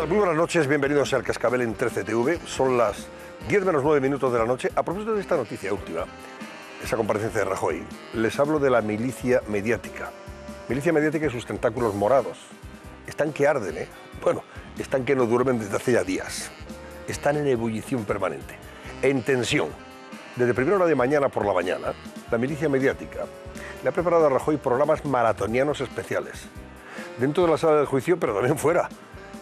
tal? Muy buenas noches, bienvenidos al Cascabel en 13TV. Son las 10 menos 9 minutos de la noche. A propósito de esta noticia última, esa comparecencia de Rajoy, les hablo de la milicia mediática. Milicia mediática y sus tentáculos morados. Están que arden, ¿eh? Bueno, están que no duermen desde hace ya días. Están en ebullición permanente, en tensión. Desde primera hora de mañana por la mañana, la milicia mediática le ha preparado a Rajoy programas maratonianos especiales. Dentro de la sala del juicio, pero también fuera,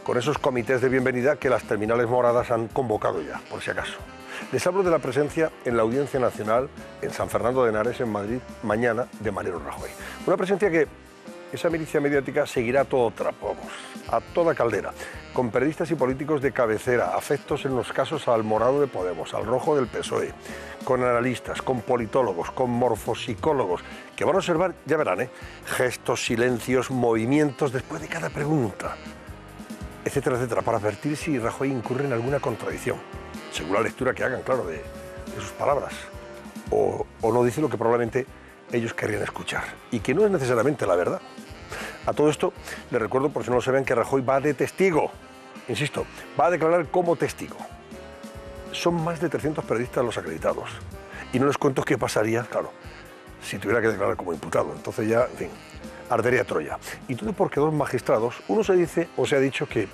con esos comités de bienvenida que las terminales moradas han convocado ya, por si acaso. Les hablo de la presencia en la Audiencia Nacional en San Fernando de Henares, en Madrid, mañana, de Mariano Rajoy. Una presencia que esa milicia mediática seguirá a todo trapo, vamos, a toda caldera, con periodistas y políticos de cabecera, afectos en los casos al morado de Podemos, al rojo del PSOE, con analistas, con politólogos, con morfopsicólogos, que van a observar, ya verán, gestos, silencios, movimientos después de cada pregunta, etcétera, etcétera, para advertir si Rajoy incurre en alguna contradicción, según la lectura que hagan, claro, de sus palabras, o no dice lo que probablemente ellos querrían escuchar, y que no es necesariamente la verdad. A todo esto, les recuerdo, por si no lo saben, que Rajoy va de testigo, insisto, va a declarar como testigo. Son más de 300 periodistas los acreditados, y no les cuento qué pasaría, claro, si tuviera que declarar como imputado. Entonces ya, en fin, ardería Troya. Y todo porque dos magistrados, uno se dice o se ha dicho que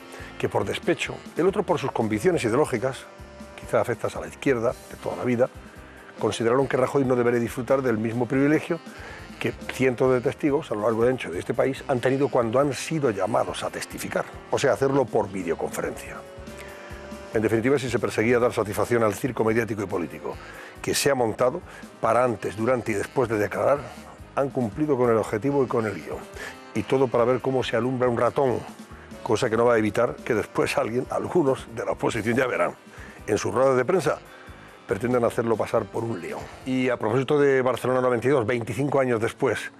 por despecho, el otro por sus convicciones ideológicas, quizá afectas a la izquierda de toda la vida, consideraron que Rajoy no debería disfrutar del mismo privilegio que cientos de testigos a lo largo y ancho de este país han tenido cuando han sido llamados a testificar, o sea, hacerlo por videoconferencia. En definitiva, si se perseguía dar satisfacción al circo mediático y político que se ha montado para antes, durante y después de declarar, han cumplido con el objetivo y con el guión. Y todo para ver cómo se alumbra un ratón, cosa que no va a evitar que después algunos de la oposición, ya verán, en sus ruedas de prensa, pretenden hacerlo pasar por un león. Y a propósito de Barcelona 92, 25 años después,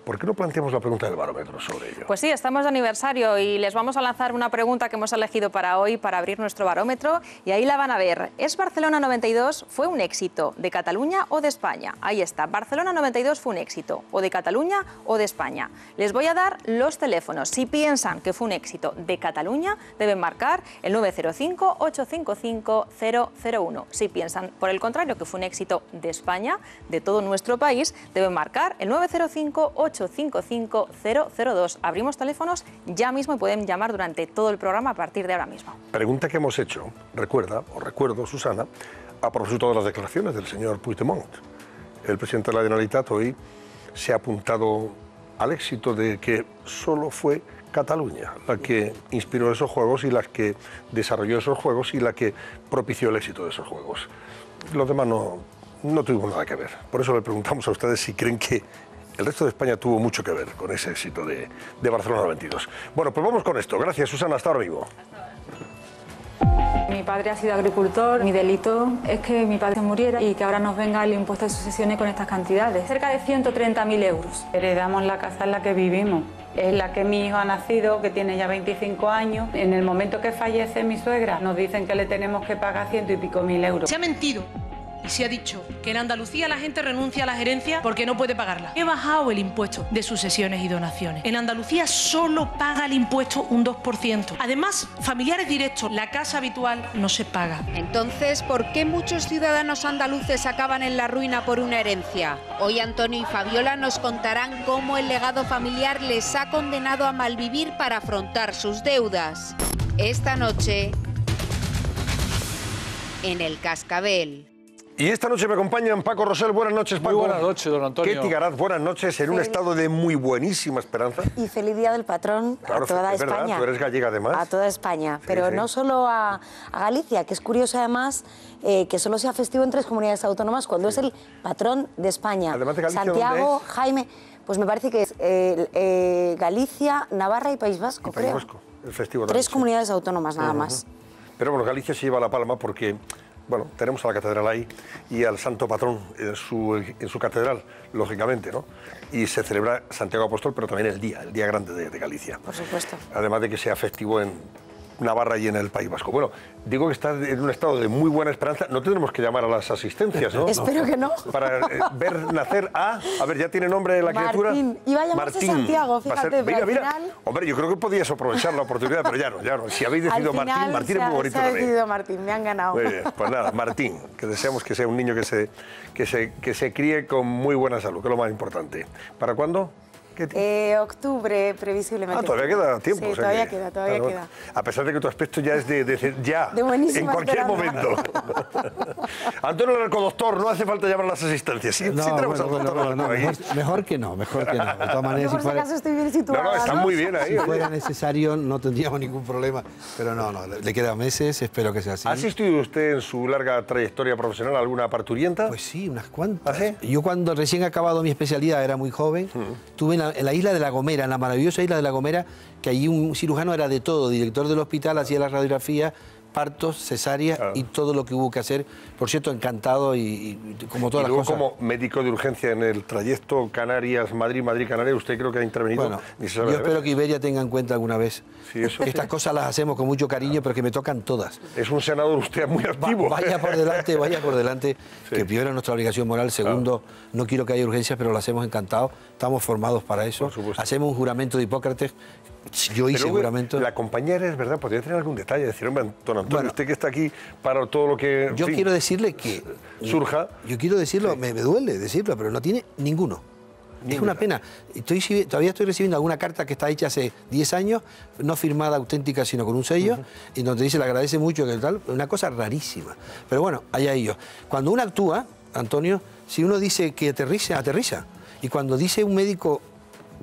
¿por qué no planteamos la pregunta del barómetro sobre ello? Pues sí, estamos de aniversario y les vamos a lanzar una pregunta que hemos elegido para hoy, para abrir nuestro barómetro, y ahí la van a ver. ¿Es Barcelona 92 fue un éxito de Cataluña o de España? Ahí está, Barcelona 92 fue un éxito, o de Cataluña o de España. Les voy a dar los teléfonos. Si piensan que fue un éxito de Cataluña, deben marcar el 905-855-001. Si piensan, por el contrario, que fue un éxito de España, de todo nuestro país, deben marcar el 905-855-002. Abrimos teléfonos ya mismo y pueden llamar durante todo el programa a partir de ahora mismo. Pregunta que hemos hecho, recuerdo, Susana, a propósito de las declaraciones del señor Puigdemont. El presidente de la Generalitat hoy se ha apuntado al éxito de que solo fue Cataluña la que inspiró esos juegos y la que desarrolló esos juegos y la que propició el éxito de esos juegos. Los demás no tuvimos nada que ver. Por eso le preguntamos a ustedes si creen que el resto de España tuvo mucho que ver con ese éxito de Barcelona 92. Bueno, pues vamos con esto. Gracias, Susana. Hasta ahora mismo. Mi padre ha sido agricultor. Mi delito es que mi padre se muriera y que ahora nos venga el impuesto de sucesiones con estas cantidades. Cerca de 130.000 euros. Heredamos la casa en la que vivimos. Es la que mi hijo ha nacido, que tiene ya 25 años. En el momento que fallece mi suegra, nos dicen que le tenemos que pagar 100 y pico mil euros. Se ha mentido. Y se ha dicho que en Andalucía la gente renuncia a las herencias porque no puede pagarla. He bajado el impuesto de sucesiones y donaciones. En Andalucía solo paga el impuesto un 2%. Además, familiares directos, la casa habitual no se paga. Entonces, ¿por qué muchos ciudadanos andaluces acaban en la ruina por una herencia? Hoy Antonio y Fabiola nos contarán cómo el legado familiar les ha condenado a malvivir para afrontar sus deudas. Esta noche, en El Cascabel. Y esta noche me acompañan Paco Rosell. Buenas noches, Paco. Muy buenas noches, don Antonio. Ketty Garat, buenas noches, en un estado de muy buenísima esperanza. Y feliz Día del Patrón Claro, a toda es España. verdad, tú eres gallega además. A toda España, pero no solo a Galicia, que es curioso además que solo sea festivo en 3 comunidades autónomas cuando es el patrón de España. Además de Galicia, Santiago, ¿dónde es? Jaime, pues me parece que es Galicia, Navarra y País Vasco, País creo. Vasco, el festivo 3 comunidades autónomas nada más. Pero bueno, Galicia se lleva la palma porque, bueno, tenemos a la catedral ahí y al santo patrón en su catedral, lógicamente, ¿no? Y se celebra Santiago Apóstol, pero también el día grande de Galicia. Por supuesto. Además de que sea festivo en Navarra y en el País Vasco. Bueno, digo que está en un estado de muy buena esperanza. No tendremos que llamar a las asistencias, ¿no? Espero que no. Para ver nacer a ver, ¿ya tiene nombre la criatura? Martín. Iba a llamarse Santiago, fíjate, pero al final... Hombre, yo creo que podías aprovechar la oportunidad, pero ya no. Si habéis decidido Martín, Martín es muy bonito se ha también. decidido Martín, me han ganado. Muy bien, pues nada, Martín, que deseamos que sea un niño que se críe con muy buena salud, que es lo más importante. ¿Para cuándo? Octubre, previsiblemente. Todavía queda tiempo. Sí, o sea todavía que, queda. Bueno, a pesar de que tu aspecto ya es de ya, de buenísima en cualquier esperanza. momento. Antonio Larco, doctor, no hace falta llamar a las asistencias. Sí, tenemos al doctor Larco ahí. Mejor que no. De todas maneras, Yo por si acaso estoy bien situada. No, está muy bien ahí. Si fuera necesario, no tendríamos ningún problema. Pero no, le quedan meses, espero que sea así. ¿Ha asistido usted en su larga trayectoria profesional a alguna parturienta? Pues sí, unas cuantas. ¿Ah, sí? Yo cuando recién acabado mi especialidad, era muy joven, estuve en la isla de La Gomera, en la maravillosa isla de La Gomera, que allí un cirujano era de todo, director del hospital, hacía la radiografía, partos, cesáreas y todo lo que hubo que hacer. Por cierto, encantado y como todas las cosas. Como médico de urgencia en el trayecto Canarias-Madrid, Madrid-Canarias, ¿usted creo que ha intervenido? Bueno, yo espero que Iberia tenga en cuenta alguna vez. Sí, eso Estas cosas las hacemos con mucho cariño, pero que me tocan todas. Es un senador usted muy activo. Vaya por delante, sí. Que primero es nuestra obligación moral, segundo, no quiero que haya urgencias, pero lo hacemos encantado, estamos formados para eso, hacemos un juramento de Hipócrates, yo hice juramento. La compañera, es verdad, podría tener algún detalle, decir, hombre, don Antonio, usted que está aquí para todo lo que yo quiero decirle que surja. Yo quiero decirlo, me duele decirlo, pero no tiene ninguno. Es una pena. Todavía estoy recibiendo alguna carta que está hecha hace 10 años, no firmada auténtica, sino con un sello, y donde dice, le agradece mucho, que tal, una cosa rarísima. Pero bueno, allá ellos. Cuando uno actúa, Antonio, si uno dice que aterriza, aterriza. Y cuando dice un médico,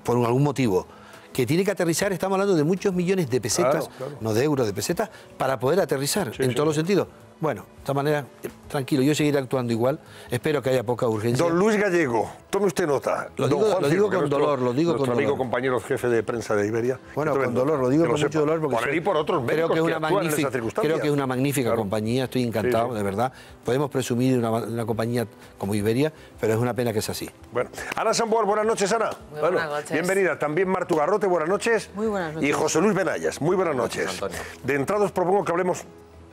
por algún motivo, que tiene que aterrizar, estamos hablando de muchos millones de pesetas, no de euros, de pesetas, para poder aterrizar en todos los sentidos. Bueno, de esta manera, tranquilo, yo seguiré actuando igual. Espero que haya poca urgencia. Don Luis Gallego, tome usted nota. Lo digo con dolor, lo digo con dolor. Nuestro amigo compañero jefe de prensa de Iberia. Bueno, con dolor, lo digo con mucho dolor. Porque por él y por otros médicos que actúan en esa circunstancia. Creo que es una magnífica compañía, estoy encantado, de verdad. Podemos presumir de una compañía como Iberia, pero es una pena que sea así. Bueno, Ana Samboar, buenas noches, Ana. Muy buenas noches. Bienvenida. También Martu Garrote, buenas noches. Muy buenas noches. Y José Luis Benayas, muy buenas noches. Antonio. De entrada os propongo que hablemos.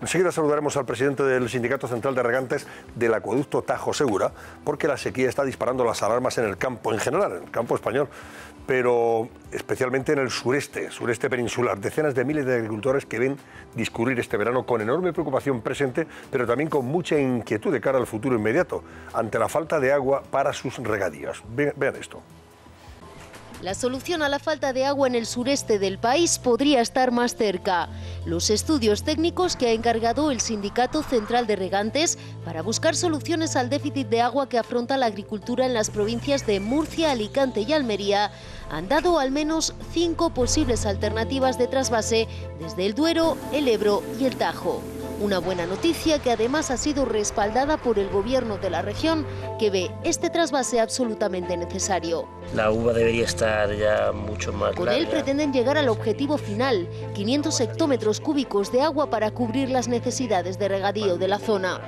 Enseguida saludaremos al presidente del Sindicato Central de Regantes del Acueducto Tajo Segura, porque la sequía está disparando las alarmas en el campo en general, en el campo español, pero especialmente en el sureste peninsular. Decenas de miles de agricultores que ven discurrir este verano con enorme preocupación presente, pero también con mucha inquietud de cara al futuro inmediato, ante la falta de agua para sus regadíos. Vean esto. La solución a la falta de agua en el sureste del país podría estar más cerca. Los estudios técnicos que ha encargado el Sindicato Central de Regantes para buscar soluciones al déficit de agua que afronta la agricultura en las provincias de Murcia, Alicante y Almería han dado al menos 5 posibles alternativas de trasvase desde el Duero, el Ebro y el Tajo. Una buena noticia que además ha sido respaldada por el gobierno de la región, que ve este trasvase absolutamente necesario. La uva debería estar ya mucho más Con larga. él pretenden llegar al objetivo final, 500 hectómetros cúbicos de agua para cubrir las necesidades de regadío de la zona.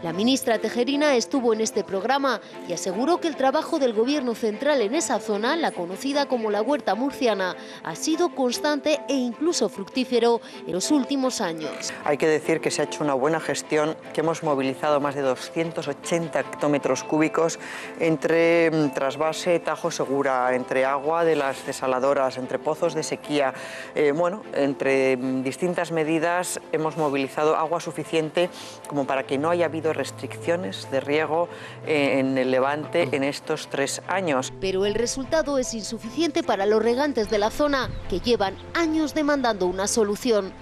La ministra Tejerina estuvo en este programa y aseguró que el trabajo del gobierno central en esa zona, la conocida como la Huerta Murciana, ha sido constante e incluso fructífero en los últimos años. Hay que decir que se ha hecho una buena gestión, que hemos movilizado más de 280 hectómetros cúbicos entre trasvase Tajo Segura, entre agua de las desaladoras, entre pozos de sequía. Entre distintas medidas hemos movilizado agua suficiente como para que no haya habido restricciones de riego en el Levante en estos 3 años. Pero el resultado es insuficiente para los regantes de la zona, que llevan años demandando una solución.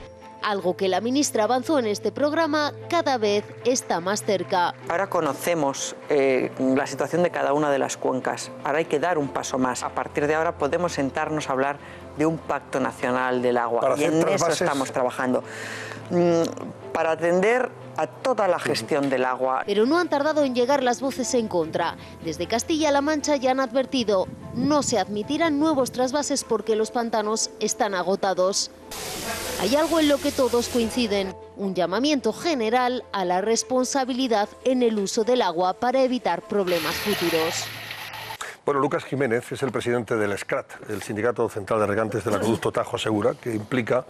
Algo que la ministra avanzó en este programa cada vez está más cerca. Ahora conocemos la situación de cada una de las cuencas. Ahora hay que dar un paso más. A partir de ahora podemos sentarnos a hablar de un pacto nacional del agua. Y en eso estamos trabajando. Para atender a toda la gestión del agua. Pero no han tardado en llegar las voces en contra. Desde Castilla-La Mancha ya han advertido, no se admitirán nuevos trasvases porque los pantanos están agotados. Hay algo en lo que todos coinciden, un llamamiento general a la responsabilidad en el uso del agua para evitar problemas futuros. Bueno, Lucas Jiménez es el presidente del SCRAT, el Sindicato Central de Regantes del Acueducto Tajo Segura, que implica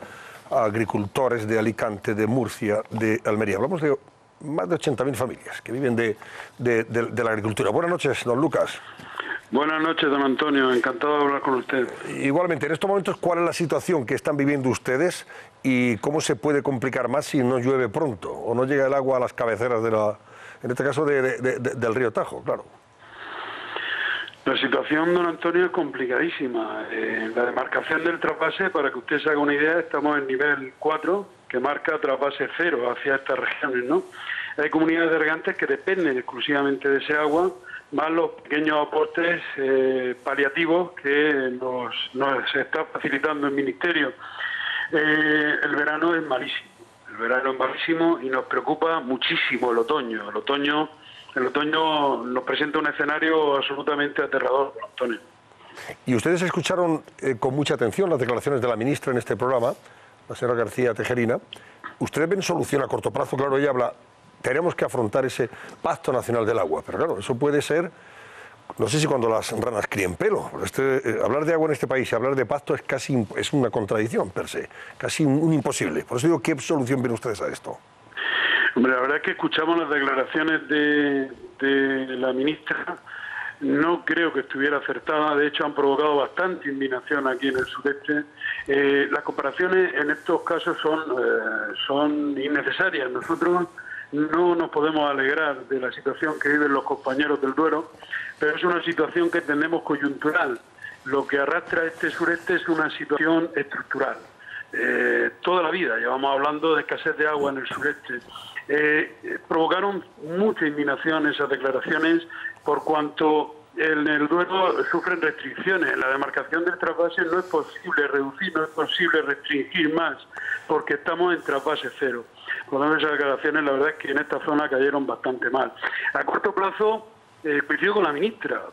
a agricultores de Alicante, de Murcia, de Almería. Hablamos de más de 80.000 familias que viven de la agricultura. Buenas noches, don Lucas. Buenas noches, don Antonio. Encantado de hablar con usted. Igualmente, en estos momentos, ¿cuál es la situación que están viviendo ustedes y cómo se puede complicar más si no llueve pronto o no llega el agua a las cabeceras en este caso del río Tajo, claro? La situación, don Antonio, es complicadísima. La demarcación del trasvase, para que usted se haga una idea, estamos en nivel 4, que marca trasvase 0 hacia estas regiones, ¿no? Hay comunidades de regantes que dependen exclusivamente de ese agua, más los pequeños aportes paliativos que nos está facilitando el Ministerio. El verano es malísimo. El verano es malísimo y nos preocupa muchísimo el otoño. El otoño nos presenta un escenario absolutamente aterrador, Antonio. Y ustedes escucharon con mucha atención las declaraciones de la ministra en este programa, la señora García Tejerina. ¿Ustedes ven solución a corto plazo? Claro, ella habla, tenemos que afrontar ese Pacto Nacional del Agua, pero claro, eso puede ser, no sé si cuando las ranas críen pelo. Hablar de agua en este país y hablar de pacto es una contradicción per se, casi un imposible. Por eso digo, ¿qué solución ven ustedes a esto? Hombre, la verdad es que escuchamos las declaraciones de la ministra. No creo que estuviera acertada, de hecho han provocado bastante indignación aquí en el sureste. Las comparaciones en estos casos son innecesarias. Nosotros no nos podemos alegrar de la situación que viven los compañeros del Duero, pero es una situación que entendemos coyuntural. Lo que arrastra este sureste es una situación estructural. Toda la vida llevamos hablando de escasez de agua en el sureste. Provocaron mucha indignación esas declaraciones por cuanto en el Duero sufren restricciones. En la demarcación del trasvase no es posible reducir, no es posible restringir más porque estamos en trasvase 0. Por lo tanto, esas declaraciones la verdad es que en esta zona cayeron bastante mal. A corto plazo coincido con la ministra,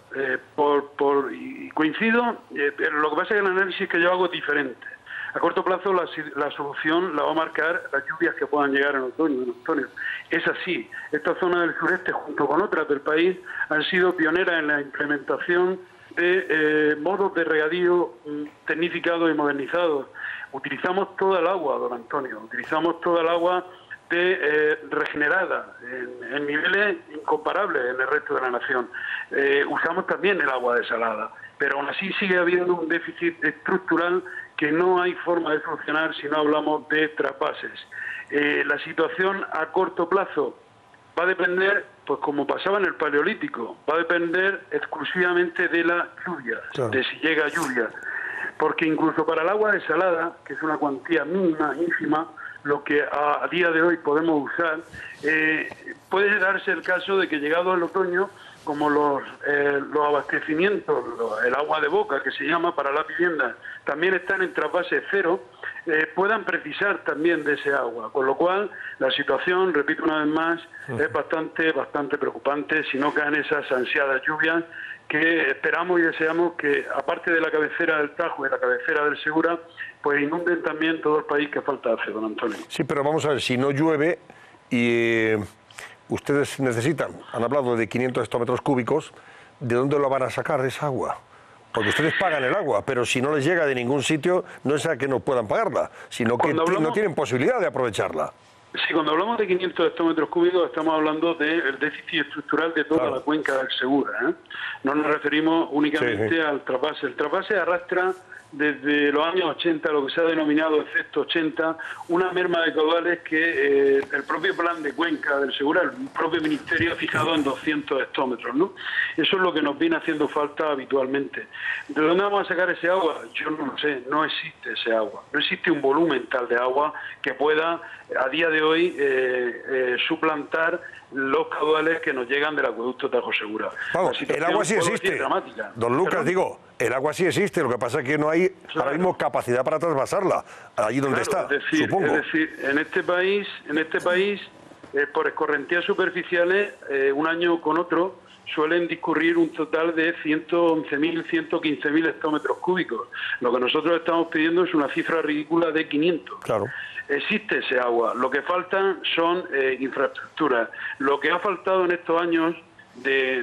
y coincido, pero lo que pasa es que el análisis que yo hago es diferente. A corto plazo la solución la va a marcar las lluvias que puedan llegar en otoño, Antonio. Es así. Esta zona del sureste, junto con otras del país, han sido pioneras en la implementación de modos de regadío tecnificados y modernizados. Utilizamos toda el agua, don Antonio. Utilizamos toda el agua regenerada en niveles incomparables en el resto de la nación. Usamos también el agua desalada, pero aún así sigue habiendo un déficit estructural que no hay forma de solucionar si no hablamos de trasvases. La situación a corto plazo va a depender, pues como pasaba en el Paleolítico, va a depender exclusivamente de la lluvia, claro, de si llega lluvia. Porque incluso para el agua desalada, que es una cuantía mínima, ínfima, lo que a día de hoy podemos usar, puede darse el caso de que llegado el otoño, como los abastecimientos, el agua de boca que se llama para las viviendas, también están en trasvase 0, puedan precisar también de ese agua. Con lo cual, la situación, repito una vez más, es bastante preocupante si no caen esas ansiadas lluvias que esperamos y deseamos que, aparte de la cabecera del Tajo y la cabecera del Segura, pues inunden también todo el país que falta hace, don Antonio. Sí, pero vamos a ver, si no llueve y ustedes necesitan, han hablado de 500 hectómetros cúbicos, ¿de dónde lo van a sacar esa agua? Porque ustedes pagan el agua, pero si no les llega de ningún sitio, no es a que no puedan pagarla, sino que no tienen posibilidad de aprovecharla. Sí, cuando hablamos de 500 hectómetros cúbicos estamos hablando del déficit estructural de toda la cuenca del Segura, ¿eh? No nos referimos únicamente al trasvase. El trasvase arrastra desde los años 80, lo que se ha denominado efecto 80, una merma de caudales que el propio plan de cuenca del Segura, el propio Ministerio ha fijado en 200 hectómetros, ¿no? Eso es lo que nos viene haciendo falta habitualmente. ¿De dónde vamos a sacar ese agua? Yo no lo sé, no existe ese agua. No existe un volumen tal de agua que pueda, a día de hoy, suplantar los caudales que nos llegan del acueducto Tajo Segura. Vamos, el agua sí existe. Don Lucas, digo, el agua sí existe, lo que pasa es que no hay ahora mismo capacidad para trasvasarla, allí donde está, supongo. Es decir, en este país, por escorrentías superficiales, un año con otro, suelen discurrir un total de 111.000, 115.000 hectómetros cúbicos. Lo que nosotros estamos pidiendo es una cifra ridícula de 500. Claro. Existe ese agua. Lo que faltan son infraestructuras. Lo que ha faltado en estos años de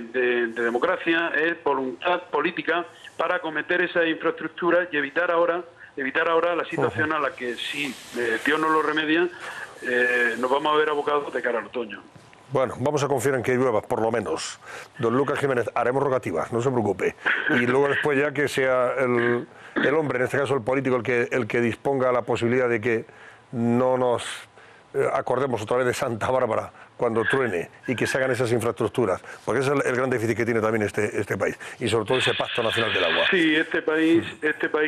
democracia es voluntad política para acometer esas infraestructuras y evitar ahora evitar ahora la situación a la que, si Dios no lo remedia, nos vamos a ver abocados de cara al otoño. Bueno, vamos a confiar en que llueva, por lo menos. Don Lucas Jiménez, haremos rogativas, no se preocupe. Y luego después ya que sea el hombre, en este caso el político, el que disponga la posibilidad de que no nos acordemos otra vez de Santa Bárbara cuando truene y que se hagan esas infraestructuras, porque ese es el gran déficit que tiene también este país, y sobre todo ese Pacto Nacional del Agua. Sí, este país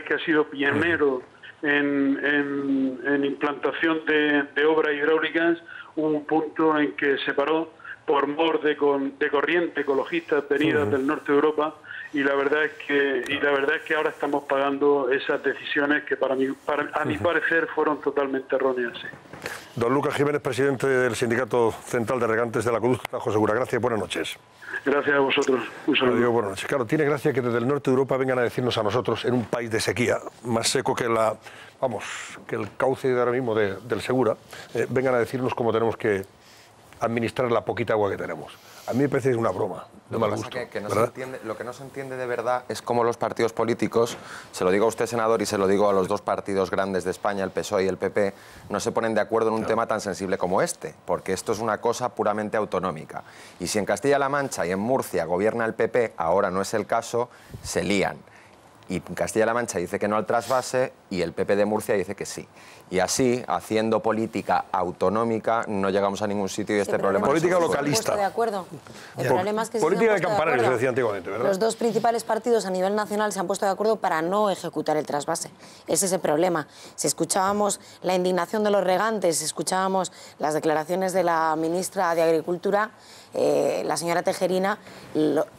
que ha sido pionero en implantación de obras hidráulicas, hubo un punto en que se paró por mor de corriente ecologistas venidas del norte de Europa, y la verdad es que ahora estamos pagando esas decisiones que a mi parecer fueron totalmente erróneas. Sí. Don Lucas Jiménez, presidente del Sindicato Central de Regantes de la Acueducto Tajo Segura. Gracias, buenas noches. Gracias a vosotros. Un saludo. Adiós, buenas noches. Claro, tiene gracia que desde el norte de Europa vengan a decirnos a nosotros, en un país de sequía, más seco que que el cauce de ahora mismo del Segura, vengan a decirnos cómo tenemos que administrar la poquita agua que tenemos. A mí me parece que es una broma, de mal gusto. Lo que no se entiende de verdad es cómo los partidos políticos, se lo digo a usted, senador, y se lo digo a los dos partidos grandes de España, el PSOE y el PP, no se ponen de acuerdo en un tema tan sensible como este, porque esto es una cosa puramente autonómica. Y si en Castilla-La Mancha y en Murcia gobierna el PP, ahora no es el caso, se lían. Y Castilla-La Mancha dice que no al trasvase y el PP de Murcia dice que sí. Y así, haciendo política autonómica, no llegamos a ningún sitio y este problema... Política localista. De acuerdo. El problema es que política de campanarios, se decía antiguamente, ¿verdad? Los dos principales partidos a nivel nacional se han puesto de acuerdo para no ejecutar el trasvase. Ese es el problema. Si escuchábamos la indignación de los regantes, si escuchábamos las declaraciones de la ministra de Agricultura, la señora Tejerina,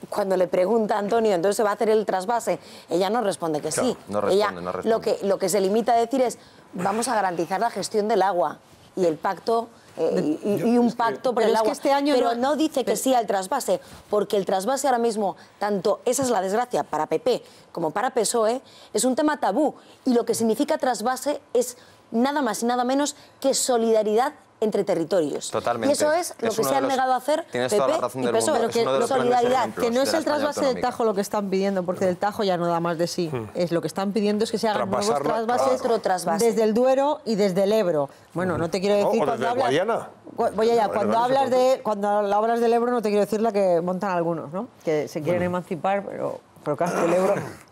cuando le pregunta a Antonio, ¿entonces se va a hacer el trasvase? Ella no responde que sí. No responde, no responde. Lo que se limita a decir es, vamos a garantizar la gestión del agua y el pacto... y un pacto por el agua, este año pero no dice que sí al trasvase, porque el trasvase ahora mismo, tanto esa es la desgracia para PP como para PSOE, es un tema tabú, y lo que significa trasvase es nada más y nada menos que solidaridad entre territorios. Totalmente. Y eso es lo que se han negado a hacer PP y PSOE, que solidaridad, que no es el trasvase del Tajo lo que están pidiendo, porque del Tajo ya no da más de sí. Es lo que están pidiendo es que se hagan nuevos trasvases desde el Duero y desde el Ebro. Bueno, no te quiero decir cuando hablas... Cuando hablas del Ebro no te quiero decir la que montan algunos, ¿no? Que se quieren emancipar, pero claro,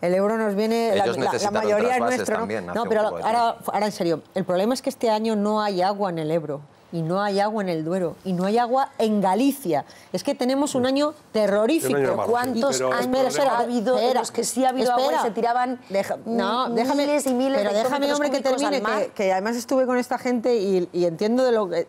el euro nos viene, la mayoría es nuestro, ¿no? También, no, pero ahora en serio, el problema es que este año no hay agua en el Ebro, y no hay agua en el Duero, y no hay agua en Galicia. Es que tenemos un año terrorífico. ¿Cuántos años ha habido en los que sí ha habido agua y se tiraban miles y miles de pero déjame, hombre, que termine, que además estuve con esta gente y entiendo de lo que...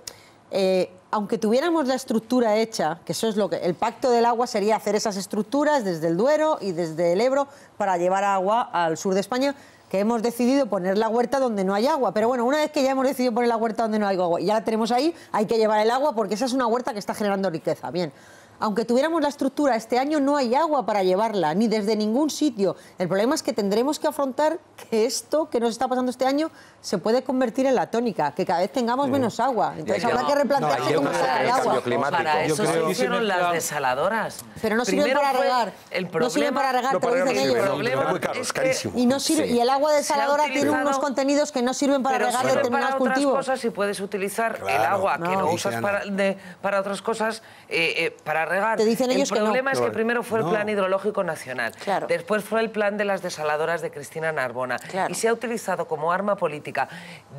aunque tuviéramos la estructura hecha, que eso es lo que... El pacto del agua sería hacer esas estructuras desde el Duero y desde el Ebro para llevar agua al sur de España, que hemos decidido poner la huerta donde no hay agua. Pero bueno, una vez que ya hemos decidido poner la huerta donde no hay agua y ya la tenemos ahí, hay que llevar el agua porque esa es una huerta que está generando riqueza. Bien. Aunque tuviéramos la estructura, este año no hay agua para llevarla, ni desde ningún sitio. El problema es que tendremos que afrontar que esto que nos está pasando este año se puede convertir en la tónica, que cada vez tengamos menos agua. Entonces habrá que replantearse cómo será el agua. Para eso se hicieron las desaladoras. Pero no sirven para regar. No sirven para regar, te lo dicen ellos. Es muy caro, es carísimo. Y no sirve, y el agua desaladora tiene unos contenidos que no sirven para regar determinados cultivos. Para otras cosas, si puedes utilizar el agua que no usas para otras cosas, para regar. Te dicen ellos el problema es que primero fue el Plan Hidrológico Nacional, después fue el plan de las desaladoras de Cristina Narbona, y se ha utilizado como arma política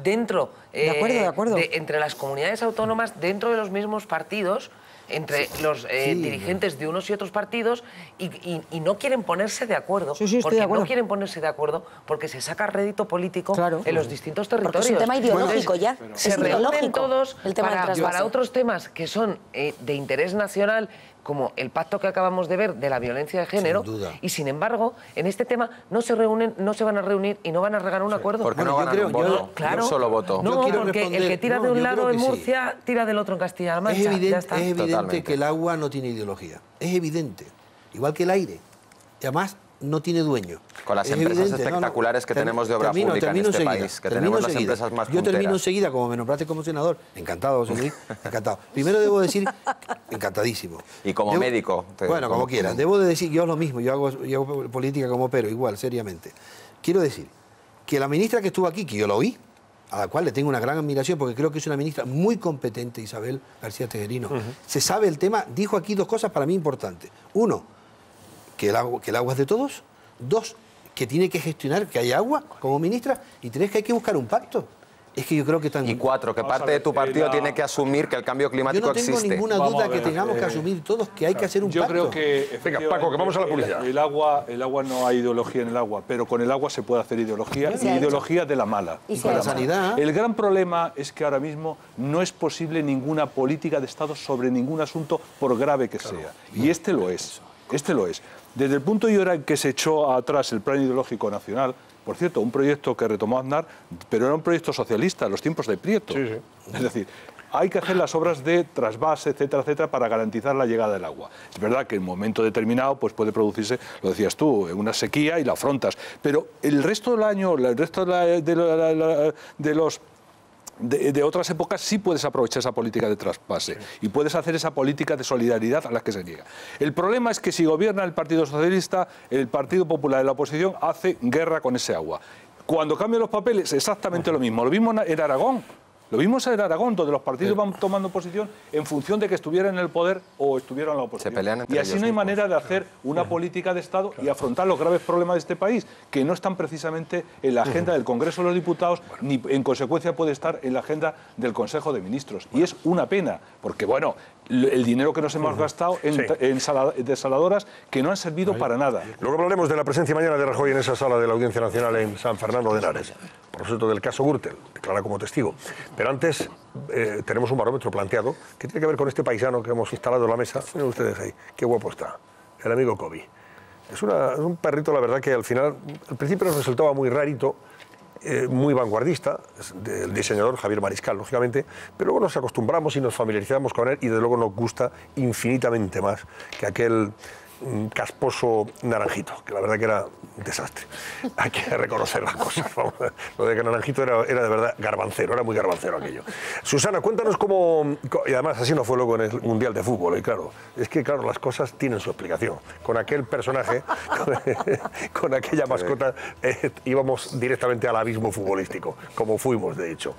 dentro, entre las comunidades autónomas, dentro de los mismos partidos, entre los dirigentes de unos y otros partidos, y no quieren ponerse de acuerdo, no quieren ponerse de acuerdo porque se saca rédito político en los distintos territorios. Porque es un tema ideológico ya. Se reúnen todos para otros temas que son de interés nacional, como el pacto que acabamos de ver de la violencia de género, y sin embargo, en este tema no se reúnen, no se van a reunir y no van a regar un acuerdo. Porque no ganan un voto, un solo voto. No, porque el que tira de un lado en Murcia, tira del otro en Castilla-La Mancha. Es evidente que el agua no tiene ideología. Es evidente. Igual que el aire. Y además no tiene dueño. Con las empresas espectaculares que tenemos de obra pública en este país, que tenemos las empresas más punteras. Yo termino enseguida, como me nombraste como senador. Encantado, José Luis, encantado. Primero debo decir, encantadísimo. Y como médico. Bueno, como quieras. Debo de decir, yo lo mismo, yo hago política como pero, igual, seriamente. Quiero decir que la ministra que estuvo aquí, que yo la oí, a la cual le tengo una gran admiración porque creo que es una ministra muy competente, Isabel García Tejerino, se sabe el tema, dijo aquí 2 cosas para mí importantes. 1, que el agua es de todos. 2, que tiene que gestionar que haya agua como ministra. Y 3, que hay que buscar un pacto. Es que yo creo que están... Y 4, que parte de tu partido tiene que asumir que el cambio climático existe. Yo no tengo ninguna duda que tengamos que asumir todos que hay que hacer un pacto. Yo creo que... Venga, Paco, que vamos a la publicidad. El agua no hay ideología en el agua, pero con el agua se puede hacer ideología, y ideología de la mala. Y con la sanidad. El gran problema es que ahora mismo no es posible ninguna política de Estado sobre ningún asunto, por grave que sea. Y este lo es. Este lo es. Desde el punto y hora en que se echó atrás el Plan Ideológico Nacional, por cierto, un proyecto que retomó Aznar, pero era un proyecto socialista, en los tiempos de Prieto. Sí, sí. Es decir, hay que hacer las obras de trasvase, etcétera, etcétera, para garantizar la llegada del agua. Es verdad que en un momento determinado pues puede producirse, lo decías tú, una sequía y la afrontas. Pero el resto del año, el resto de otras épocas sí puedes aprovechar esa política de trasvase y puedes hacer esa política de solidaridad a la que se niega. El problema es que si gobierna el Partido Socialista, el Partido Popular y la oposición hace guerra con ese agua. Cuando cambian los papeles, exactamente lo mismo. Lo mismo en Aragón. Lo vimos en Aragón, donde los partidos van tomando posición en función de que estuvieran en el poder o estuvieran en la oposición. Se pelean entre y así no hay manera de hacer una política de Estado y afrontar los graves problemas de este país, que no están precisamente en la agenda del Congreso de los Diputados, ni en consecuencia puede estar en la agenda del Consejo de Ministros. Y es una pena, porque bueno, el dinero que nos hemos gastado en desaladoras que no han servido para nada. Luego hablaremos de la presencia mañana de Rajoy en esa sala de la Audiencia Nacional en San Fernando de Henares, por cierto del caso Gürtel, declara como testigo. Pero antes tenemos un barómetro planteado que tiene que ver con este paisano que hemos instalado en la mesa. Miren ustedes ahí, qué guapo está, el amigo Kobe. Es un perrito, la verdad, que al final, al principio nos resultaba muy rarito, muy vanguardista, del diseñador Javier Mariscal, lógicamente, pero luego nos acostumbramos y nos familiarizamos con él y desde luego nos gusta infinitamente más que aquel casposo naranjito, que la verdad que era un desastre. Hay que reconocer las cosas. Vamos. Lo de que naranjito era de verdad garbancero, era muy garbancero aquello. Susana, cuéntanos cómo... Y además así no fue luego en el Mundial de Fútbol, y claro, es que claro, las cosas tienen su explicación. Con aquel personaje, con aquella mascota, íbamos directamente al abismo futbolístico, como fuimos de hecho.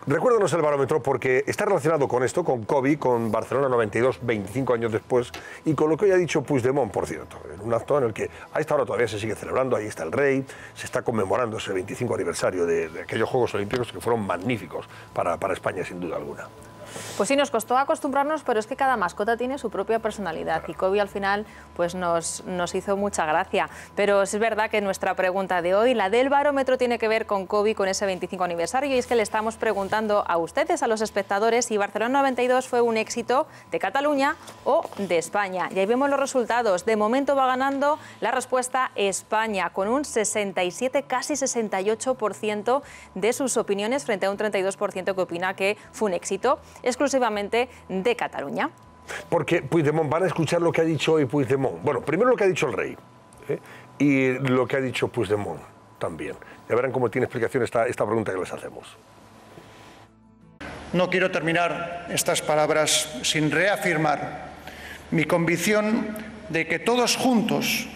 Recuérdanos el barómetro porque está relacionado con esto, con Kobe, con Barcelona 92, 25 años después, y con lo que hoy ha dicho Puigdemont, por cierto, en un acto en el que a esta hora todavía se sigue celebrando, ahí está el rey, se está conmemorando ese 25 aniversario de aquellos Juegos Olímpicos que fueron magníficos para España, sin duda alguna. Pues sí, nos costó acostumbrarnos, pero es que cada mascota tiene su propia personalidad y Kobe al final pues nos hizo mucha gracia. Pero es verdad que nuestra pregunta de hoy, la del barómetro, tiene que ver con Kobe, con ese 25 aniversario, y es que le estamos preguntando a ustedes, a los espectadores, si Barcelona 92 fue un éxito de Cataluña o de España. Y ahí vemos los resultados. De momento va ganando la respuesta España, con un 67, casi 68% de sus opiniones frente a un 32% que opina que fue un éxito exclusivamente de Cataluña. Porque Puigdemont, van a escuchar lo que ha dicho hoy Puigdemont. Bueno, primero lo que ha dicho el rey y lo que ha dicho Puigdemont también. Ya verán cómo tiene explicación esta pregunta que les hacemos. No quiero terminar estas palabras sin reafirmar mi convicción de que todos juntos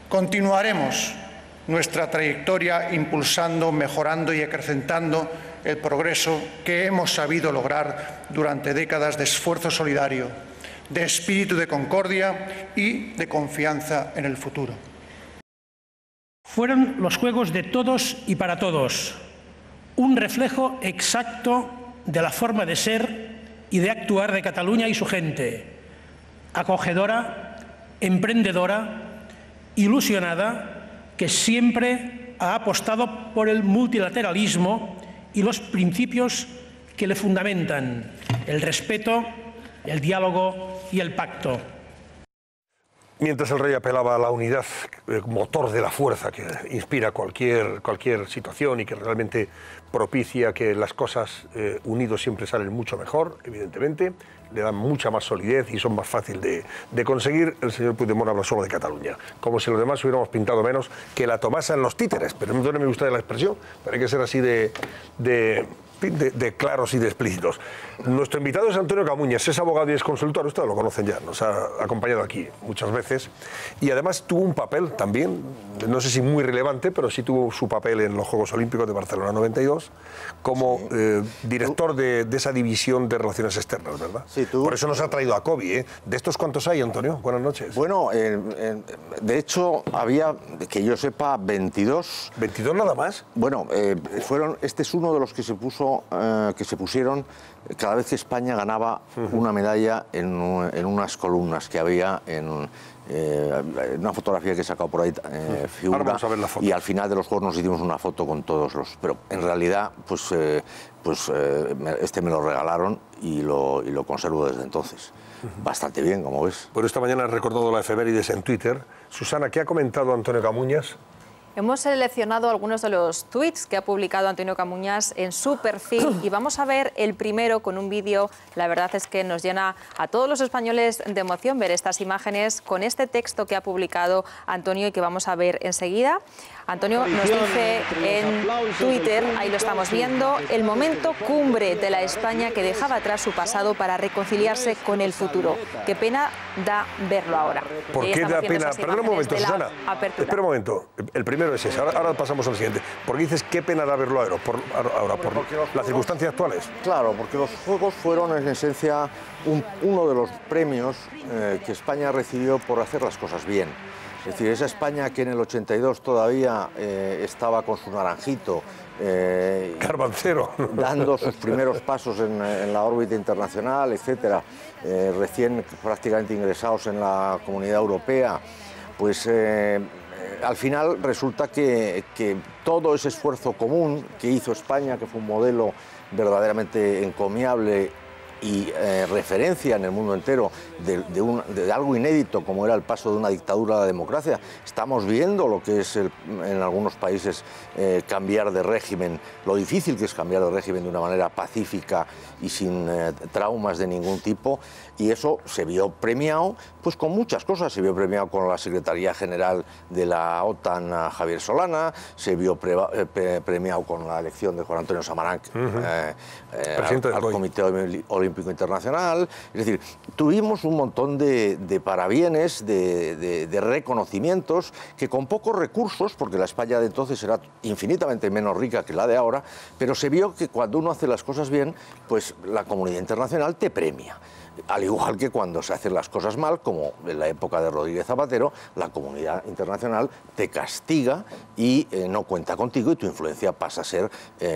continuaremos nuestra trayectoria impulsando, mejorando y acrecentando el progreso que hemos sabido lograr durante décadas de esfuerzo solidario, de espíritu de concordia y de confianza en el futuro. Fueron los Juegos de todos y para todos, un reflejo exacto de la forma de ser y de actuar de Cataluña y su gente, acogedora, emprendedora, ilusionada, que siempre ha apostado por el multilateralismo y los principios que le fundamentan, el respeto, el diálogo y el pacto. Mientras el rey apelaba a la unidad, motor de la fuerza que inspira cualquier situación y que realmente propicia que las cosas unidos siempre salen mucho mejor, evidentemente, le dan mucha más solidez y son más fácil de conseguir, el señor Puigdemont habla solo de Cataluña, como si los demás hubiéramos pintado menos que la Tomasa en los títeres, pero no me gusta la expresión, pero hay que ser así de de claros y de explícitos. Nuestro invitado es Antonio Camuñas, es abogado y es consultor, ustedes lo conocen ya, nos ha acompañado aquí muchas veces y además tuvo un papel también, no sé si muy relevante, pero sí tuvo su papel en los Juegos Olímpicos de Barcelona 92 como director de esa división de relaciones externas, ¿verdad? Sí, por eso nos ha traído a Kobe, ¿eh? ¿De estos cuántos hay, Antonio? Buenas noches. Bueno, de hecho había, que yo sepa, 22. ¿22 nada más? Bueno, este es uno de los que se pusieron cada vez que España ganaba una medalla en unas columnas que había en una fotografía que he sacado por ahí, figura. Ahora vamos a ver la foto. Y al final de los Juegos nos hicimos una foto con todos los... Pero en realidad, este me lo regalaron y lo conservo desde entonces. Bastante bien, como ves. Por esta mañana he recordado la efemérides en Twitter. Susana, ¿qué ha comentado Antonio Camuñas? Hemos seleccionado algunos de los tweets que ha publicado Antonio Camuñas en su perfil y vamos a ver el primero con un vídeo. La verdad es que nos llena a todos los españoles de emoción ver estas imágenes con este texto que ha publicado Antonio y que vamos a ver enseguida. Antonio nos dice en Twitter, ahí lo estamos viendo, el momento cumbre de la España que dejaba atrás su pasado para reconciliarse con el futuro. Qué pena da verlo ahora. ¿Por qué da pena? Perdón un momento, Susana. Espera un momento. El primero es ese. Ahora pasamos al siguiente. ¿Por qué dices qué pena da verlo ahora? ¿Por las circunstancias actuales? Claro, porque los Juegos fueron en esencia uno de los premios que España recibió por hacer las cosas bien. Es decir, esa España que en el 82 todavía estaba con su naranjito, Carvancero, dando sus primeros pasos en la órbita internacional, etcétera, recién prácticamente ingresados en la Comunidad Europea, pues al final resulta que todo ese esfuerzo común que hizo España, que fue un modelo verdaderamente encomiable y referencia en el mundo entero de algo inédito como era el paso de una dictadura a la democracia. Estamos viendo lo que es en algunos países cambiar de régimen, lo difícil que es cambiar de régimen de una manera pacífica y sin traumas de ningún tipo, y eso se vio premiado pues con muchas cosas. Se vio premiado con la Secretaría General de la OTAN, Javier Solana, se vio premiado con la elección de Juan Antonio Samaranch al Comité Olímpico Internacional. Es decir, tuvimos un montón de parabienes, de reconocimientos que con pocos recursos, porque la España de entonces era infinitamente menos rica que la de ahora, pero se vio que cuando uno hace las cosas bien, pues la comunidad internacional te premia. Al igual que cuando se hacen las cosas mal, como en la época de Rodríguez Zapatero, la comunidad internacional te castiga y no cuenta contigo y tu influencia pasa a ser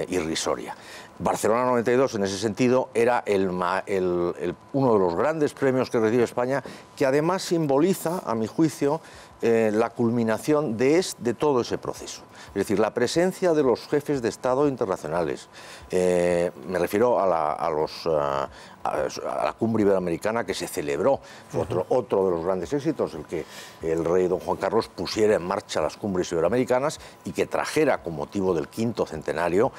irrisoria. Barcelona 92, en ese sentido, era uno de los grandes premios que recibe España, que además simboliza, a mi juicio, la culminación de todo ese proceso. Es decir, la presencia de los jefes de Estado internacionales. Me refiero a la cumbre iberoamericana que se celebró. Fue otro de los grandes éxitos, el que el rey don Juan Carlos pusiera en marcha las cumbres iberoamericanas y que trajera, con motivo del 5º centenario,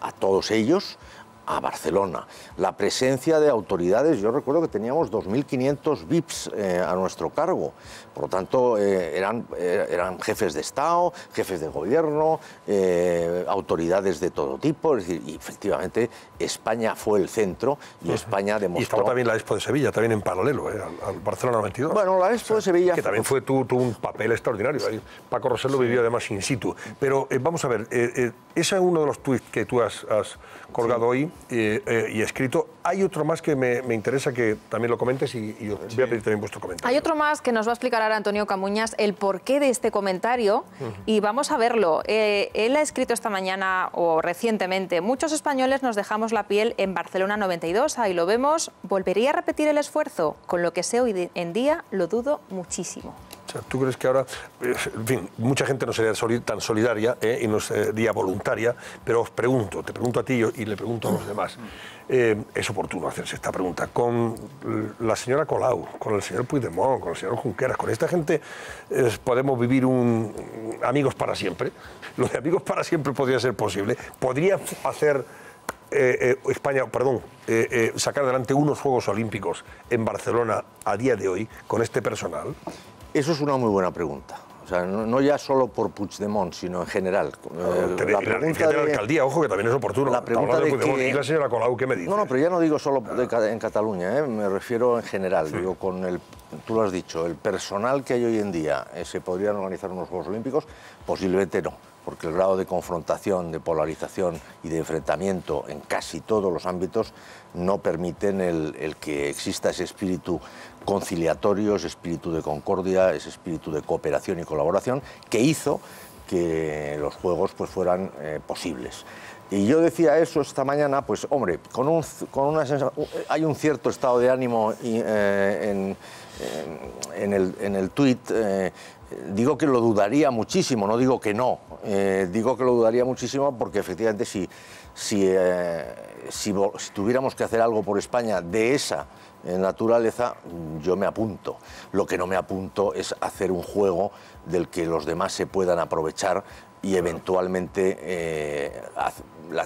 a todos ellos a Barcelona. La presencia de autoridades, yo recuerdo que teníamos 2.500 VIPs a nuestro cargo. Por lo tanto, eran jefes de Estado, jefes de gobierno, autoridades de todo tipo. Es decir, y efectivamente España fue el centro y España demostró... Y estaba también la Expo de Sevilla, también en paralelo, al Barcelona 92. Bueno, la Expo de Sevilla... Que también tuvo un papel extraordinario. Paco Rosell lo vivió además in situ. Pero vamos a ver, ese es uno de los tuits que tú has colgado hoy y escrito. Hay otro más que me interesa que también lo comentes y os voy a pedir también vuestro comentario. Hay otro más que nos va a explicar ahora Antonio Camuñas el porqué de este comentario y vamos a verlo. Él ha escrito esta mañana o recientemente: muchos españoles nos dejamos la piel en Barcelona 92, ahí lo vemos. ¿Volvería a repetir el esfuerzo? Con lo que sé hoy en día lo dudo muchísimo. O sea, ¿tú crees que ahora, en fin, mucha gente no sería tan solidaria y no sería voluntaria, pero te pregunto a ti y le pregunto a los demás, es oportuno hacerse esta pregunta? Con la señora Colau, con el señor Puigdemont, con el señor Junqueras, con esta gente podemos vivir amigos para siempre. Lo de amigos para siempre podría ser posible. ¿Podría hacer España, sacar adelante unos Juegos Olímpicos en Barcelona a día de hoy con este personal? Eso es una muy buena pregunta. O sea, no ya solo por Puigdemont, sino en general. La pregunta de la alcaldía, ojo, que también es oportuno. La pregunta de Puigdemont, y la señora Colau, ¿qué me dice? No, pero ya no digo solo en Cataluña, me refiero en general. Sí. Digo, tú lo has dicho, el personal que hay hoy en día, ¿se podrían organizar unos Juegos Olímpicos? Posiblemente no, porque el grado de confrontación, de polarización y de enfrentamiento en casi todos los ámbitos no permiten el que exista ese espíritu conciliatorio, ese espíritu de concordia, ese espíritu de cooperación y colaboración que hizo que los Juegos pues, fueran posibles. Y yo decía eso esta mañana, pues hombre, hay un cierto estado de ánimo en el tuit. Digo que lo dudaría muchísimo, no digo que no, digo que lo dudaría muchísimo porque efectivamente si tuviéramos que hacer algo por España de esa naturaleza, yo me apunto. Lo que no me apunto es hacer un juego del que los demás se puedan aprovechar y eventualmente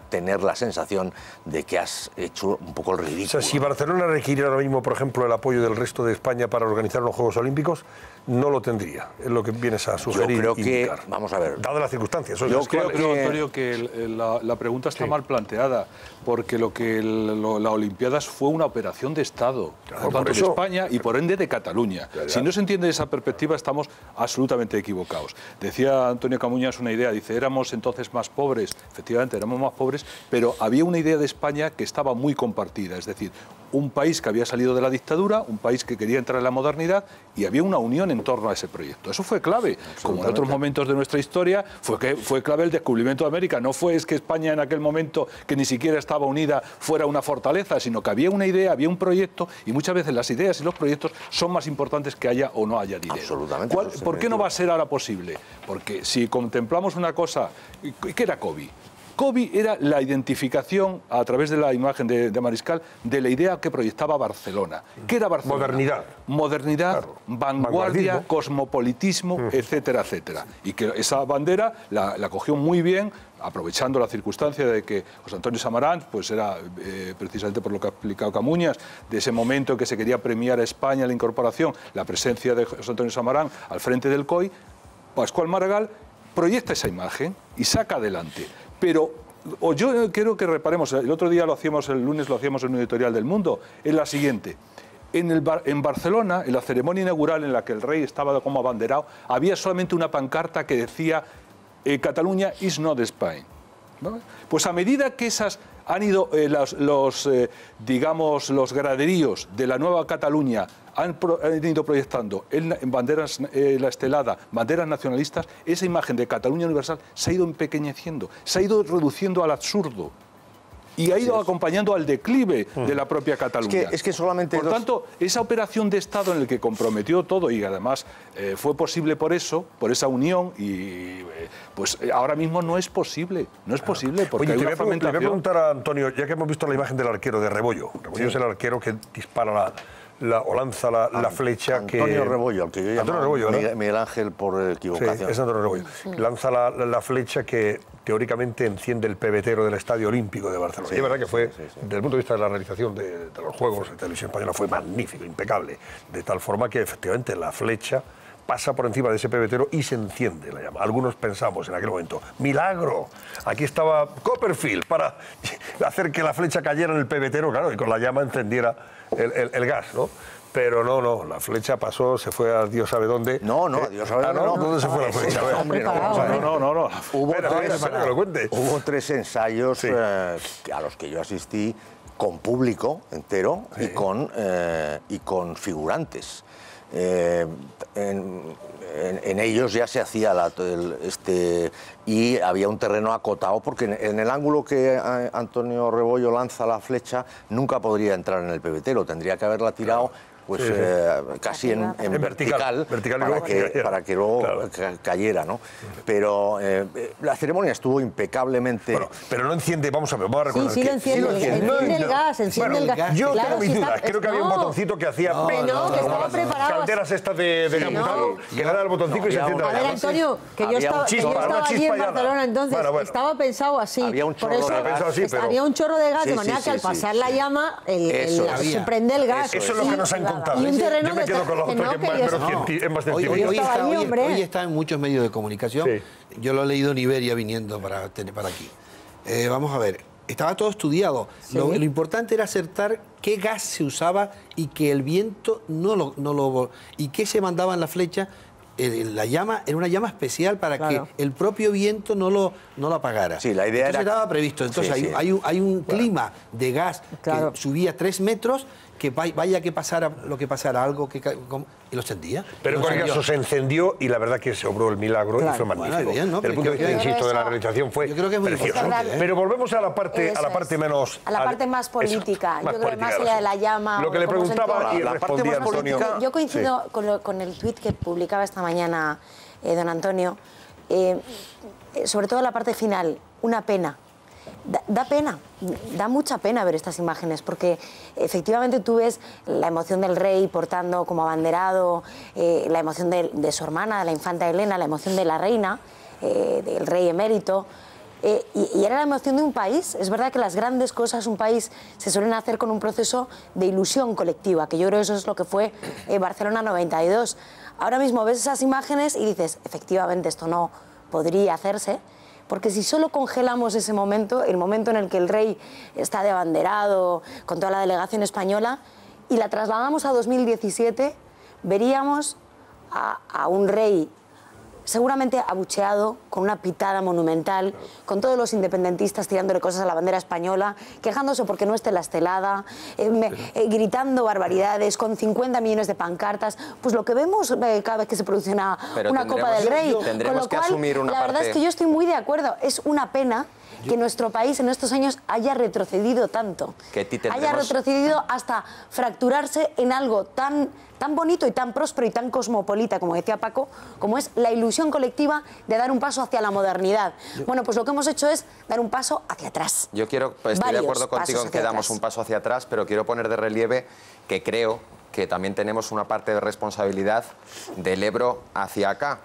tener la sensación de que has hecho un poco el ridículo. O sea, si Barcelona requiriera ahora mismo, por ejemplo, el apoyo del resto de España para organizar los Juegos Olímpicos, no lo tendría, es lo que vienes a sugerir. Yo creo que, vamos a ver... Dadas las circunstancias. Yo creo, Antonio, que la pregunta está mal planteada, porque la Olimpiadas fue una operación de Estado, por tanto de España y por ende de Cataluña. Si no se entiende esa perspectiva, estamos absolutamente equivocados. Decía Antonio Camuñas una idea, dice, éramos entonces más pobres, efectivamente éramos más pobres, pero había una idea de España que estaba muy compartida, es decir, un país que había salido de la dictadura, un país que quería entrar en la modernidad y había una unión en torno a ese proyecto. Eso fue clave, como en otros momentos de nuestra historia, fue clave el descubrimiento de América. No fue que España en aquel momento, que ni siquiera estaba unida, fuera una fortaleza, sino que había una idea, había un proyecto y muchas veces las ideas y los proyectos son más importantes que haya o no haya dinero. Absolutamente. ¿Por qué no va a ser ahora posible? Porque si contemplamos una cosa, ¿qué era COVID? COVID era la identificación, a través de la imagen de Mariscal, de la idea que proyectaba Barcelona. ¿Qué era Barcelona? Modernidad. Modernidad, claro. Vanguardia, cosmopolitismo, etcétera, etcétera. Y que esa bandera la cogió muy bien, aprovechando la circunstancia de que José Antonio Samaranch, pues era precisamente por lo que ha explicado Camuñas, de ese momento en que se quería premiar a España la incorporación, la presencia de José Antonio Samaranch al frente del COI, Pascual Maragall proyecta esa imagen y saca adelante. Pero yo quiero que reparemos, el otro día el lunes lo hacíamos en un editorial del Mundo, es la siguiente. En Barcelona, en la ceremonia inaugural en la que el rey estaba como abanderado, había solamente una pancarta que decía Cataluña is not Spain. ¿No? Pues a medida que esas han ido digamos, los graderíos de la nueva Cataluña han ido proyectando en banderas, la estelada, banderas nacionalistas, esa imagen de Cataluña universal se ha ido empequeñeciendo, se ha ido reduciendo al absurdo. Y ha ido acompañando al declive de la propia Cataluña. Es que solamente por tanto, esa operación de Estado en la que comprometió todo y además fue posible por eso, por esa unión, y pues ahora mismo no es posible. No es posible porque hay una fragmentación. Le voy a preguntar a Antonio, ya que hemos visto la imagen del arquero de Rebollo. Rebollo es el arquero que dispara o lanza la flecha que... Antonio Rebollo, al que yo llamo Miguel Ángel por equivocación. Sí, es Antonio Rebollo. Lanza la flecha que teóricamente enciende el pebetero del Estadio Olímpico de Barcelona. Y es verdad que fue, desde el punto de vista de la realización de los Juegos de Televisión Española, fue magnífico, impecable. De tal forma que efectivamente la flecha pasa por encima de ese pebetero y se enciende la llama. Algunos pensamos en aquel momento, ¡milagro! Aquí estaba Copperfield para hacer que la flecha cayera en el pebetero, claro, y con la llama encendiera el gas, ¿no? Pero no, la flecha pasó, se fue a Dios sabe dónde. No, Dios sabe dónde. No. ¿Dónde se fue la flecha? Hombre, no. Hubo tres ensayos a los que yo asistí con público entero y con figurantes. En ellos ya se hacía y había un terreno acotado porque en el ángulo que Antonio Rebollo lanza la flecha nunca podría entrar en el pebetero, tendría que haberla tirado pues casi en vertical para que luego cayera, ¿no? Pero la ceremonia estuvo impecablemente... Bueno, pero no enciende, vamos a recordar sí, lo enciende el gas, el gas. Yo tengo mis dudas, creo que había un botoncito que hacía... que estaba preparado... calderas estas de Gambutado, que le da el botoncito y se enciende la llama. A ver, Antonio, que yo estaba allí en Barcelona, entonces estaba pensado así. Por eso había un chorro de gas, de manera que al pasar la llama se prende el gas. Eso es lo que nos ha contada. Y un terreno yo me quedo con la otra, que es más científica. Hoy está en muchos medios de comunicación. Sí. Yo lo he leído en Iberia viniendo para aquí. Vamos a ver. Estaba todo estudiado. Sí. Lo importante era acertar qué gas se usaba y que el viento y qué se mandaba en la flecha. La llama era una llama especial para que el propio viento no lo apagara. Sí, la idea estaba previsto. Entonces hay un clima de gas que subía 3 metros, que vaya que pasara lo que pasara, algo que... Y lo sentía. Pero en cualquier caso se encendió y la verdad que se obró el milagro y fue magnífico. Bueno, bien, ¿no? El punto de vista, insisto, de la realización fue precioso. Pero volvemos a la parte menos... A la parte más política. Yo creo que más allá de la llama... Lo que le preguntaba y respondía Antonio... Yo coincido con el tuit que publicaba esta mañana don Antonio. Sobre todo la parte final, una pena. Da pena, da mucha pena ver estas imágenes, porque efectivamente tú ves la emoción del rey portando como abanderado, la emoción de su hermana, de la infanta Elena, la emoción de la reina, del rey emérito, y era la emoción de un país. Es verdad que las grandes cosas, un país, se suelen hacer con un proceso de ilusión colectiva, que yo creo que eso es lo que fue Barcelona 92. Ahora mismo ves esas imágenes y dices, efectivamente, esto no podría hacerse. Porque si solo congelamos ese momento, el momento en el que el rey está de abanderado con toda la delegación española, y la trasladamos a 2017, veríamos a un rey seguramente abucheado, con una pitada monumental, con todos los independentistas tirándole cosas a la bandera española, quejándose porque no esté la estelada, gritando barbaridades, con 50 millones de pancartas. Pues lo que vemos cada vez que se produce una Copa del Rey. Tendremos con lo cual, que asumir una la verdad es que yo estoy muy de acuerdo. Es una pena que nuestro país en estos años haya retrocedido tanto. Haya retrocedido hasta fracturarse en algo tan bonito y tan próspero y tan cosmopolita, como decía Paco, como es la ilusión colectiva de dar un paso hacia la modernidad. Bueno, pues lo que hemos hecho es dar un paso hacia atrás. Yo estoy de acuerdo contigo en que damos un paso hacia atrás, pero quiero poner de relieve que creo que también tenemos una parte de responsabilidad del Ebro hacia acá.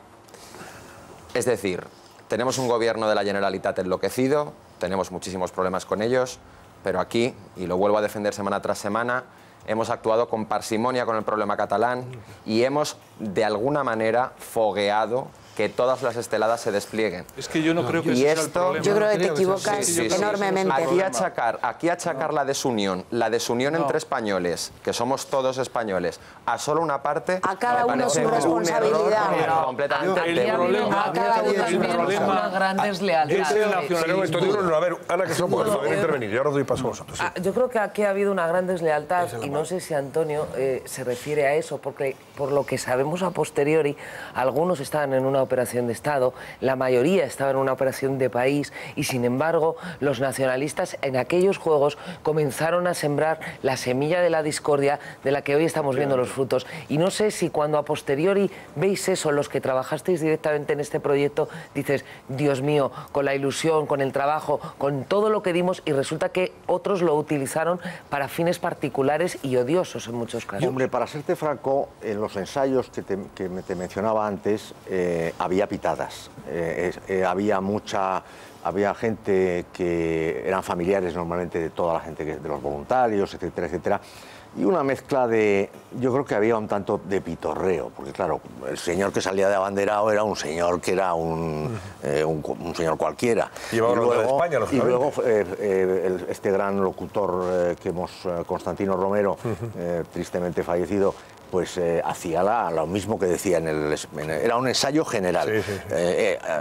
Es decir, tenemos un gobierno de la Generalitat enloquecido, tenemos muchísimos problemas con ellos, pero aquí, y lo vuelvo a defender semana tras semana, hemos actuado con parsimonia con el problema catalán y hemos, de alguna manera, fogueado que todas las esteladas se desplieguen. Es que yo no creo que ese sea el problema. Yo creo que te equivocas enormemente. Aquí achacar la desunión entre españoles, que somos todos españoles, a solo una parte... A cada uno su responsabilidad. Completamente. El problema es una gran deslealtad. A ver, Ana, que somos poder intervenir. Y ahora doy paso a vosotros. Yo creo que aquí ha habido una gran deslealtad y no sé si Antonio se refiere a eso, porque por lo que sabemos a posteriori, algunos estaban en una operación de Estado, la mayoría estaba en una operación de país y, sin embargo, los nacionalistas en aquellos juegos comenzaron a sembrar la semilla de la discordia de la que hoy estamos viendo los frutos. Y no sé si cuando a posteriori veis eso, los que trabajasteis directamente en este proyecto, dices, Dios mío, con la ilusión, con el trabajo, con todo lo que dimos, y resulta que otros lo utilizaron para fines particulares y odiosos en muchos casos. Hombre, para serte franco, en los ensayos que te mencionaba antes, había pitadas, había gente que eran familiares normalmente de toda la gente, de los voluntarios, etcétera, etcétera, y una mezcla yo creo que había un tanto de pitorreo, porque claro, el señor que salía de abanderado era un señor que era un señor cualquiera. Y luego este gran locutor Constantino Romero, tristemente fallecido, pues hacía lo mismo que decía era un ensayo general.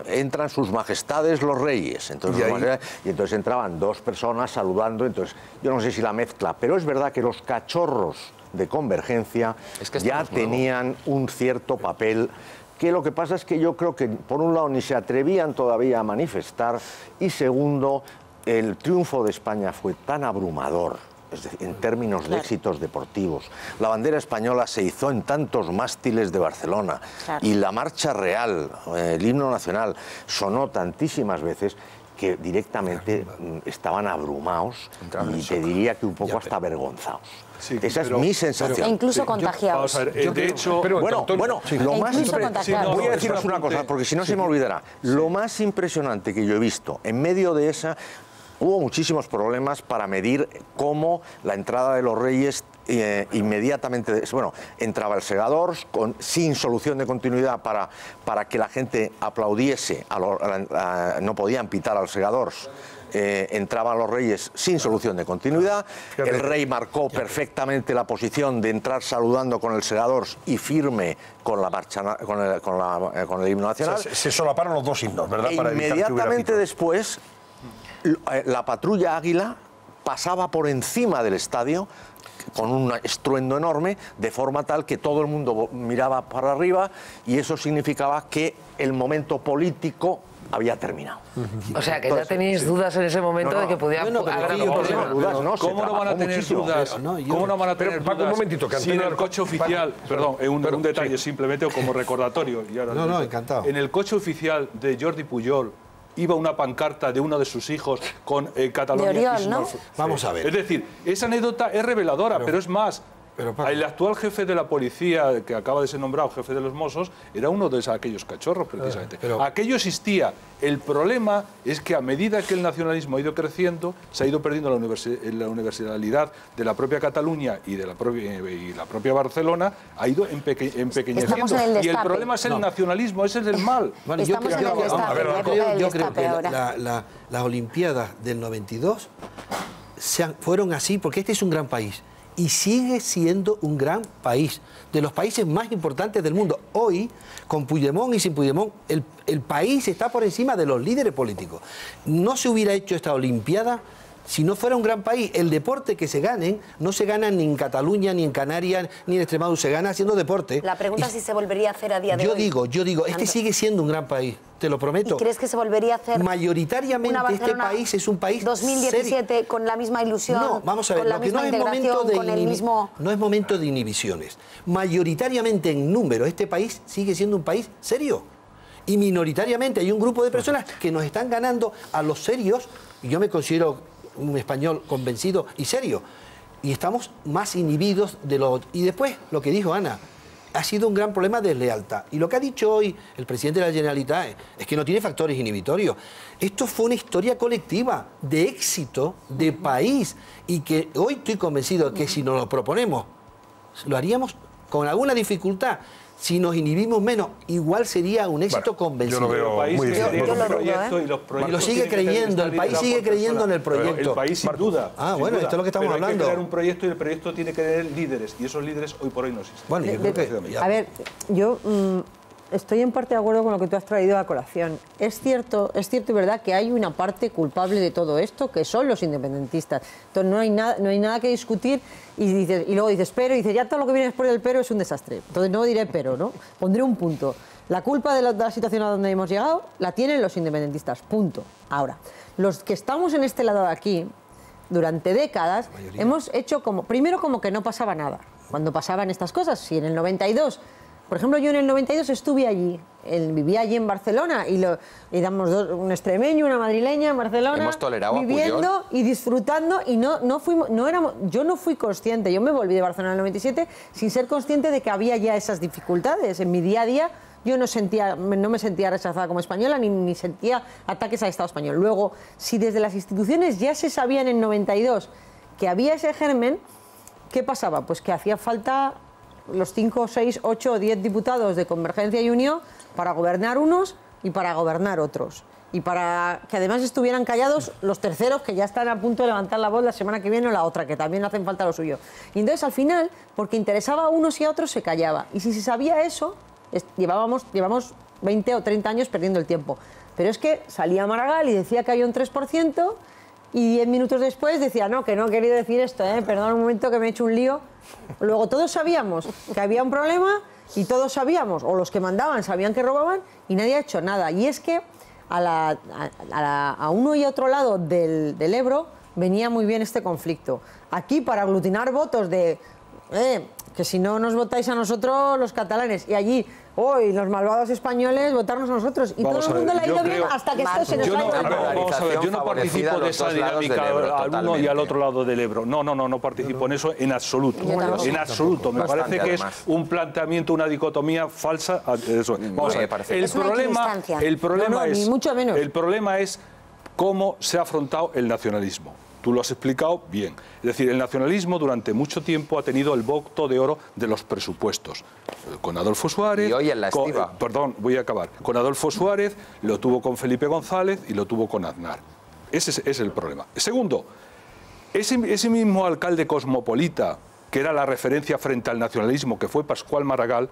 Entran sus majestades los reyes, y entonces entraban dos personas saludando, entonces yo no sé si la mezcla, pero es verdad que los cachorros de Convergencia ya tenían un cierto papel, que lo que pasa es que yo creo que por un lado ni se atrevían todavía a manifestar, y segundo, el triunfo de España fue tan abrumador, es decir, en términos de éxitos deportivos. La bandera española se izó en tantos mástiles de Barcelona, y la marcha real, el himno nacional, sonó tantísimas veces que directamente estaban abrumados y te diría que un poco hasta avergonzados. Sí, esa es mi sensación. E incluso contagiados. Voy a deciros una cosa, porque si no se me olvidará. Lo más impresionante que yo he visto en medio de esa hubo muchísimos problemas para medir cómo la entrada de los reyes inmediatamente, bueno, entraba el segador sin solución de continuidad para que la gente aplaudiese, no podían pitar al segador. Entraban los reyes sin solución de continuidad. El rey marcó perfectamente la posición de entrar saludando con el segador y firme con la marcha, con el himno nacional. O sea, se solaparon los dos himnos, ¿verdad? Para inmediatamente después, la patrulla Águila pasaba por encima del estadio con un estruendo enorme, de forma tal que todo el mundo miraba para arriba, y eso significaba que el momento político había terminado. O sea, que ya tenéis dudas en ese momento de que podía haber dudas. ¿Cómo no van a tener dudas? ¿Cómo no van a tener dudas? Un momentito, que si en el coche oficial, perdón, un detalle simplemente como recordatorio. Y ahora no, encantado. En el coche oficial de Jordi Pujol iba una pancarta de uno de sus hijos con Cataluña. De Oriol, ¿no? Vamos a ver. Es decir, esa anécdota es reveladora, pero es más. El actual jefe de la policía, que acaba de ser nombrado jefe de los Mossos, era uno de aquellos cachorros, precisamente. Aquello existía. El problema es que a medida que el nacionalismo ha ido creciendo, se ha ido perdiendo la universalidad de la propia Cataluña y de la propia Barcelona, ha ido empequeñeciendo. Y el problema es el nacionalismo, ese es el mal. Bueno, yo creo que las Olimpiadas del 92 fueron así porque este es un gran país. Y sigue siendo un gran país, de los países más importantes del mundo. Hoy, con Puigdemont y sin Puigdemont, el país está por encima de los líderes políticos. No se hubiera hecho esta Olimpiada si no fuera un gran país. El deporte que se ganen, no se gana ni en Cataluña, ni en Canarias, ni en Extremadura, se gana haciendo deporte. La pregunta es si se volvería a hacer a día de hoy. Yo digo, este sigue siendo un gran país, te lo prometo. ¿Y crees que se volvería a hacer? Mayoritariamente este país es un país 2017 serio. Con la misma ilusión. No, vamos a ver, lo que no es momento no es momento de inhibiciones. Mayoritariamente en número este país sigue siendo un país serio. Y minoritariamente hay un grupo de personas que nos están ganando a los serios, y yo me considero un español convencido y serio, y estamos más inhibidos de lo... Y después, lo que dijo Ana, ha sido un gran problema de lealtad. Y lo que ha dicho hoy el presidente de la Generalitat es que no tiene factores inhibitorios. Esto fue una historia colectiva de éxito, de país, y que hoy estoy convencido de que si nos lo proponemos, lo haríamos con alguna dificultad. Si nos inhibimos menos, igual sería un éxito convencido. Yo lo veo muy bien. Y lo sigue creyendo, el país sigue creyendo en el proyecto. El país sin duda. Ah, bueno, esto es lo que estamos hablando. Hay que crear un proyecto y el proyecto tiene que tener líderes, y esos líderes hoy por hoy no existen. Bueno, yo creo que... A ver, yo estoy en parte de acuerdo con lo que tú has traído a colación. Es cierto y verdad que hay una parte culpable de todo esto, que son los independentistas. Entonces no hay nada que discutir. Y luego dices, pero, y dices, ya todo lo que viene después del pero es un desastre. Entonces no diré pero, ¿no? Pondré un punto. La culpa de la situación a donde hemos llegado la tienen los independentistas, punto. Ahora, los que estamos en este lado de aquí, durante décadas, hemos hecho primero como que no pasaba nada. Cuando pasaban estas cosas, si en el 92... Por ejemplo, yo en el 92 estuve allí, vivía allí en Barcelona y éramos un extremeño, una madrileña en Barcelona, viviendo y disfrutando, y yo no fui consciente, yo me volví de Barcelona en el 97 sin ser consciente de que había ya esas dificultades. En mi día a día yo no me sentía rechazada como española ni sentía ataques al Estado español. Luego, si desde las instituciones ya se sabía en el 92 que había ese germen, ¿qué pasaba? Pues que hacía falta los 5, 6, 8 o 10 diputados de Convergencia y Unión para gobernar unos y para gobernar otros. Y para que además estuvieran callados los terceros, que ya están a punto de levantar la voz la semana que viene o la otra, que también hacen falta lo suyo. Y entonces al final, porque interesaba a unos y a otros, se callaba. Y si se sabía eso, llevamos 20 o 30 años perdiendo el tiempo. Pero es que salía Maragall y decía que había un 3%, y 10 minutos después decía, no, que no he querido decir esto, perdón un momento que me he hecho un lío. Luego todos sabíamos que había un problema y todos sabíamos, o los que mandaban sabían que robaban, y nadie ha hecho nada. Y es que a uno y otro lado del Ebro venía muy bien este conflicto. Aquí para aglutinar votos de... que si no nos votáis a nosotros los catalanes, y allí hoy los malvados españoles votarnos a nosotros, y todo el mundo le ha ido bien hasta que esto se nos ha ido. Vamos a ver, yo no participo de esa dinámica al uno y al otro lado del Ebro. No participo en eso en absoluto. En absoluto. Me parece que es un planteamiento, una dicotomía falsa. Vamos a ver. El problema es cómo se ha afrontado el nacionalismo. Tú lo has explicado bien. Es decir, el nacionalismo durante mucho tiempo ha tenido el voto de oro de los presupuestos. Con Adolfo Suárez... Y hoy en la estiva. Perdón, voy a acabar. Con Adolfo Suárez, lo tuvo con Felipe González y lo tuvo con Aznar. Ese es el problema. Segundo, ese mismo alcalde cosmopolita, que era la referencia frente al nacionalismo, que fue Pascual Maragall,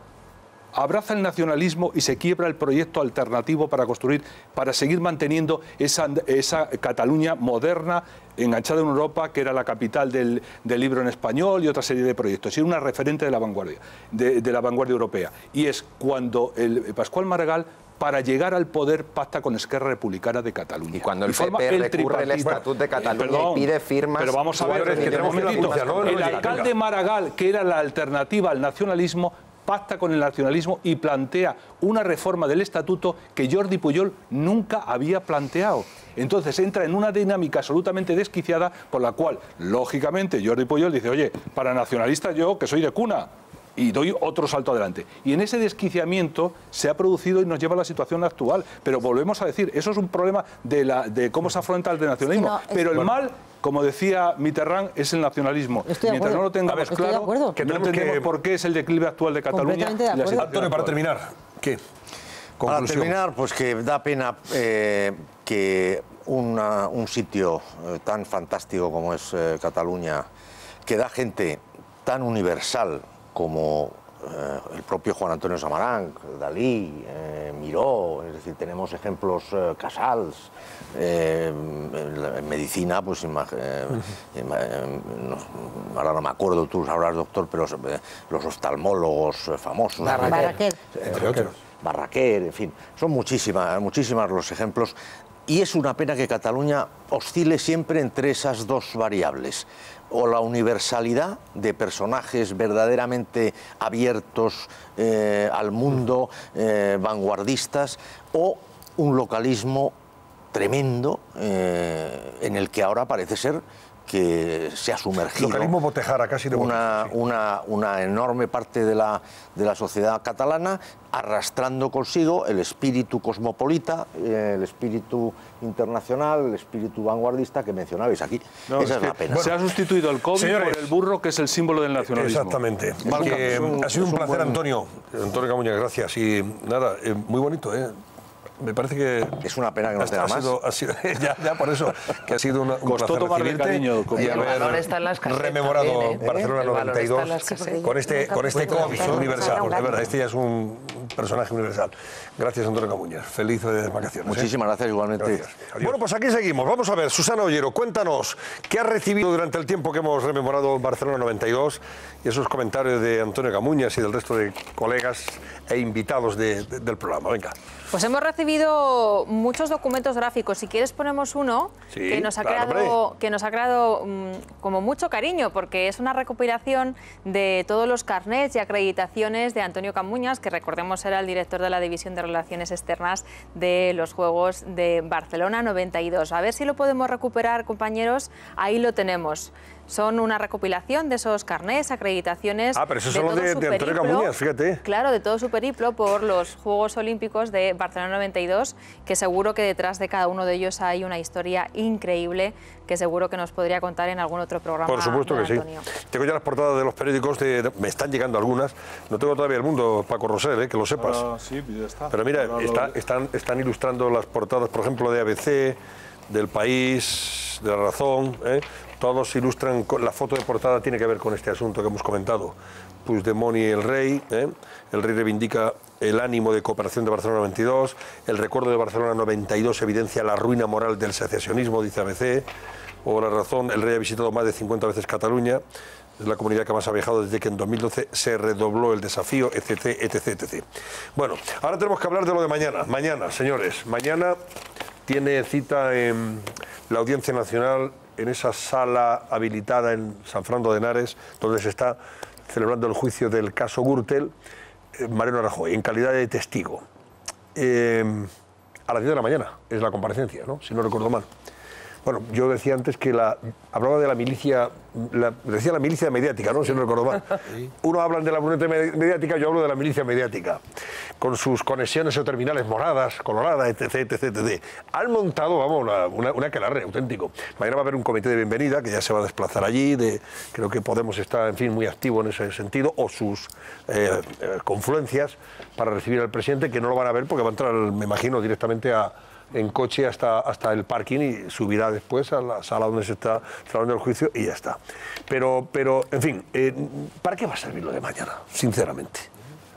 abraza el nacionalismo y se quiebra el proyecto alternativo para construir, para seguir manteniendo esa Cataluña moderna, enganchada en Europa, que era la capital del libro en español y otra serie de proyectos. Y era una referente de la vanguardia, de la vanguardia europea. Y es cuando Pascual Maragall, para llegar al poder, pacta con Esquerra Republicana de Cataluña. Y cuando el PP recurre el Estatut de Cataluña y pide firmas... Pero vamos a ver, el alcalde Maragall, que era la alternativa al nacionalismo, pacta con el nacionalismo y plantea una reforma del estatuto que Jordi Pujol nunca había planteado. Entonces entra en una dinámica absolutamente desquiciada por la cual, lógicamente, Jordi Pujol dice, oye, para nacionalista yo, que soy de cuna, y doy otro salto adelante. Y en ese desquiciamiento se ha producido y nos lleva a la situación actual. Pero volvemos a decir, eso es un problema de cómo se afronta el nacionalismo. Pero el mal, como decía Mitterrand, es el nacionalismo. Mientras no lo tengamos claro, que no entendemos por qué es el declive actual de Cataluña. Antonio, para terminar, ¿qué? Para terminar, pues que da pena que un sitio tan fantástico como es Cataluña, que da gente tan universal como el propio Juan Antonio Samaranch, Dalí, Miró, es decir, tenemos ejemplos, Casals, en medicina, pues ahora no me acuerdo, tú sabrás, doctor, pero los oftalmólogos famosos. Barraquer. Entre otros. Barraquer, en fin, son muchísimas los ejemplos. Y es una pena que Cataluña oscile siempre entre esas dos variables, o la universalidad de personajes verdaderamente abiertos al mundo, vanguardistas, o un localismo tremendo en el que ahora parece ser que se ha sumergido localismo Botejara, casi de una enorme parte de la sociedad catalana, arrastrando consigo el espíritu cosmopolita, el espíritu internacional, el espíritu vanguardista que mencionabais aquí. No, esa es la pena. Se ha sustituido el COVID por el burro, que es el símbolo del nacionalismo. Exactamente. Ha sido un placer, Antonio Camuñas, gracias. Y nada, muy bonito, ¿eh? Me parece que... Es una pena que no tenga más. Ya por eso, que ha sido un placer recibirte cariño, y haber rememorado Barcelona 92 con este cómic universal. Es verdad, este ya es un personaje universal. Gracias, Antonio Camuñas. Felices vacaciones. Muchísimas gracias, igualmente. Gracias. Bueno, pues aquí seguimos. Vamos a ver, Susana Ollero, cuéntanos, ¿qué has recibido durante el tiempo que hemos rememorado Barcelona 92 y esos comentarios de Antonio Camuñas y del resto de colegas e invitados del programa? Venga. Pues hemos recibido muchos documentos gráficos. Si quieres ponemos uno que nos ha creado como mucho cariño, porque es una recopilación de todos los carnets y acreditaciones de Antonio Camuñas, que recordemos era el director de la División de Relaciones Externas de los Juegos de Barcelona 92. A ver si lo podemos recuperar, compañeros. Ahí lo tenemos. Son una recopilación de esos carnés, acreditaciones. Pero eso es solo de Antonio Camuñas, fíjate. Claro, de todo su periplo por los Juegos Olímpicos de Barcelona 92, que seguro que detrás de cada uno de ellos hay una historia increíble que seguro que nos podría contar en algún otro programa. Por supuesto que sí. Tengo ya las portadas de los periódicos, me están llegando algunas. No tengo todavía El Mundo, Paco Rosell, que lo sepas. Sí, ya está. Pero mira, están ilustrando las portadas, por ejemplo, de ABC, del País, de La Razón, Todos ilustran, la foto de portada tiene que ver con este asunto que hemos comentado. Puigdemont y el rey, el rey reivindica el ánimo de cooperación de Barcelona 92, el recuerdo de Barcelona 92 evidencia la ruina moral del secesionismo, dice ABC, o La Razón, el rey ha visitado más de 50 veces Cataluña, es la comunidad que más ha viajado desde que en 2012 se redobló el desafío, etc. Bueno, ahora tenemos que hablar de lo de mañana. Mañana, señores, mañana tiene cita en la Audiencia Nacional, en esa sala habilitada en San Fernando de Henares, donde se está celebrando el juicio del caso Gürtel, Mariano Rajoy, en calidad de testigo. A las 10 de la mañana es la comparecencia, ¿no? Si no recuerdo mal. Bueno, yo decía antes que hablaba de la milicia, decía la milicia mediática, ¿no? Si no recuerdo mal. Sí. Uno habla de la bruneta mediática, yo hablo de la milicia mediática, con sus conexiones o terminales moradas, coloradas, etc, etc, etc. Han montado, vamos, una aquelarre auténtico. Mañana va a haber un comité de bienvenida que ya se va a desplazar allí, creo que Podemos está, en fin, muy activo en ese sentido, o sus confluencias para recibir al presidente, que no lo van a ver porque va a entrar, me imagino, directamente en coche hasta el parking y subirá después a la sala donde se está celebrando el juicio y ya está. Pero en fin, ¿para qué va a servir lo de mañana, sinceramente?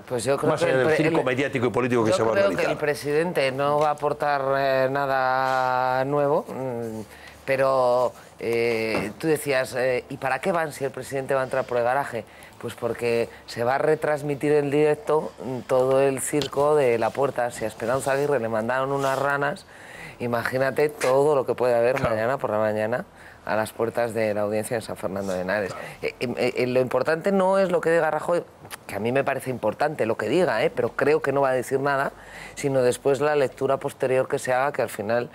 Pues yo creo más allá del circo mediático y político que se va a realizar. Yo creo que el presidente no va a aportar nada nuevo, pero tú decías, ¿y para qué van si el presidente va a entrar por el garaje? Pues porque se va a retransmitir en directo todo el circo de la puerta. Si a Esperanza Aguirre le mandaron unas ranas, imagínate todo lo que puede haber mañana por la mañana a las puertas de la audiencia de San Fernando de Henares. Lo importante no es lo que diga Rajoy, que a mí me parece importante lo que diga, pero creo que no va a decir nada, sino después la lectura posterior que se haga, que al final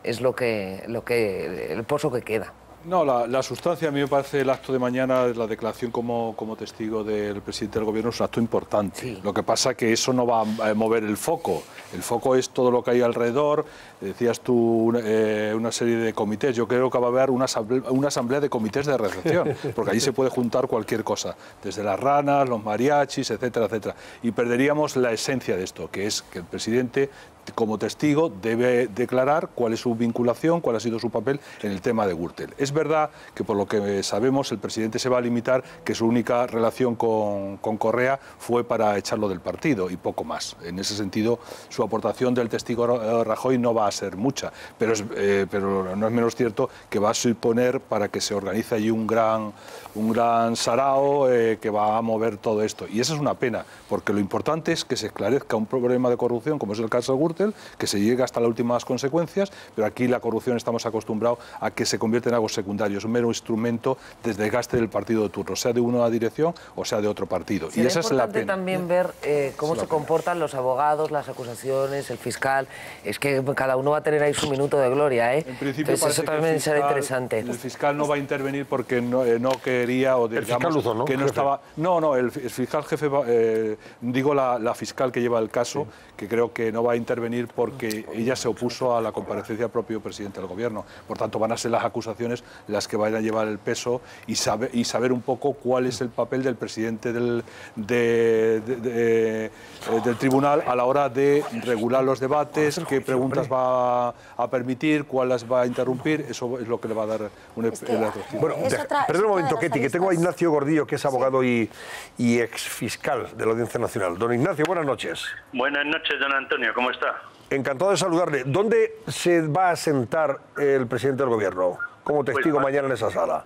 es el pozo que queda. No, la sustancia, a mí me parece el acto de mañana, la declaración como testigo del presidente del gobierno es un acto importante. Sí. Lo que pasa es que eso no va a mover el foco. El foco es todo lo que hay alrededor. Decías tú una serie de comités. Yo creo que va a haber una asamblea de comités de recepción, porque allí se puede juntar cualquier cosa, desde las ranas, los mariachis, etcétera, etcétera. Y perderíamos la esencia de esto, que es que el presidente, como testigo, debe declarar cuál es su vinculación, cuál ha sido su papel en el tema de Gürtel. Es verdad que, por lo que sabemos, el presidente se va a limitar que su única relación con Correa fue para echarlo del partido y poco más. En ese sentido, su aportación del testigo Rajoy no va a ser mucha, pero no es menos cierto que va a suponer para que se organice allí un gran sarao que va a mover todo esto. Y esa es una pena, porque lo importante es que se esclarezca un problema de corrupción, como es el caso de Gürtel, que se llegue hasta las últimas consecuencias, pero aquí la corrupción estamos acostumbrados a que se convierte en algo secundario, es un mero instrumento de desgaste del partido de turno, sea de una dirección o sea de otro partido. Y esa es la pena. Es importante también ver cómo se comportan los abogados, las acusaciones, el fiscal. Es que cada uno va a tener ahí su minuto de gloria, En principio, entonces, eso también será interesante. El fiscal no va a intervenir porque no quería, o digamos, el fiscal Luzón, ¿no? Que no estaba. No, el fiscal jefe, digo la fiscal que lleva el caso, que creo que no va a intervenir porque ella se opuso a la comparecencia del propio presidente del gobierno. Por tanto, van a ser las acusaciones las que vayan a llevar el peso y saber un poco cuál es el papel del presidente del tribunal a la hora de regular los debates, qué preguntas va a permitir, cuáles va a interrumpir. Eso es lo que le va a dar un Bueno, perdón un momento, Ketty, que tengo a Ignacio Gordillo, que es abogado y exfiscal de la Audiencia Nacional. Don Ignacio, buenas noches. Buenas noches, don Antonio, ¿cómo está? Encantado de saludarle. ¿Dónde se va a sentar el presidente del gobierno como testigo mañana en esa sala?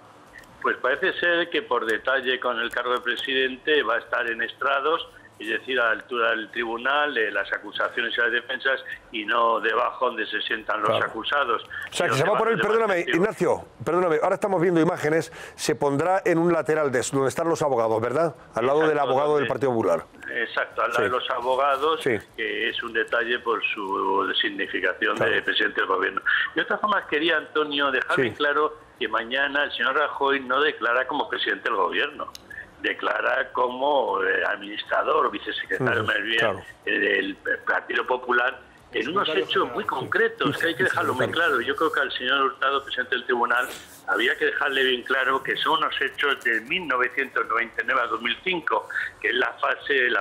Pues parece ser que por detalle con el cargo de presidente va a estar en estrados, es decir, a la altura del tribunal, las acusaciones y las defensas, y no debajo donde se sientan los acusados. O sea, que se va a poner, perdóname, Ignacio, perdóname, ahora estamos viendo imágenes, se pondrá en un lateral de donde están los abogados, ¿verdad? Al lado del abogado del Partido Popular. Exacto, al lado de los abogados, que es un detalle por su significación de presidente del gobierno. De otra forma, quería, Antonio, dejarme claro que mañana el señor Rajoy no declara como presidente del gobierno. Declara como administrador, vicesecretario más bien del Partido Popular, en unos hechos muy concretos, que hay que dejarlo muy claro. Yo creo que al señor Hurtado, presidente del tribunal, había que dejarle bien claro que son unos hechos de 1999 a 2005, que es la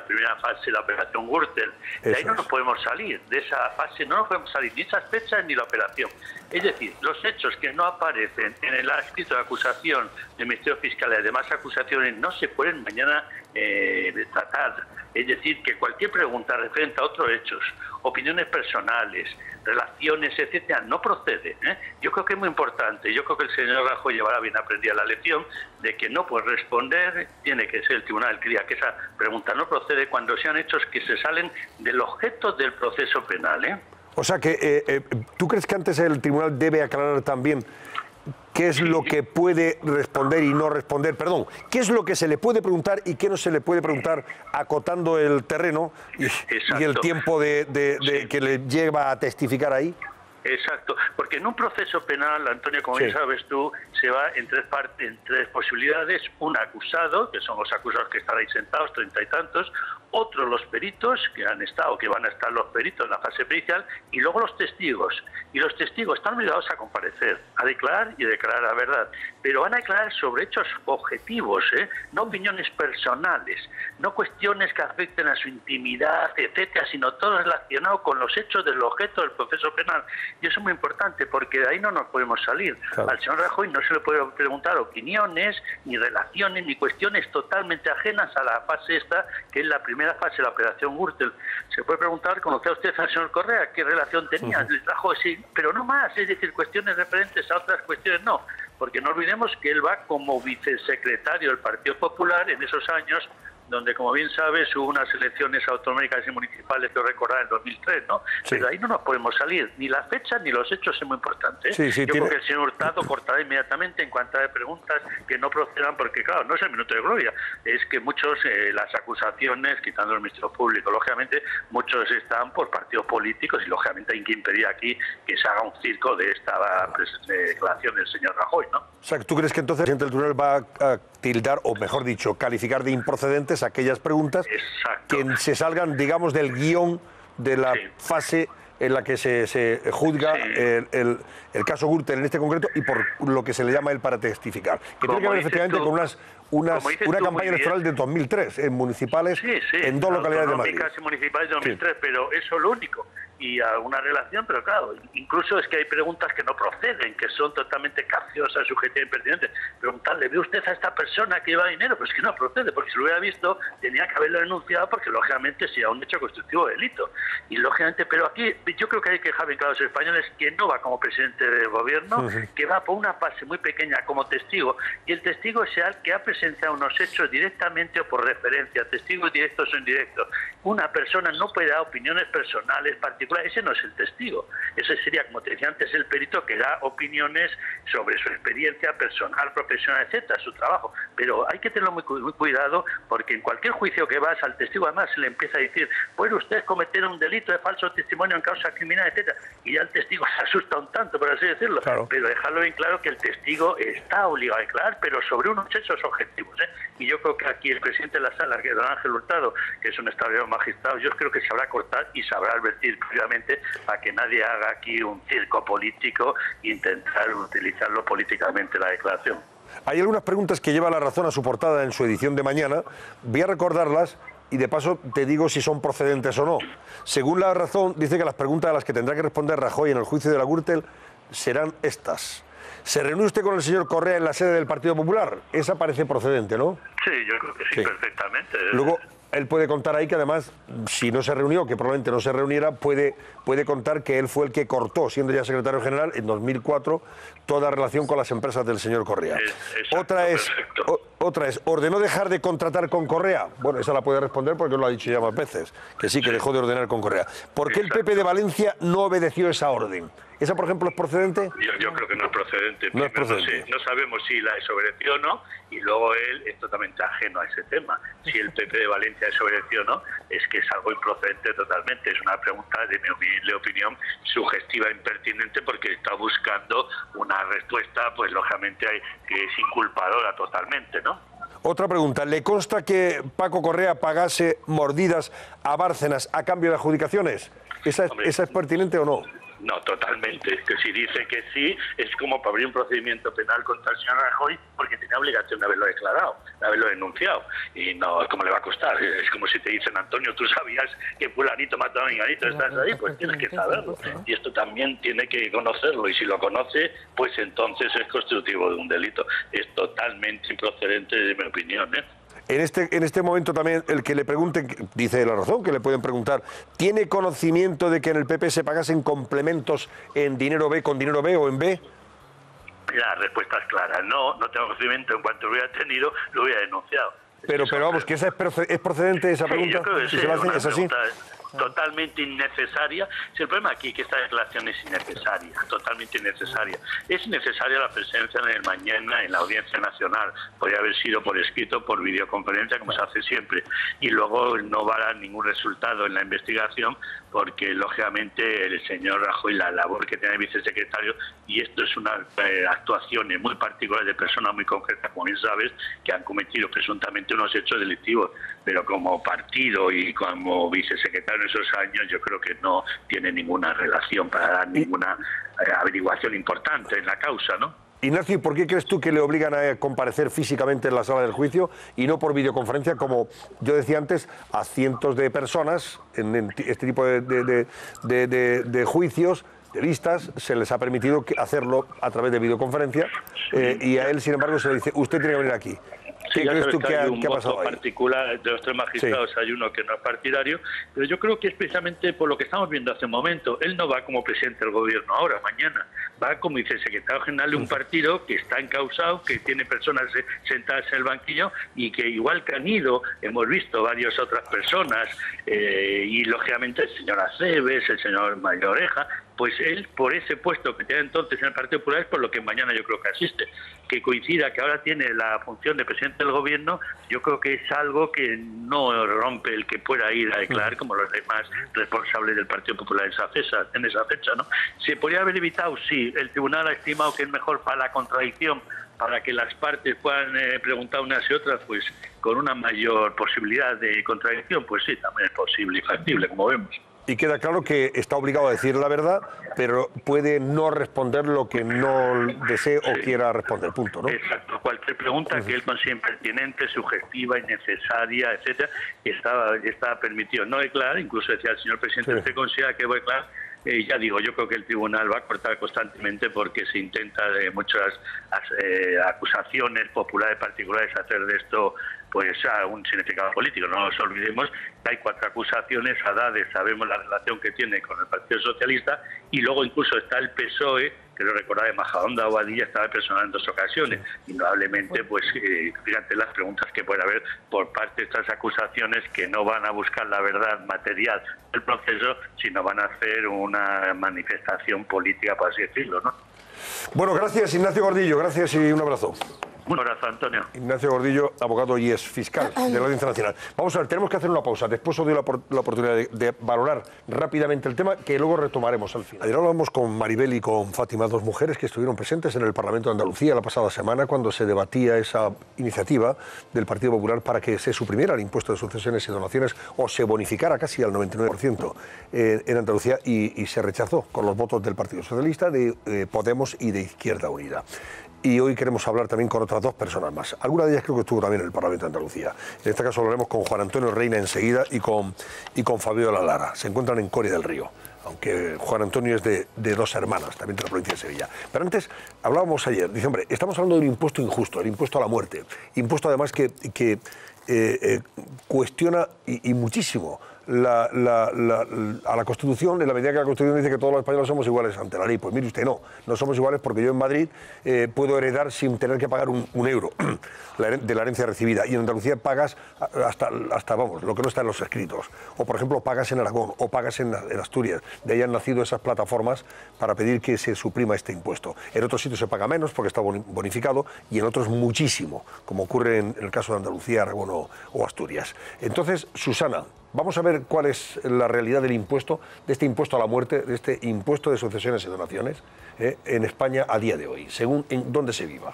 primera fase de la operación Gürtel. De ahí no nos podemos salir, de esa fase no nos podemos salir, ni esas fechas ni la operación. Es decir, los hechos que no aparecen en el escrito de acusación del Ministerio Fiscal y demás acusaciones no se pueden mañana tratar. Es decir, que cualquier pregunta referente a otros hechos, opiniones personales, relaciones, etcétera, no procede. Yo creo que es muy importante. Yo creo que el señor Rajoy llevará bien aprendida la lección de que no puede responder, tiene que ser el tribunal que diga que esa pregunta no procede cuando sean hechos que se salen del objeto del proceso penal. O sea que, ¿tú crees que antes el tribunal debe aclarar también qué es lo que puede responder y no responder? Perdón, ¿qué es lo que se le puede preguntar y qué no se le puede preguntar, acotando el terreno y el tiempo que le lleva a testificar ahí? Exacto, porque en un proceso penal, Antonio, como bien sabes tú, se va en tres partes, en tres posibilidades: un acusado, que son los acusados que están ahí sentados, 30 y tantos; otros los peritos, que han estado, que van a estar los peritos en la fase pericial; y luego los testigos. Y los testigos están obligados a comparecer, a declarar y a declarar la verdad, pero van a declarar sobre hechos objetivos, no opiniones personales, no cuestiones que afecten a su intimidad, etcétera, sino todo relacionado con los hechos del objeto del proceso penal. Y eso es muy importante, porque de ahí no nos podemos salir. Claro. Al señor Rajoy no se le puede preguntar opiniones, ni relaciones, ni cuestiones totalmente ajenas a la fase esta, que es la primera fase de la operación Gürtel. Se puede preguntar, ¿conocía usted al señor Correa? ¿Qué relación tenía? Rajoy, sí, pero no más, es decir, cuestiones referentes a otras cuestiones no, porque no olvidemos que él va como vicesecretario del Partido Popular en esos años donde, como bien sabes, hubo unas elecciones autonómicas y municipales, que recordar, en 2003, ¿no? Sí. Pero ahí no nos podemos salir. Ni la fecha ni los hechos es muy importante. Sí, Yo creo que el señor Hurtado cortará inmediatamente en cuanto a preguntas que no procedan, porque, claro, no es el minuto de gloria. Es que muchos, las acusaciones, quitando el Ministerio Público, lógicamente, muchos están por partidos políticos y, lógicamente, hay que impedir aquí que se haga un circo de esta declaración del señor Rajoy, ¿no? O sea, ¿tú crees que entonces el presidente del tribunal va a tildar, o mejor dicho, calificar de improcedentes aquellas preguntas que se salgan, digamos, del guión de la fase en la que se juzga el caso Gürtel en este concreto, y por lo que se le llama él para testificar? Que tiene que ver efectivamente con una campaña electoral de 2003 en municipales en dos localidades de Madrid. Y municipales de 2003, pero eso es lo único. Y alguna relación, pero claro, incluso es que hay preguntas que no proceden, que son totalmente capciosas, subjetivas, impertinentes. Preguntarle, ¿ve usted a esta persona que lleva dinero? Pues que no procede, porque si lo hubiera visto tenía que haberlo denunciado, porque lógicamente sería un hecho constitutivo de delito. Y lógicamente, pero aquí yo creo que hay que dejar bien claro a los españoles que no va como presidente del gobierno, que va por una fase muy pequeña como testigo, y el testigo sea el que ha presenciado unos hechos directamente o por referencia, testigos directos o indirectos. Una persona no puede dar opiniones personales, particulares. Ese no es el testigo. Ese sería, como te decía antes, el perito que da opiniones sobre su experiencia personal, profesional, etcétera, su trabajo. Pero hay que tenerlo muy cuidado, porque en cualquier juicio que vas, al testigo además se le empieza a decir: ¿puede usted cometer un delito de falso testimonio en causa criminal, etcétera? Y ya el testigo se asusta un tanto, por así decirlo. Claro. Pero dejarlo bien claro que el testigo está obligado a declarar, pero sobre unos hechos objetivos, Y yo creo que aquí el presidente de la sala, que es don Ángel Hurtado, que es un extraordinario magistrado, yo creo que sabrá cortar y sabrá advertir previamente a que nadie haga aquí un circo político e intentar utilizarlo políticamente la declaración. Hay algunas preguntas que lleva La Razón a su portada en su edición de mañana. Voy a recordarlas y de paso te digo si son procedentes o no. Según La Razón, dice que las preguntas a las que tendrá que responder Rajoy en el juicio de la Gürtel serán estas. ¿Se reunió usted con el señor Correa en la sede del Partido Popular? Esa parece procedente, ¿no? Sí, yo creo que sí. Perfectamente. Luego, él puede contar ahí que además, si no se reunió, que probablemente no se reuniera, puede contar que él fue el que cortó, siendo ya secretario general, en 2004, toda relación con las empresas del señor Correa. Otra es, ¿ordenó dejar de contratar con Correa? Bueno, esa la puede responder porque lo ha dicho ya más veces, que sí, que dejó de ordenar con Correa. ¿Por qué el PP de Valencia no obedeció esa orden? ¿Esa, por ejemplo, es procedente? Yo creo que no es procedente. No es procedente. No sabemos si la desobedeció o no, y luego él es totalmente ajeno a ese tema. Si el PP de Valencia desobedeció o no, es que es algo improcedente totalmente. Es una pregunta, de mi humilde opinión, sugestiva, impertinente, porque está buscando una respuesta, pues lógicamente, que es inculpadora totalmente, ¿no? Otra pregunta, ¿le consta que Paco Correa pagase mordidas a Bárcenas a cambio de adjudicaciones? ¿Esa es pertinente o no? No, totalmente. Que si dice que sí, es como para abrir un procedimiento penal contra el señor Rajoy, porque tenía obligación de haberlo declarado, de haberlo denunciado. Y no, ¿cómo le va a costar? Es como si te dicen: Antonio, tú sabías que fulanito mató a menganito, estás ahí, pues tienes que saberlo. Y esto también tiene que conocerlo, y si lo conoce, pues entonces es constitutivo de un delito. Es totalmente improcedente, de mi opinión, En este momento también, el que le pregunten, dice La Razón, que le pueden preguntar, ¿tiene conocimiento de que en el PP se pagasen complementos en dinero B con dinero B o en B? La respuesta es clara: no tengo conocimiento. En cuanto lo hubiera tenido, lo hubiera denunciado. Pero vamos, que esa es procedente, esa pregunta. Yo creo que si se la hacen, ¿es así? totalmente innecesaria. Si el problema aquí es que esta declaración es innecesaria, totalmente innecesaria. Es necesaria la presencia en el mañana en la Audiencia Nacional. Podría haber sido por escrito, por videoconferencia, como se hace siempre. Y luego no va a dar ningún resultado en la investigación porque, lógicamente, el señor Rajoy, la labor que tiene el vicesecretario, y esto es una actuación muy particular de personas muy concretas, como bien sabes, que han cometido presuntamente unos hechos delictivos, pero como partido y como vicesecretario en esos años yo creo que no tiene ninguna relación para dar ninguna averiguación importante en la causa, ¿no? Ignacio, ¿y por qué crees tú que le obligan a comparecer físicamente en la sala del juicio y no por videoconferencia, como yo decía antes, a cientos de personas en este tipo de juicios, de vistas, se les ha permitido hacerlo a través de videoconferencia y a él, sin embargo, se le dice, usted tiene que venir aquí? ¿Qué crees tú que ha pasado ahí? Particular de los tres magistrados hay uno que no es partidario, pero yo creo que es precisamente por lo que estamos viendo hace un momento. Él no va como presidente del gobierno ahora, mañana, va como vicesecretario general de un partido que está encausado, que tiene personas sentadas en el banquillo y que igual que han ido, hemos visto varias otras personas y lógicamente el señor Aceves, el señor Mayoreja, pues él por ese puesto que tiene entonces en el Partido Popular es por lo que mañana yo creo que asiste. Que coincida que ahora tiene la función de presidente del gobierno, yo creo que es algo que no rompe el que pueda ir a declarar como los demás responsables del Partido Popular en esa fecha, ¿no? ¿Se podría haber evitado? Sí, el tribunal ha estimado que es mejor para la contradicción, para que las partes puedan preguntar unas y otras, pues con una mayor posibilidad de contradicción, pues sí, también es posible y factible, como vemos. Y queda claro que está obligado a decir la verdad, pero puede no responder lo que no desee o quiera responder, punto, ¿no? Exacto. Cualquier pregunta que él considere impertinente, sugestiva, innecesaria, etcétera, está permitido no declarar. Incluso decía el señor presidente, usted considera que voy a declarar. Ya digo, yo creo que el tribunal va a cortar constantemente porque se intenta de muchas acusaciones populares particulares hacer de esto pues un significado político. No nos olvidemos que hay 4 acusaciones, Haddad, sabemos la relación que tiene con el Partido Socialista, y luego incluso está el PSOE, que lo recordaba de Majadahonda Bobadilla, estaba personado en 2 ocasiones. Indudablemente, pues fíjate las preguntas que puede haber por parte de estas acusaciones, que no van a buscar la verdad material del proceso, sino van a hacer una manifestación política, por así decirlo, ¿no? Bueno, gracias Ignacio Gordillo, gracias y un abrazo. Un abrazo, Antonio. Ignacio Gordillo, abogado y ex fiscal de la Audiencia Nacional. Vamos a ver, tenemos que hacer una pausa. Después os doy la oportunidad de valorar rápidamente el tema, que luego retomaremos al final. Ayer hablamos con Maribel y con Fátima, 2 mujeres que estuvieron presentes en el Parlamento de Andalucía la pasada semana, cuando se debatía esa iniciativa del Partido Popular para que se suprimiera el impuesto de sucesiones y donaciones o se bonificara casi al 99% en Andalucía, y se rechazó con los votos del Partido Socialista, de Podemos y de Izquierda Unida. Y hoy queremos hablar también con otras 2 personas más. Alguna de ellas creo que estuvo también en el Parlamento de Andalucía. En este caso hablaremos con Juan Antonio Reina enseguida y con Fabiola Lara. Se encuentran en Coria del Río, aunque Juan Antonio es de 2 hermanas, también de la provincia de Sevilla. Pero antes, hablábamos ayer, dice, hombre, estamos hablando de un impuesto injusto, el impuesto a la muerte. Impuesto además que cuestiona y muchísimo a la Constitución, en la medida que la Constitución dice que todos los españoles somos iguales ante la ley. Pues mire usted, no somos iguales, porque yo en Madrid puedo heredar sin tener que pagar un euro de la herencia recibida, y en Andalucía pagas hasta vamos, lo que no está en los escritos. O por ejemplo pagas en Aragón o pagas en Asturias. De ahí han nacido esas plataformas para pedir que se suprima este impuesto. En otros sitios se paga menos porque está bonificado, y en otros muchísimo, como ocurre en el caso de Andalucía, Aragón o Asturias. Entonces, Susana, vamos a ver cuál es la realidad del impuesto, de este impuesto a la muerte, de este impuesto de sucesiones y donaciones en España a día de hoy, según en dónde se viva.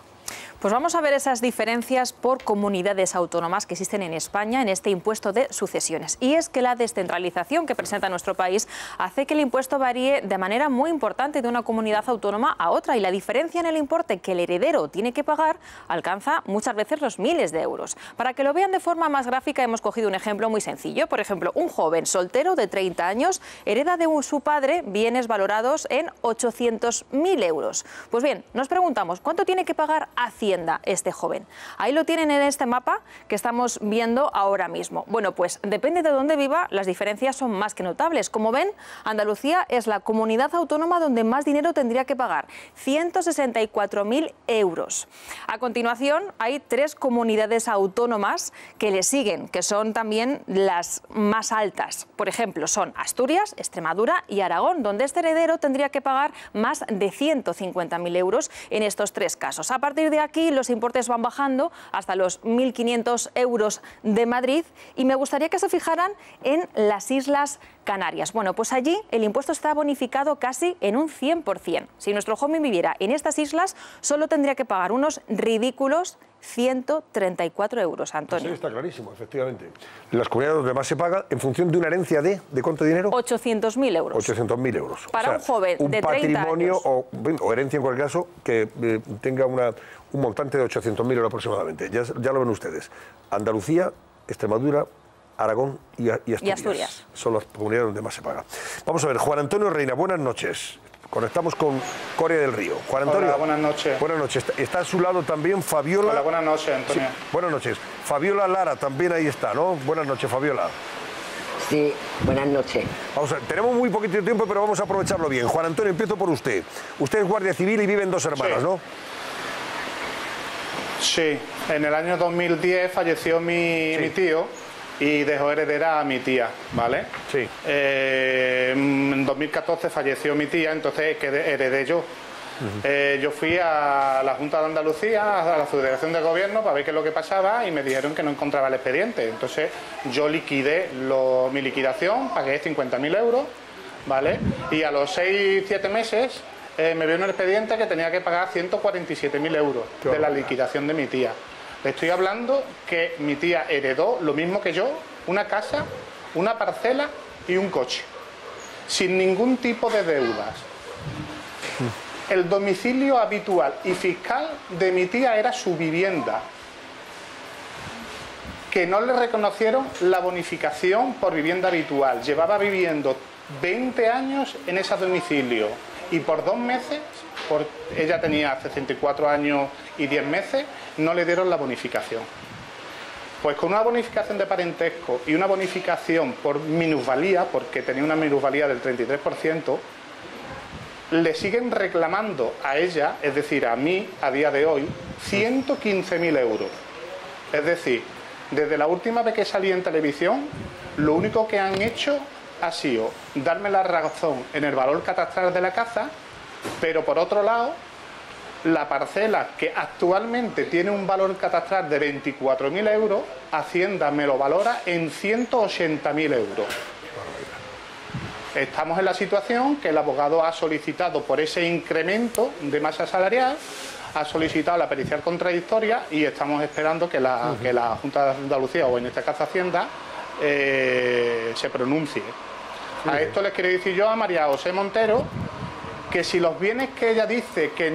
Pues vamos a ver esas diferencias por comunidades autónomas que existen en España en este impuesto de sucesiones. Y es que la descentralización que presenta nuestro país hace que el impuesto varíe de manera muy importante de una comunidad autónoma a otra, y la diferencia en el importe que el heredero tiene que pagar alcanza muchas veces los miles de euros. Para que lo vean de forma más gráfica, hemos cogido un ejemplo muy sencillo. Por ejemplo, un joven soltero de 30 años hereda de su padre bienes valorados en 800.000 euros. Pues bien, nos preguntamos, ¿cuánto tiene que pagar Hacienda Hacienda este joven? Ahí lo tienen en este mapa que estamos viendo ahora mismo. Bueno, pues depende de dónde viva, las diferencias son más que notables. Como ven, Andalucía es la comunidad autónoma donde más dinero tendría que pagar, 164.000 euros. A continuación, hay 3 comunidades autónomas que le siguen, que son también las más altas. Por ejemplo, son Asturias, Extremadura y Aragón, donde este heredero tendría que pagar más de 150.000 euros en estos 3 casos. A partir de aquí, los importes van bajando hasta los 1.500 euros de Madrid, y me gustaría que se fijaran en las Islas Canarias. Bueno, pues allí el impuesto está bonificado casi en un 100%. Si nuestro joven viviera en estas islas, solo tendría que pagar unos ridículos 134 euros, Antonio. Sí, está clarísimo, efectivamente. Las comunidades donde más se paga, en función de una herencia de cuánto dinero? 800.000 euros. 800.000 euros. Para un joven de 30 patrimonio años. O herencia en cualquier caso que tenga un montante de 800.000 euros aproximadamente. Ya lo ven ustedes. Andalucía, Extremadura, Aragón y Asturias. Son las comunidades donde más se paga. Vamos a ver, Juan Antonio Reina, buenas noches. Conectamos con Coria del Río. Juan Antonio. Hola, buenas noches. Buenas noches. Está a su lado también Fabiola. Hola, buenas noches, Antonio. Sí, buenas noches. Fabiola Lara también ahí está, ¿no? Buenas noches, Fabiola. Sí, buenas noches. Vamos a ver, tenemos muy poquito tiempo, pero vamos a aprovecharlo bien. Juan Antonio, empiezo por usted. Usted es guardia civil y vive en Dos Hermanas, sí. ¿no? Sí, en el año 2010 falleció mi tío y dejó heredera a mi tía, ¿vale? Sí. En 2014 falleció mi tía, entonces heredé yo. Yo fui a la Junta de Andalucía, a la Subdelegación de Gobierno, para ver qué es lo que pasaba, y me dijeron que no encontraba el expediente. Entonces yo liquidé mi liquidación, pagué 50.000 euros, ¿vale? Y a los 6-7 meses me vio en el expediente que tenía que pagar 147.000 euros de la liquidación de mi tía. Le estoy hablando que mi tía heredó lo mismo que yo, una casa, una parcela y un coche, sin ningún tipo de deudas. El domicilio habitual y fiscal de mi tía era su vivienda, que no le reconocieron la bonificación por vivienda habitual. Llevaba viviendo 20 años en ese domicilio y por 2 meses, ella tenía 64 años y 10 meses, no le dieron la bonificación. Pues con una bonificación de parentesco y una bonificación por minusvalía, porque tenía una minusvalía del 33%, le siguen reclamando a ella, es decir, a mí, a día de hoy, 115.000 euros. Es decir, desde la última vez que salí en televisión, lo único que han hecho ha sido darme la razón en el valor catastral de la casa, pero por otro lado, la parcela que actualmente tiene un valor catastral de 24.000 euros, Hacienda me lo valora en 180.000 euros. Estamos en la situación que el abogado ha solicitado por ese incremento de masa salarial, ha solicitado la pericial contradictoria y estamos esperando que la Junta de Andalucía, o en este caso Hacienda, se pronuncie. A esto les quiero decir yo a María José Montero que si los bienes que ella dice que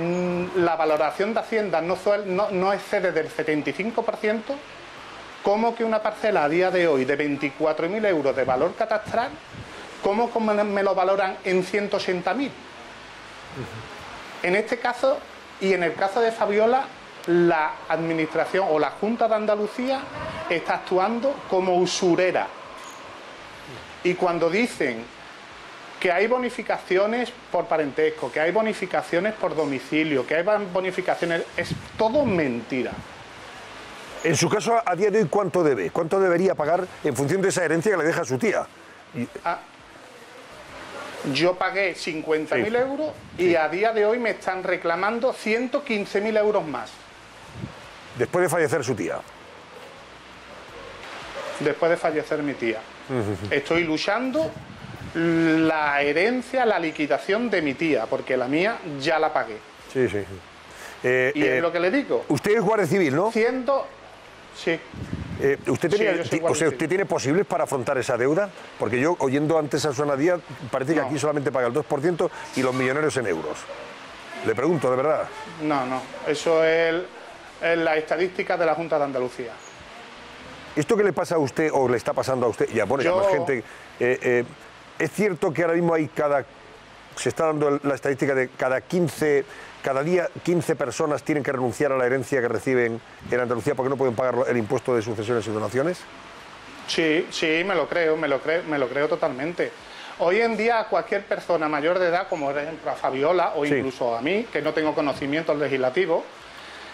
la valoración de Hacienda no excede del 75%, ¿cómo que una parcela a día de hoy de 24.000 euros de valor catastral, cómo me lo valoran en 180.000? En este caso, y en el caso de Fabiola, la Administración o la Junta de Andalucía está actuando como usurera. Y cuando dicen que hay bonificaciones por parentesco, que hay bonificaciones por domicilio, que hay bonificaciones, es todo mentira. En su caso, a día de hoy, ¿cuánto debe? ¿Cuánto debería pagar en función de esa herencia que le deja a su tía? Yo pagué 50.000 euros y a día de hoy me están reclamando 115.000 euros más. Después de fallecer su tía. Después de fallecer mi tía. Estoy luchando la herencia, la liquidación de mi tía, porque la mía ya la pagué. Sí. Y es lo que le digo. Usted es guardia civil, ¿no? Sí. ¿Usted tiene posibles para afrontar esa deuda? Porque yo, oyendo antes a Susana Díaz, parece que aquí solamente paga el 2% y los millonarios en euros. Le pregunto, ¿de verdad? No. Eso es la estadística de la Junta de Andalucía. ¿Esto que le pasa a usted o le está pasando a usted? Ya, bueno, ya más gente... ¿es cierto que ahora mismo hay cada se está dando la estadística de cada día 15 personas tienen que renunciar a la herencia que reciben en Andalucía porque no pueden pagar el impuesto de sucesiones y donaciones. Sí, me lo creo totalmente. Hoy en día cualquier persona mayor de edad, como por ejemplo a Fabiola o incluso a mí, que no tengo conocimientos legislativos,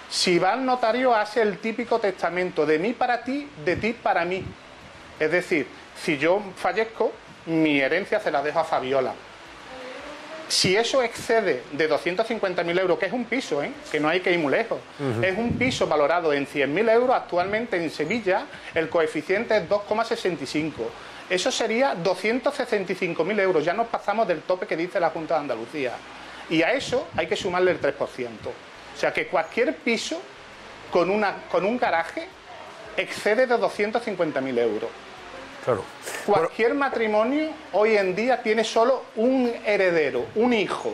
si va al notario hace el típico testamento de mí para ti, de ti para mí. Es decir, si yo fallezco, mi herencia se la dejo a Fabiola. Si eso excede de 250.000 euros, que es un piso, que no hay que ir muy lejos, es un piso valorado en 100.000 euros, actualmente en Sevilla el coeficiente es 2,65. Eso sería 265.000 euros, ya nos pasamos del tope que dice la Junta de Andalucía. Y a eso hay que sumarle el 3%. O sea que cualquier piso con un garaje excede de 250.000 euros. Claro. Cualquier matrimonio hoy en día tiene solo un heredero, un hijo.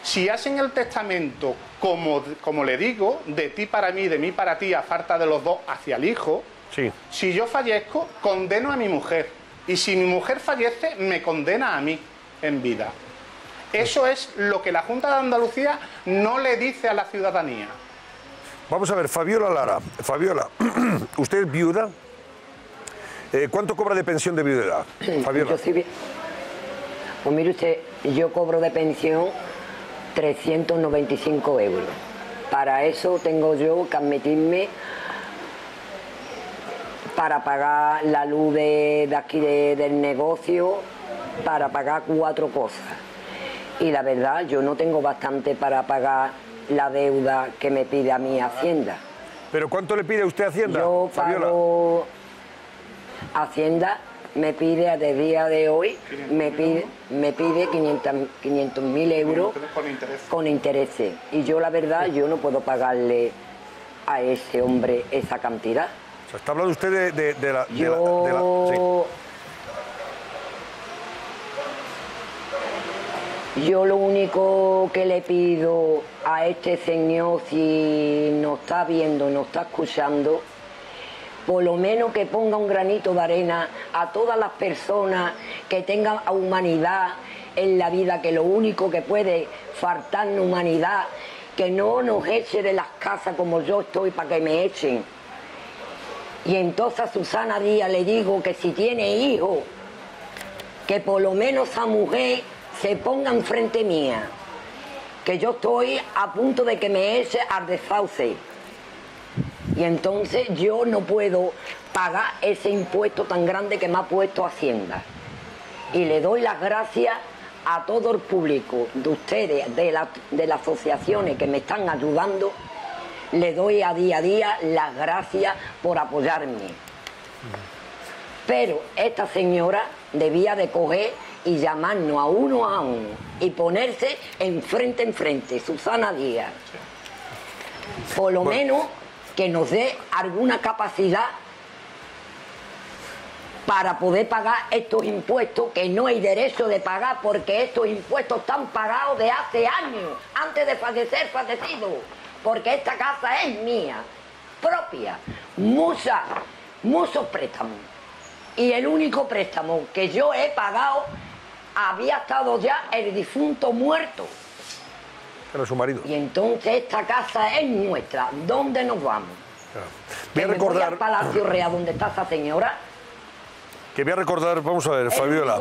Si hacen el testamento, como le digo, de ti para mí, de mí para ti, a falta de los dos hacia el hijo, si yo fallezco, condeno a mi mujer. Y si mi mujer fallece, me condena a mí en vida. Eso es lo que la Junta de Andalucía no le dice a la ciudadanía. Vamos a ver, Fabiola Lara. Fabiola, ¿usted es viuda? ¿Cuánto cobra de pensión de viudedad, Fabiola? Pues mire usted, yo cobro de pensión 395 euros. Para eso tengo yo que admitirme para pagar la luz de aquí del negocio, para pagar 4 cosas. Y la verdad, yo no tengo bastante para pagar la deuda que me pide a mí Hacienda. ¿Pero cuánto le pide a usted Hacienda, yo Fabiola? Pago... Hacienda me pide, a día de hoy, me pide 500.000 euros con intereses. Y yo, la verdad, yo no puedo pagarle a ese hombre esa cantidad. O sea, está hablando usted de la... Yo lo único que le pido a este señor, si nos está viendo, nos está escuchando, por lo menos que ponga un granito de arena a todas las personas que tengan humanidad en la vida, que lo único que puede faltarnos humanidad, que no nos eche de las casas como yo estoy para que me echen. Y entonces a Susana Díaz le digo que si tiene hijos, que por lo menos esa mujer se ponga enfrente mía, que yo estoy a punto de que me eche al desfauce. Y entonces yo no puedo pagar ese impuesto tan grande que me ha puesto Hacienda. Y le doy las gracias a todo el público de ustedes, de las asociaciones que me están ayudando. Le doy a día las gracias por apoyarme. Pero esta señora debía de coger y llamarnos a uno y ponerse enfrente, Susana Díaz. Por lo menos que nos dé alguna capacidad para poder pagar estos impuestos que no hay derecho de pagar, porque estos impuestos están pagados de hace años, antes de fallecido, porque esta casa es mía, propia, muchos préstamos. Y el único préstamo que yo he pagado había estado ya el difunto muerto. Era su marido. Y entonces esta casa es nuestra. ¿Dónde nos vamos? Claro. Voy a recordar... ¿Me voy al Palacio Real donde está esa señora? Que voy a recordar, vamos a ver, Fabiola.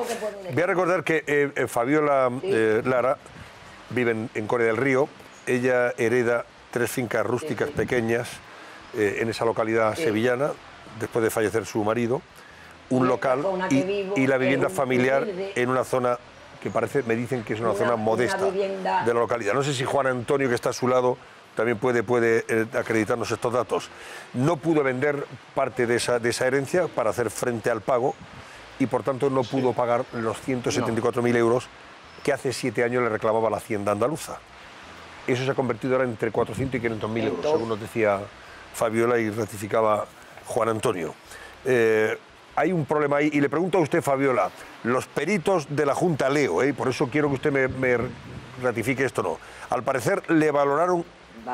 Voy a recordar que Fabiola Lara vive en Coria del Río. Ella hereda 3 fincas rústicas pequeñas en esa localidad sevillana, después de fallecer su marido, un local y la vivienda familiar en una zona que parece, me dicen que es una zona modesta de la localidad. No sé si Juan Antonio, que está a su lado, también puede acreditarnos estos datos. No pudo vender parte de esa herencia para hacer frente al pago y por tanto no pudo pagar los 174.000 euros que hace 7 años le reclamaba la Hacienda andaluza. Eso se ha convertido ahora entre 400 y 500.000 euros, según nos decía Fabiola y ratificaba Juan Antonio. Hay un problema ahí, y le pregunto a usted, Fabiola, los peritos de la Junta leo, por eso quiero que usted me ratifique esto, no. Al parecer le valoraron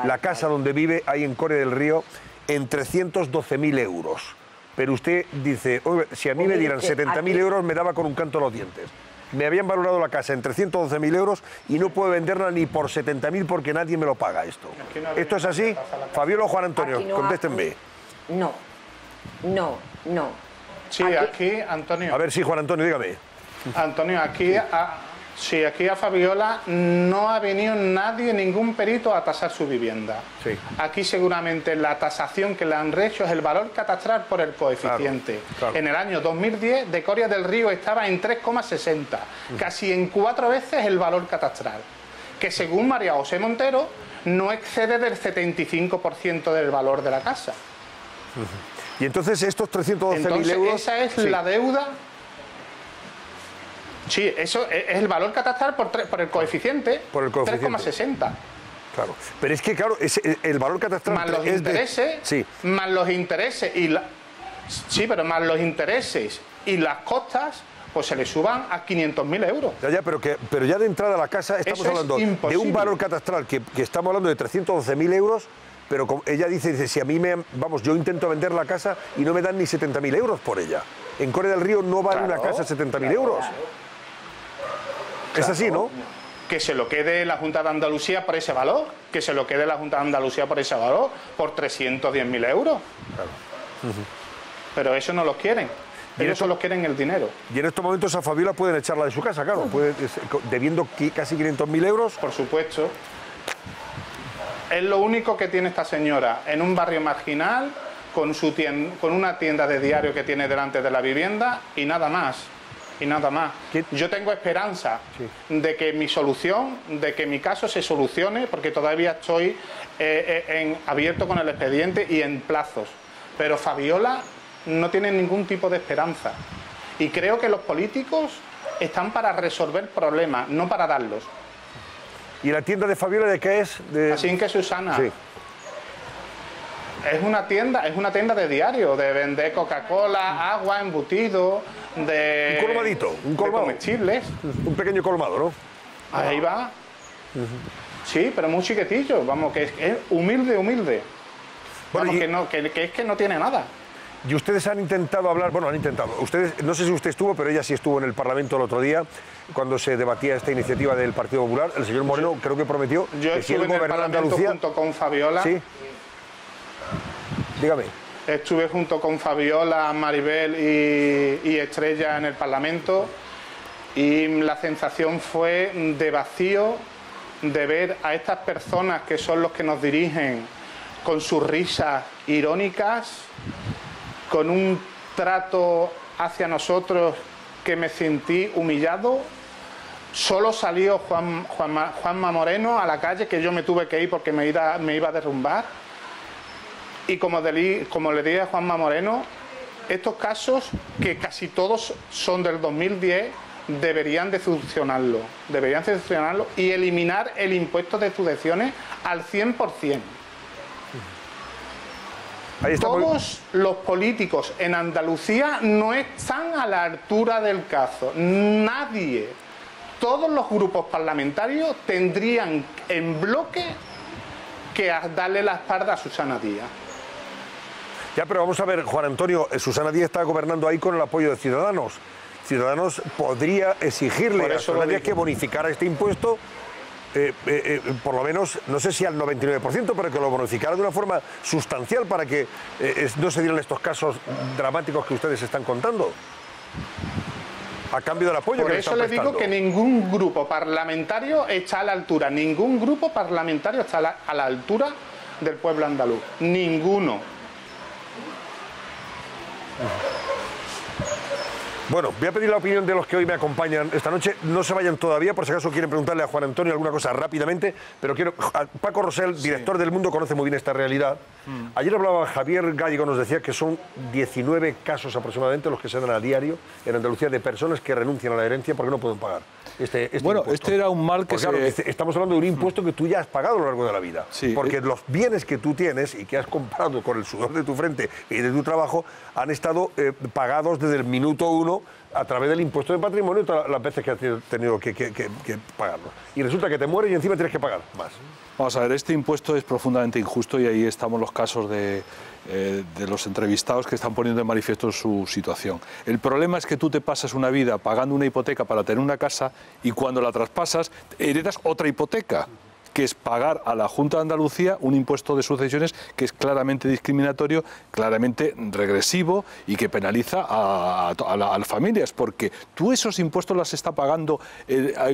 la casa donde vive, ahí en Coria del Río, en 312.000 euros. Pero usted dice, oye, si a mí me dieran 70.000 euros, me daba con un canto a los dientes. me habían valorado la casa en 312.000 euros y no puedo venderla ni por 70.000 porque nadie me lo paga esto. ¿Esto es así? Fabiola o Juan Antonio, contéstenme. No. Sí, aquí, Antonio. A ver, sí, Juan Antonio, dígame. Antonio, aquí a Fabiola no ha venido nadie, ningún perito a tasar su vivienda. Sí. Aquí seguramente la tasación que le han hecho es el valor catastral por el coeficiente. Claro. En el año 2010, de Coria del Río estaba en 3,60, casi en 4 veces el valor catastral, que según María José Montero no excede del 75% del valor de la casa. Y entonces estos 312.000 euros... Esa es la deuda... Sí, eso es el valor catastral por el coeficiente. Por el coeficiente. 3,60. Claro. Pero es que, claro, el valor catastral... Más los intereses, más los intereses y sí, pero más los intereses y las costas, pues se le suban a 500.000 euros. Ya, pero ya de entrada a la casa estamos hablando de un valor catastral que estamos hablando de 312.000 euros, pero como ella dice, si a mí yo intento vender la casa y no me dan ni 70.000 euros por ella. En Coria del Río no vale una casa 70.000 euros. Es así, ¿no? Que se lo quede la Junta de Andalucía por ese valor, que se lo quede la Junta de Andalucía por ese valor, por 310.000 euros. Claro. Pero eso no los quieren. Ellos solo quieren el dinero. Y en estos momentos a Fabiola pueden echarla de su casa, claro, debiendo casi 500.000 euros. Por supuesto. Es lo único que tiene esta señora en un barrio marginal, con una tienda de diario que tiene delante de la vivienda y nada más. Yo tengo esperanza de que mi caso se solucione, porque todavía estoy abierto con el expediente y en plazos. Pero Fabiola no tiene ningún tipo de esperanza. Y creo que los políticos están para resolver problemas, no para darlos. ¿Y la tienda de Fabiola de qué es? Así que Susana. Sí. Es una tienda de diario, de vender Coca-Cola, agua, embutido, de... Un colmadito, un colmado. De comestibles. Un pequeño colmado, ¿no? Ahí va. Sí, pero muy chiquitillo, vamos, que es humilde. Bueno, vamos, que es que no tiene nada. Y ustedes han intentado hablar, ustedes, no sé si usted estuvo, pero ella sí estuvo en el Parlamento el otro día, cuando se debatía esta iniciativa del Partido Popular. El señor Moreno creo que prometió que si él gobernara Andalucía... junto con Fabiola. Sí. Dígame. Estuve junto con Fabiola, Maribel y Estrella en el Parlamento y la sensación fue de vacío, de ver a estas personas que son los que nos dirigen con sus risas irónicas, con un trato hacia nosotros que me sentí humillado. Solo salió Juanma Moreno a la calle, que yo me tuve que ir porque me iba a derrumbar. Y como le dije a Juanma Moreno, estos casos, que casi todos son del 2010, deberían de solucionarlo y eliminar el impuesto de sucesiones al 100%. Todos los políticos en Andalucía no están a la altura del caso. Nadie. Todos los grupos parlamentarios tendrían en bloque que darle la espalda a Susana Díaz. Ya, pero vamos a ver, Juan Antonio, Susana Díaz está gobernando ahí con el apoyo de Ciudadanos. Ciudadanos podría exigirle a Susana Díaz que bonificara este impuesto, por lo menos, no sé si al 99%, pero que lo bonificara de una forma sustancial para que no se dieran estos casos dramáticos que ustedes están contando. A cambio del apoyo que le están prestando. Por eso le digo que ningún grupo parlamentario está a la altura, ningún grupo parlamentario está a la altura del pueblo andaluz. Ninguno. Bueno, voy a pedir la opinión de los que hoy me acompañan esta noche. No se vayan todavía, por si acaso quieren preguntarle a Juan Antonio alguna cosa rápidamente, pero Paco Rosell, director del Mundo, conoce muy bien esta realidad. Ayer hablaba Javier Gallego, nos decía que son 19 casos aproximadamente los que se dan a diario en Andalucía de personas que renuncian a la herencia porque no pueden pagar este impuesto. Este era un mal que claro, estamos hablando de un impuesto que tú ya has pagado a lo largo de la vida. Sí, porque los bienes que tú tienes y que has comprado con el sudor de tu frente y de tu trabajo han estado pagados desde el minuto 1 a través del impuesto de patrimonio todas las veces que has tenido que pagarlo. Y resulta que te mueres y encima tienes que pagar más. Vamos a ver, este impuesto es profundamente injusto y ahí estamos los casos de los entrevistados que están poniendo de manifiesto su situación. El problema es que tú te pasas una vida pagando una hipoteca para tener una casa y cuando la traspasas heredas otra hipoteca, que es pagar a la Junta de Andalucía un impuesto de sucesiones que es claramente discriminatorio, claramente regresivo y que penaliza a las familias, porque tú esos impuestos las estás pagando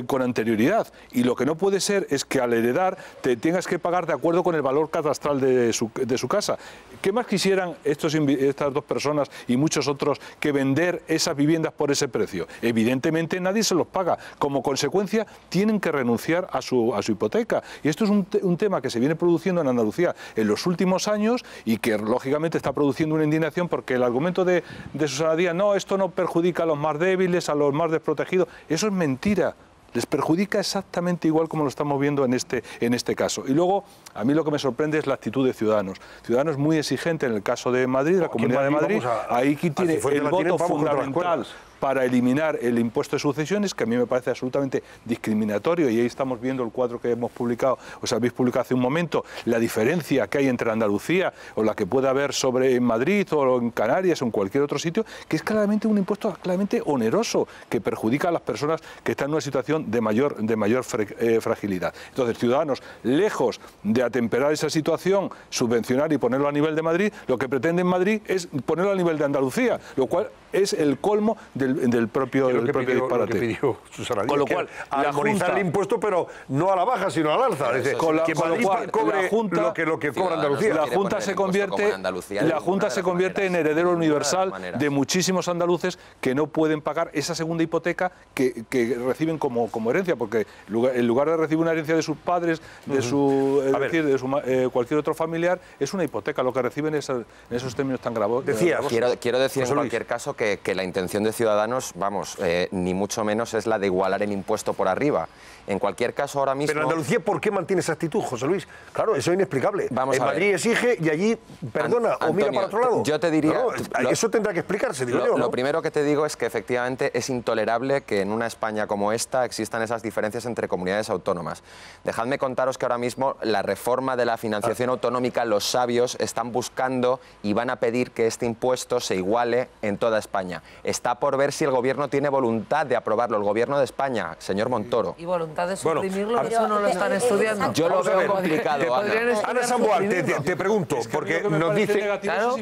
con anterioridad y lo que no puede ser es que al heredar te tengas que pagar de acuerdo con el valor catastral de su casa. ¿Qué más quisieran estas dos personas y muchos otros que vender esas viviendas por ese precio? Evidentemente nadie se los paga. Como consecuencia tienen que renunciar a su hipoteca. Y esto es un tema que se viene produciendo en Andalucía en los últimos años y que lógicamente está produciendo una indignación porque el argumento de Susana Díaz, no, esto no perjudica a los más débiles, a los más desprotegidos, eso es mentira. Les perjudica exactamente igual como lo estamos viendo en este caso. Y luego, a mí lo que me sorprende es la actitud de Ciudadanos. Ciudadanos muy exigente en el caso de Madrid, la Comunidad de Madrid, ahí tiene el voto fundamental para eliminar el impuesto de sucesiones, que a mí me parece absolutamente discriminatorio, y ahí estamos viendo el cuadro que hemos publicado, o sea, habéis publicado hace un momento, la diferencia que hay entre Andalucía o la que puede haber en Madrid o en Canarias o en cualquier otro sitio, que es claramente un impuesto claramente oneroso, que perjudica a las personas que están en una situación de mayor fragilidad. Entonces, Ciudadanos, lejos de atemperar esa situación, subvencionar y ponerlo a nivel de Madrid, lo que pretende en Madrid es ponerlo a nivel de Andalucía, lo cual es el colmo del propio disparate. Lo que pidió Susana Díaz, con lo cual, armonizar el impuesto, pero no a la baja, sino al alza. Es decir, que Madrid cobre lo que cobra Andalucía. La Junta se convierte en heredero universal de muchísimos andaluces que no pueden pagar esa segunda hipoteca que reciben como herencia, porque en lugar de recibir una herencia de sus padres, de cualquier otro familiar, es una hipoteca lo que reciben en esos términos tan gravosos. Quiero decir en cualquier caso que la intención de Ciudadanos, vamos, ni mucho menos es la de igualar el impuesto por arriba. En cualquier caso, ahora mismo... Pero en Andalucía, ¿por qué mantiene esa actitud, José Luis? Claro, eso es inexplicable. En Madrid exige y allí perdona o mira para otro lado. Yo te diría... No, eso tendrá que explicarse, digo yo, ¿no? Lo primero que te digo es que efectivamente es intolerable que en una España como esta existan esas diferencias entre comunidades autónomas. Dejadme contaros que ahora mismo la reforma de la financiación autonómica, los sabios están buscando y van a pedir que este impuesto se iguale en toda España. Está por ver si el gobierno tiene voluntad de aprobarlo, el gobierno de España, señor Montoro. ¿Y voluntad de suprimirlo? Eso no lo están estudiando. Yo lo veo complicado, Ana. Ana Samboal, te pregunto, porque nos dicen... Claro,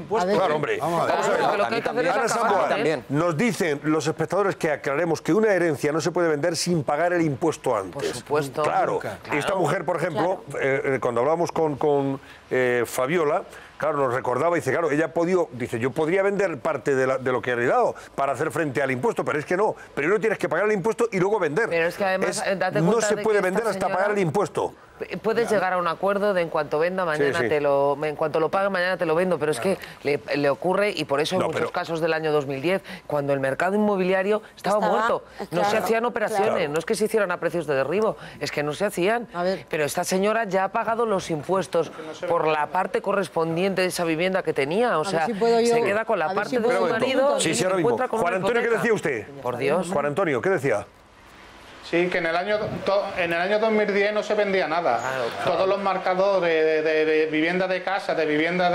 hombre. Vamos a ver. Ana Samboal, nos dicen los espectadores que aclaremos que una herencia no se puede vender sin pagar el impuesto antes. Por supuesto. Claro. Esta mujer, por ejemplo, cuando hablábamos con Fabiola, claro, nos recordaba y dice, claro, ella ha podido, dice, yo podría vender parte de lo que he heredado para hacer frente al impuesto, pero es que no. Primero tienes que pagar el impuesto y luego vender. Pero es que además, no se puede vender hasta pagar el impuesto. Puedes llegar a un acuerdo de en cuanto venda, mañana en cuanto lo pague, mañana te lo vendo, pero es que le ocurre, y por eso en muchos casos del año 2010, cuando el mercado inmobiliario estaba muerto, no se hacían operaciones, no es que se hicieran a precios de derribo, es que no se hacían. Pero esta señora ya ha pagado los impuestos por la parte correspondiente de esa vivienda que tenía, o sea, se queda con la parte de su marido y se encuentra con Juan Antonio, ¿qué decía usted? Por Dios. Juan Antonio, ¿qué decía? Sí, que en el año 2010 no se vendía nada. Todos los marcadores de vivienda de casa, de vivienda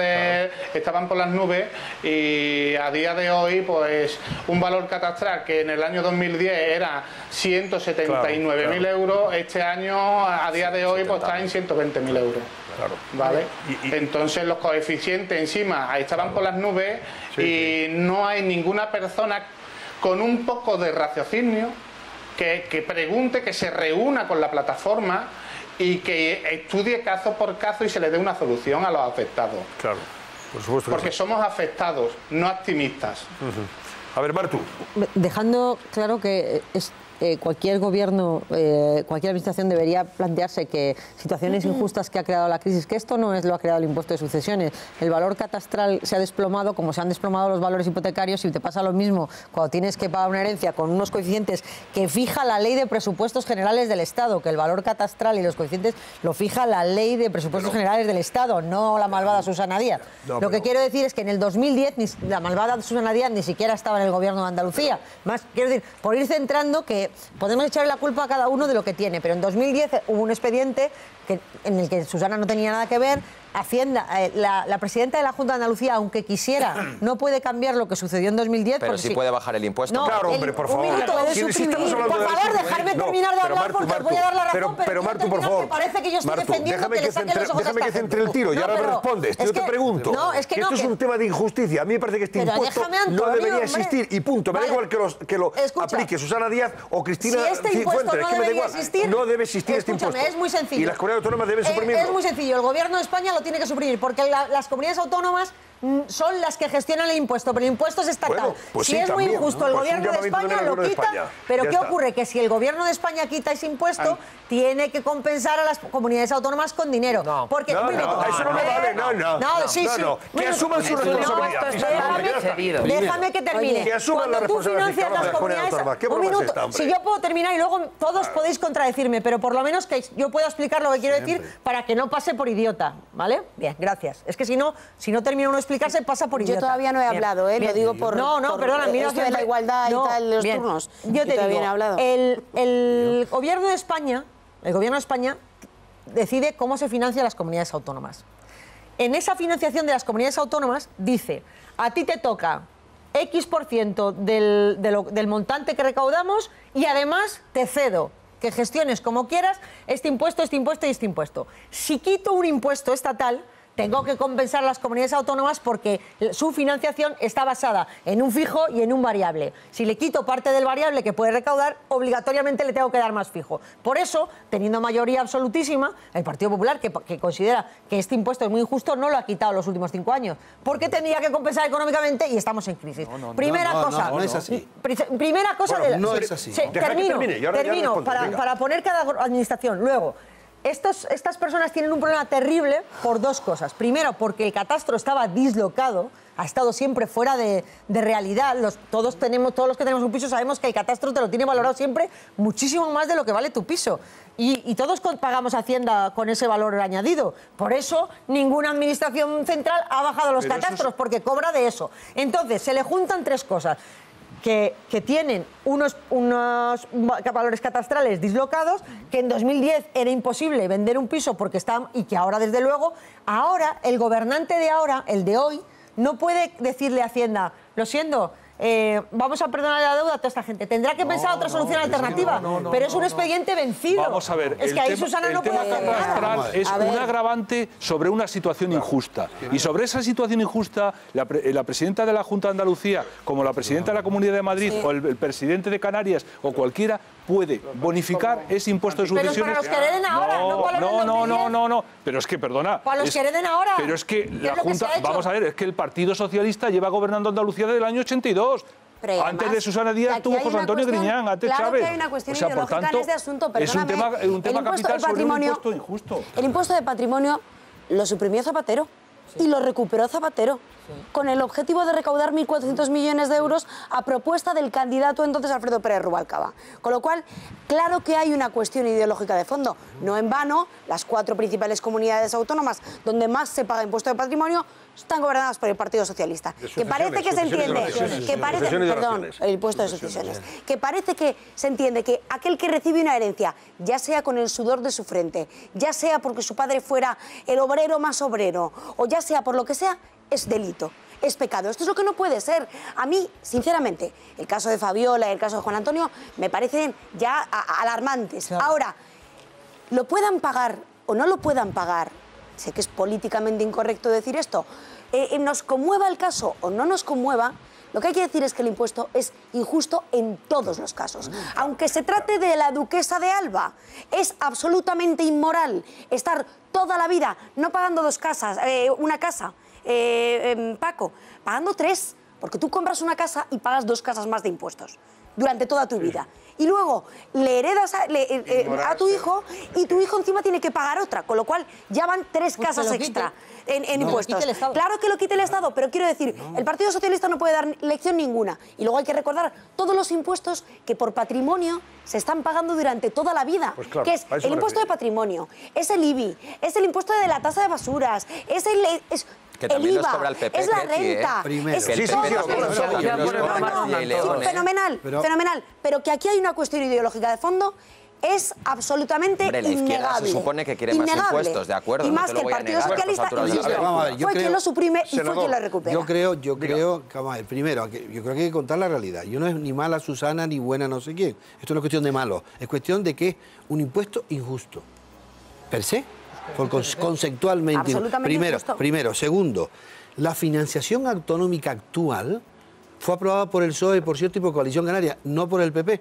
estaban por las nubes, y a día de hoy, pues un valor catastral que en el año 2010 era 179.000 euros, este año, a día de hoy, pues está en 120.000 euros. ¿Vale? Entonces los coeficientes encima estaban por las nubes y no hay ninguna persona con un poco de raciocinio que pregunte, que se reúna con la plataforma y que estudie caso por caso y se le dé una solución a los afectados. Claro, por supuesto. Porque somos afectados, no optimistas. A ver, Martu. Dejando claro que cualquier gobierno, cualquier administración debería plantearse que situaciones injustas que ha creado la crisis, que esto no es lo ha creado el impuesto de sucesiones, el valor catastral se ha desplomado como se han desplomado los valores hipotecarios y te pasa lo mismo cuando tienes que pagar una herencia con unos coeficientes que fija la ley de presupuestos generales del Estado, que el valor catastral y los coeficientes lo fija la ley de presupuestos generales del Estado, no la malvada Susana Díaz. Lo que quiero decir es que en el 2010 la malvada Susana Díaz ni siquiera estaba en el gobierno de Andalucía. Más, quiero decir, por ir centrando que podemos echarle la culpa a cada uno de lo que tiene, pero en 2010 hubo un expediente en el que Susana no tenía nada que ver. Hacienda, la presidenta de la Junta de Andalucía, aunque quisiera, no puede cambiar lo que sucedió en 2010. Pero sí puede bajar el impuesto. No, claro, hombre, por favor. Por favor, dejarme terminar de hablar porque os voy a dar la razón. Pero Martu, por favor. Me parece que yo estoy defendiendo que le saquen los ojos a esta gente. Déjame que centre el tiro y ahora me respondes. Yo te pregunto. Esto es un tema de injusticia. A mí me parece que este impuesto no debería existir y punto. Me da igual que lo aplique Susana Díaz o Cristina Cifuentes. Es que me da igual. No debe existir este impuesto. Es muy sencillo. Y las comunidades autónomas deben suprimirlo. Es muy sencillo. El gobierno de España lo tiene que suprimir porque las comunidades autónomas son las que gestionan el impuesto, pero el impuesto es estatal. Bueno, pues si sí, es muy también, injusto, ¿no? el Pues gobierno de España lo quita, pero ¿qué ocurre? Que si el gobierno de España quita ese impuesto, tiene que compensar a las comunidades autónomas con dinero. Porque, eso no me vale, no. Que asuman su responsabilidad. Déjame que termine. Que asuman la responsabilidad de las comunidades autónomas. Un minuto, si yo puedo terminar y luego todos podéis contradecirme, pero por lo menos que yo pueda explicar lo que quiero decir para que no pase por idiota, ¿vale? Bien, gracias. Es que si no termina uno de explicarse, pasa por idiota. Yo todavía no he hablado, lo digo por... No, perdona, mira... Esto de la igualdad y tal, los turnos. Yo te digo, el gobierno de España decide cómo se financian las comunidades autónomas. En esa financiación de las comunidades autónomas dice, a ti te toca X% del montante que recaudamos y además te cedo que gestiones como quieras este impuesto y este impuesto. Si quito un impuesto estatal, tengo que compensar a las comunidades autónomas porque su financiación está basada en un fijo y en un variable. Si le quito parte del variable que puede recaudar, obligatoriamente le tengo que dar más fijo. Por eso, teniendo mayoría absolutísima, el Partido Popular, que considera que este impuesto es muy injusto, no lo ha quitado los últimos 5 años. Porque tenía que compensar económicamente y estamos en crisis. Primera cosa. No es así. Primera cosa. Bueno, no es así. Termino para poner cada administración. Luego, estas personas tienen un problema terrible por 2 cosas. Primero, porque el catastro estaba dislocado, ha estado siempre fuera de realidad. Todos los que tenemos un piso sabemos que el catastro te lo tiene valorado siempre muchísimo más de lo que vale tu piso. Y todos pagamos Hacienda con ese valor añadido. Por eso, ninguna administración central ha bajado los catastros, porque cobra de eso. Entonces, se le juntan 3 cosas. Que tienen unos valores catastrales dislocados, que en 2010 era imposible vender un piso porque y que ahora, desde luego, el gobernante de ahora, el de hoy, no puede decirle a Hacienda, lo siento, vamos a perdonar la deuda a toda esta gente. Tendrá que pensar otra solución alternativa, pero es un expediente vencido. Vamos a ver, es que ahí Susana no puede hacer nada. Es un agravante sobre una situación injusta. Y sobre esa situación injusta, la presidenta de la Junta de Andalucía, como la presidenta de la Comunidad de Madrid, o el presidente de Canarias, o cualquiera, puede bonificar ese impuesto de sucesiones. Pero para los que hereden ahora, no para los de 2010. No. Pero es que, perdona. Para los que hereden ahora. Pero es que la Junta, vamos a ver, es que el Partido Socialista lleva gobernando Andalucía desde el año 82. Pero antes además, de Susana Díaz tuvo José Antonio Griñán, antes claro Chávez. Que hay una cuestión o sea, ideológica por tanto, en este asunto, es un tema capital sobre un impuesto injusto. El impuesto de patrimonio lo suprimió Zapatero y lo recuperó Zapatero, con el objetivo de recaudar 1.400 millones de euros a propuesta del candidato entonces Alfredo Pérez Rubalcaba. Con lo cual, claro que hay una cuestión ideológica de fondo. No en vano, las 4 principales comunidades autónomas donde más se paga impuesto de patrimonio están gobernadas por el Partido Socialista. Que parece que se entiende, el impuesto de sucesiones, que parece que se entiende que aquel que recibe una herencia, ya sea con el sudor de su frente, ya sea porque su padre fuera el obrero más obrero, o ya sea por lo que sea, es delito, es pecado. Esto es lo que no puede ser. A mí, sinceramente, el caso de Fabiola y el caso de Juan Antonio me parecen ya alarmantes. Claro. Ahora, lo puedan pagar o no lo puedan pagar, sé que es políticamente incorrecto decir esto, nos conmueva el caso o no nos conmueva, lo que hay que decir es que el impuesto es injusto en todos los casos. Aunque se trate de la duquesa de Alba, es absolutamente inmoral estar toda la vida no pagando una casa, Paco, pagando 3, porque tú compras una casa y pagas 2 casas más de impuestos. durante toda tu vida. Y luego le heredas a tu hijo y tu hijo encima tiene que pagar otra, con lo cual ya van 3 casas extra en impuestos. Claro que lo quite el Estado, pero quiero decir, el Partido Socialista no puede dar lección ninguna. Y luego hay que recordar todos los impuestos que por patrimonio se están pagando durante toda la vida, pues claro, que es el impuesto de patrimonio, es el IBI, es el impuesto de la tasa de basuras, es que también el IVA, nos cobra el PP, es la renta, fenomenal, fenomenal, pero que aquí hay una cuestión ideológica de fondo. Es absolutamente la innegable. Se supone que quiere más impuestos, de acuerdo. Y más que el Partido Socialista, fue quien lo suprime y fue quien lo recupera. Yo creo, vamos a ver, primero, yo creo que hay que contar la realidad. Yo no es ni mala Susana ni buena no sé quién. Esto no es cuestión de malo, es cuestión de que es un impuesto injusto. Per se, conceptualmente. Primero. Segundo, la financiación autonómica actual fue aprobada por el PSOE, por cierto, y por Coalición Canaria, no por el PP.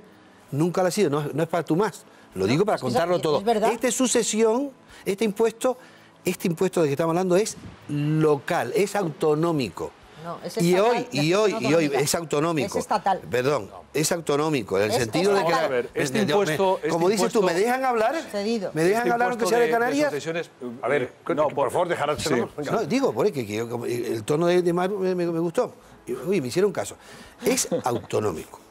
Nunca lo ha sido, no es para tú más. Lo digo para contarlo todo. Esta sucesión, este impuesto de que estamos hablando es local, es autonómico. No, es y hoy es autonómico. Es estatal. Perdón, es autonómico, en el sentido de que... A ver, este impuesto... Como dices tú, ¿me dejan hablar? Cedido. ¿Me dejan hablar aunque sea de Canarias? A ver, no, por favor, dejárselo. No, digo, porque el tono de Mar me gustó. Uy, me hicieron caso. Es autonómico.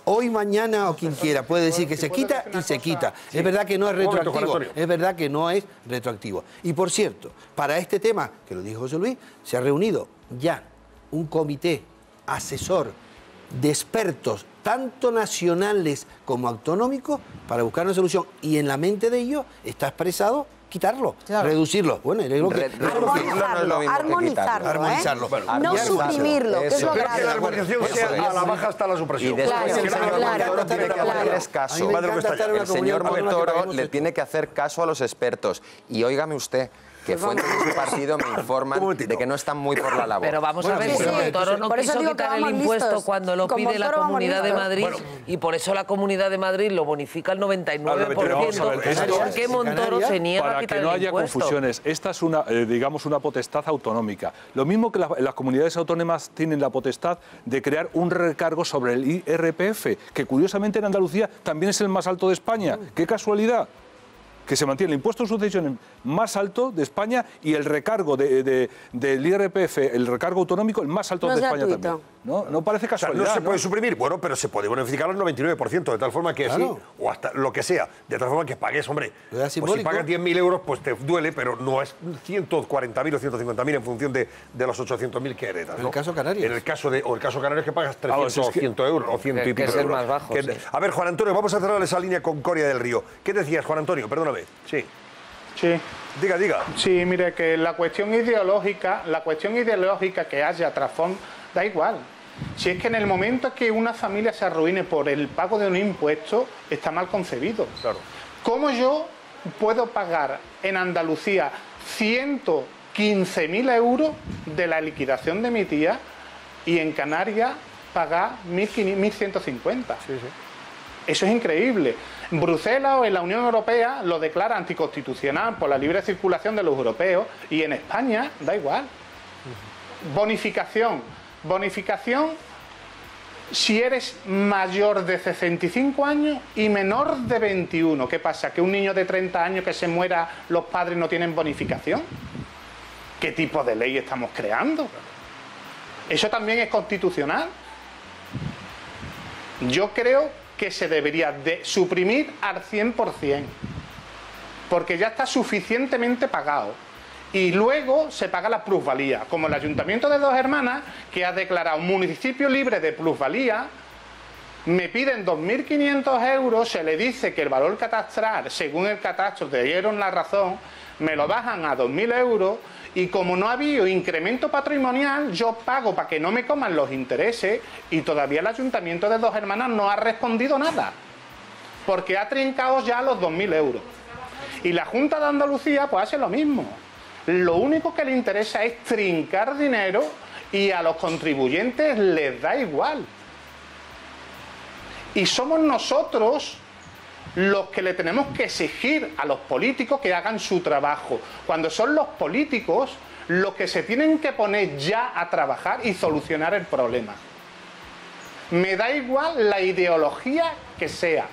Hoy, mañana o quien quiera puede decir que se quita y se quita. Sí. Es verdad que no es retroactivo. Es verdad que no es retroactivo. Y por cierto, para este tema, que lo dijo José Luis, se ha reunido ya un comité asesor de expertos, tanto nacionales como autonómicos, para buscar una solución. Y en la mente de ellos está expresado quitarlo, reducirlo. Bueno, armonizarlo. No suprimirlo, que es lo grave. Que la armonización sea a la baja hasta la supresión. Y después el señor Montoro tiene que hacerles caso. El señor Montoro le tiene que hacer caso a los expertos. Y óigame usted, que fuentes de su partido me informan de que no están muy por la labor. Pero vamos a ver, si Montoro no quiso quitar el impuesto cuando lo pide la Comunidad de Madrid, y por eso la Comunidad de Madrid lo bonifica el 99%, ¿por qué Montoro se niega a quitar el impuesto? Para que no haya confusiones, esta es una potestad autonómica. Lo mismo que las comunidades autónomas tienen la potestad de crear un recargo sobre el IRPF, que curiosamente en Andalucía también es el más alto de España. ¡Qué casualidad! Que se mantiene el impuesto de sucesiones más alto de España y el recargo del IRPF, el recargo autonómico, el más alto de España también. No parece casualidad. O sea, no se puede suprimir, bueno, pero se puede bonificar al 99%, de tal forma que sí, o hasta lo que sea, de tal forma que pagues, hombre. Pues si pagas 10.000 euros, pues te duele, pero no es 140.000 o 150.000 en función de los 800.000 que heredas. En el caso Canarias. En el caso Canarias que pagas 300 o 100 euros, o 100 y pico euros. Es el más bajo, sí. A ver, Juan Antonio, vamos a cerrar esa línea con Coria del Río. ¿Qué decías, Juan Antonio? Perdóname. Sí. Diga. Sí, mire, que la cuestión ideológica que haya trasfondo, da igual. Si es que en el momento que una familia se arruine por el pago de un impuesto, está mal concebido. Claro. ¿Cómo yo puedo pagar en Andalucía 115.000 euros de la liquidación de mi tía y en Canarias pagar 1.150? Sí. Eso es increíble. Bruselas o en la Unión Europea lo declara anticonstitucional por la libre circulación de los europeos, y en España da igual. Bonificación si eres mayor de 65 años y menor de 21. ¿Qué pasa? ¿Que un niño de 30 años que se muera, los padres no tienen bonificación? ¿Qué tipo de ley estamos creando? ¿Eso también es constitucional? Yo creo que se debería de suprimir al 100%, porque ya está suficientemente pagado. Y luego se paga la plusvalía, como el Ayuntamiento de Dos Hermanas, que ha declarado municipio libre de plusvalía. Me piden 2.500 euros, se le dice que el valor catastral, según el catastro, te dieron la razón, me lo bajan a 2.000 euros, y como no ha habido incremento patrimonial, yo pago para que no me coman los intereses, y todavía el Ayuntamiento de Dos Hermanas no ha respondido nada, porque ha trincado ya los 2.000 euros. Y la Junta de Andalucía pues hace lo mismo. Lo único que le interesa es trincar dinero, y a los contribuyentes les da igual. Y somos nosotros los que le tenemos que exigir a los políticos que hagan su trabajo, cuando son los políticos los que se tienen que poner ya a trabajar y solucionar el problema. Me da igual la ideología que sea.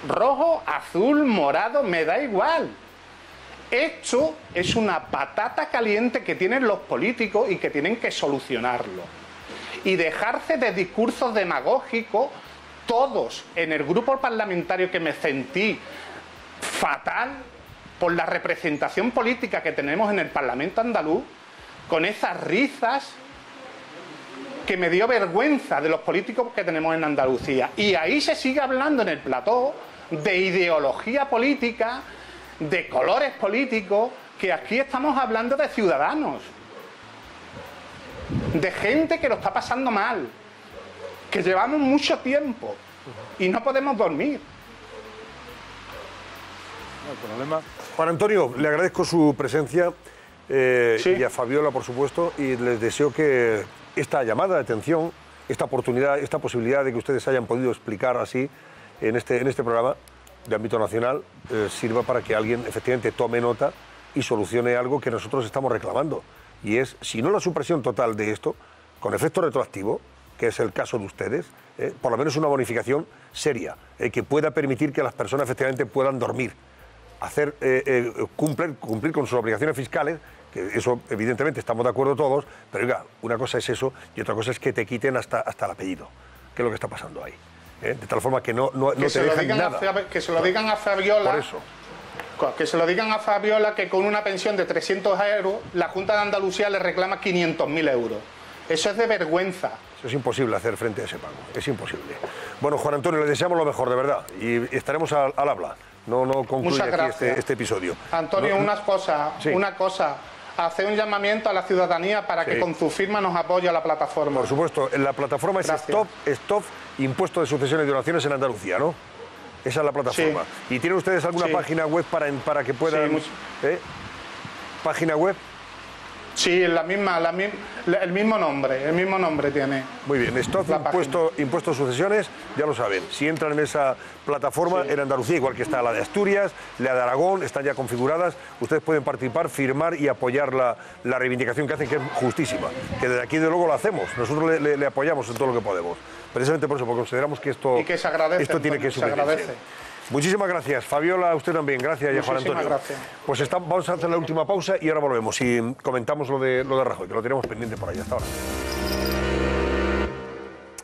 Rojo, azul, morado, me da igual. Esto es una patata caliente que tienen los políticos y que tienen que solucionarlo. Y dejarse de discursos demagógicos, todos en el grupo parlamentario, que me sentí fatal por la representación política que tenemos en el Parlamento andaluz, con esas risas, que me dio vergüenza de los políticos que tenemos en Andalucía. Y ahí se sigue hablando en el plató de ideología política, de colores políticos, que aquí estamos hablando de ciudadanos, de gente que lo está pasando mal, que llevamos mucho tiempo y no podemos dormir. El problema... Juan Antonio, le agradezco su presencia y a Fabiola, por supuesto, y les deseo que esta llamada de atención, esta oportunidad, esta posibilidad de que ustedes hayan podido explicar así en este programa de ámbito nacional, sirva para que alguien efectivamente tome nota y solucione algo que nosotros estamos reclamando. Y es, si no la supresión total de esto, con efecto retroactivo, que es el caso de ustedes, por lo menos una bonificación seria, que pueda permitir que las personas efectivamente puedan dormir, hacer cumplir con sus obligaciones fiscales, que eso evidentemente estamos de acuerdo todos, pero oiga, una cosa es eso y otra cosa es que te quiten hasta el apellido, que es lo que está pasando ahí. De tal forma que no te dejan nada. Que se lo digan a Fabiola. Por eso. Que se lo digan a Fabiola, que con una pensión de 300 euros, la Junta de Andalucía le reclama 500.000 euros. Eso es de vergüenza. Eso es imposible hacer frente a ese pago. Es imposible. Bueno, Juan Antonio, le deseamos lo mejor, de verdad. Y estaremos al habla. No concluye aquí este episodio. Antonio, una cosa. Hacer un llamamiento a la ciudadanía para que con su firma nos apoye a la plataforma. Por supuesto, la plataforma es Stop Impuesto de Sucesiones y Donaciones en Andalucía, ¿no? Esa es la plataforma. Sí. ¿Y tienen ustedes alguna página web para que puedan...? ¿Página web? Sí, el mismo nombre tiene. Muy bien, Stop Impuesto de Sucesiones, ya lo saben. Si entran en esa plataforma en Andalucía, igual que está la de Asturias, la de Aragón, están ya configuradas, ustedes pueden participar, firmar y apoyar la reivindicación que hacen, que es justísima. Que desde aquí, de luego, lo hacemos. Nosotros le apoyamos en todo lo que podemos. Precisamente por eso, porque consideramos que esto tiene que suceder. Muchísimas gracias. Fabiola, a usted también. Gracias, y a Juan Antonio. Gracias. Pues vamos a hacer la última pausa y ahora volvemos y comentamos lo de Rajoy, que lo tenemos pendiente por ahí. Hasta ahora.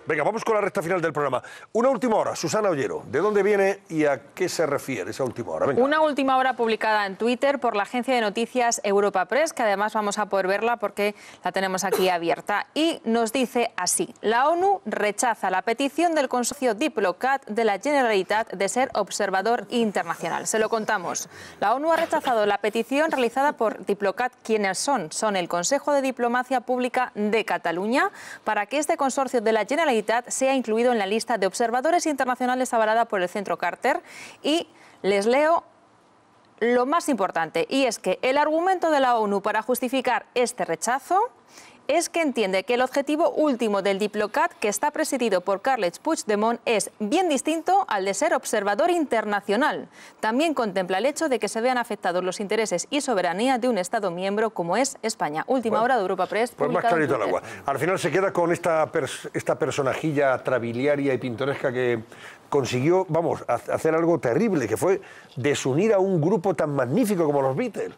Venga, vamos con la recta final del programa. Una última hora, Susana Ollero. ¿De dónde viene y a qué se refiere esa última hora? Venga. Una última hora publicada en Twitter por la agencia de noticias Europa Press, que además vamos a poder verla porque la tenemos aquí abierta. Y nos dice así: la ONU rechaza la petición del consorcio Diplocat de la Generalitat de ser observador internacional. Se lo contamos. La ONU ha rechazado la petición realizada por Diplocat. ¿Quiénes son? Son el Consejo de Diplomacia Pública de Cataluña, para que este consorcio de la Generalitat sea incluido en la lista de observadores internacionales avalada por el Centro Carter. Y les leo lo más importante, y es que el argumento de la ONU para justificar este rechazo es que entiende que el objetivo último del Diplocat, que está presidido por Carles Puigdemont, es bien distinto al de ser observador internacional. También contempla el hecho de que se vean afectados los intereses y soberanía de un Estado miembro como es España. Última hora de Europa Press. Pues más clarito el agua. Al final se queda con esta personajilla trabiliaria y pintoresca que consiguió, hacer algo terrible, que fue desunir a un grupo tan magnífico como los Beatles.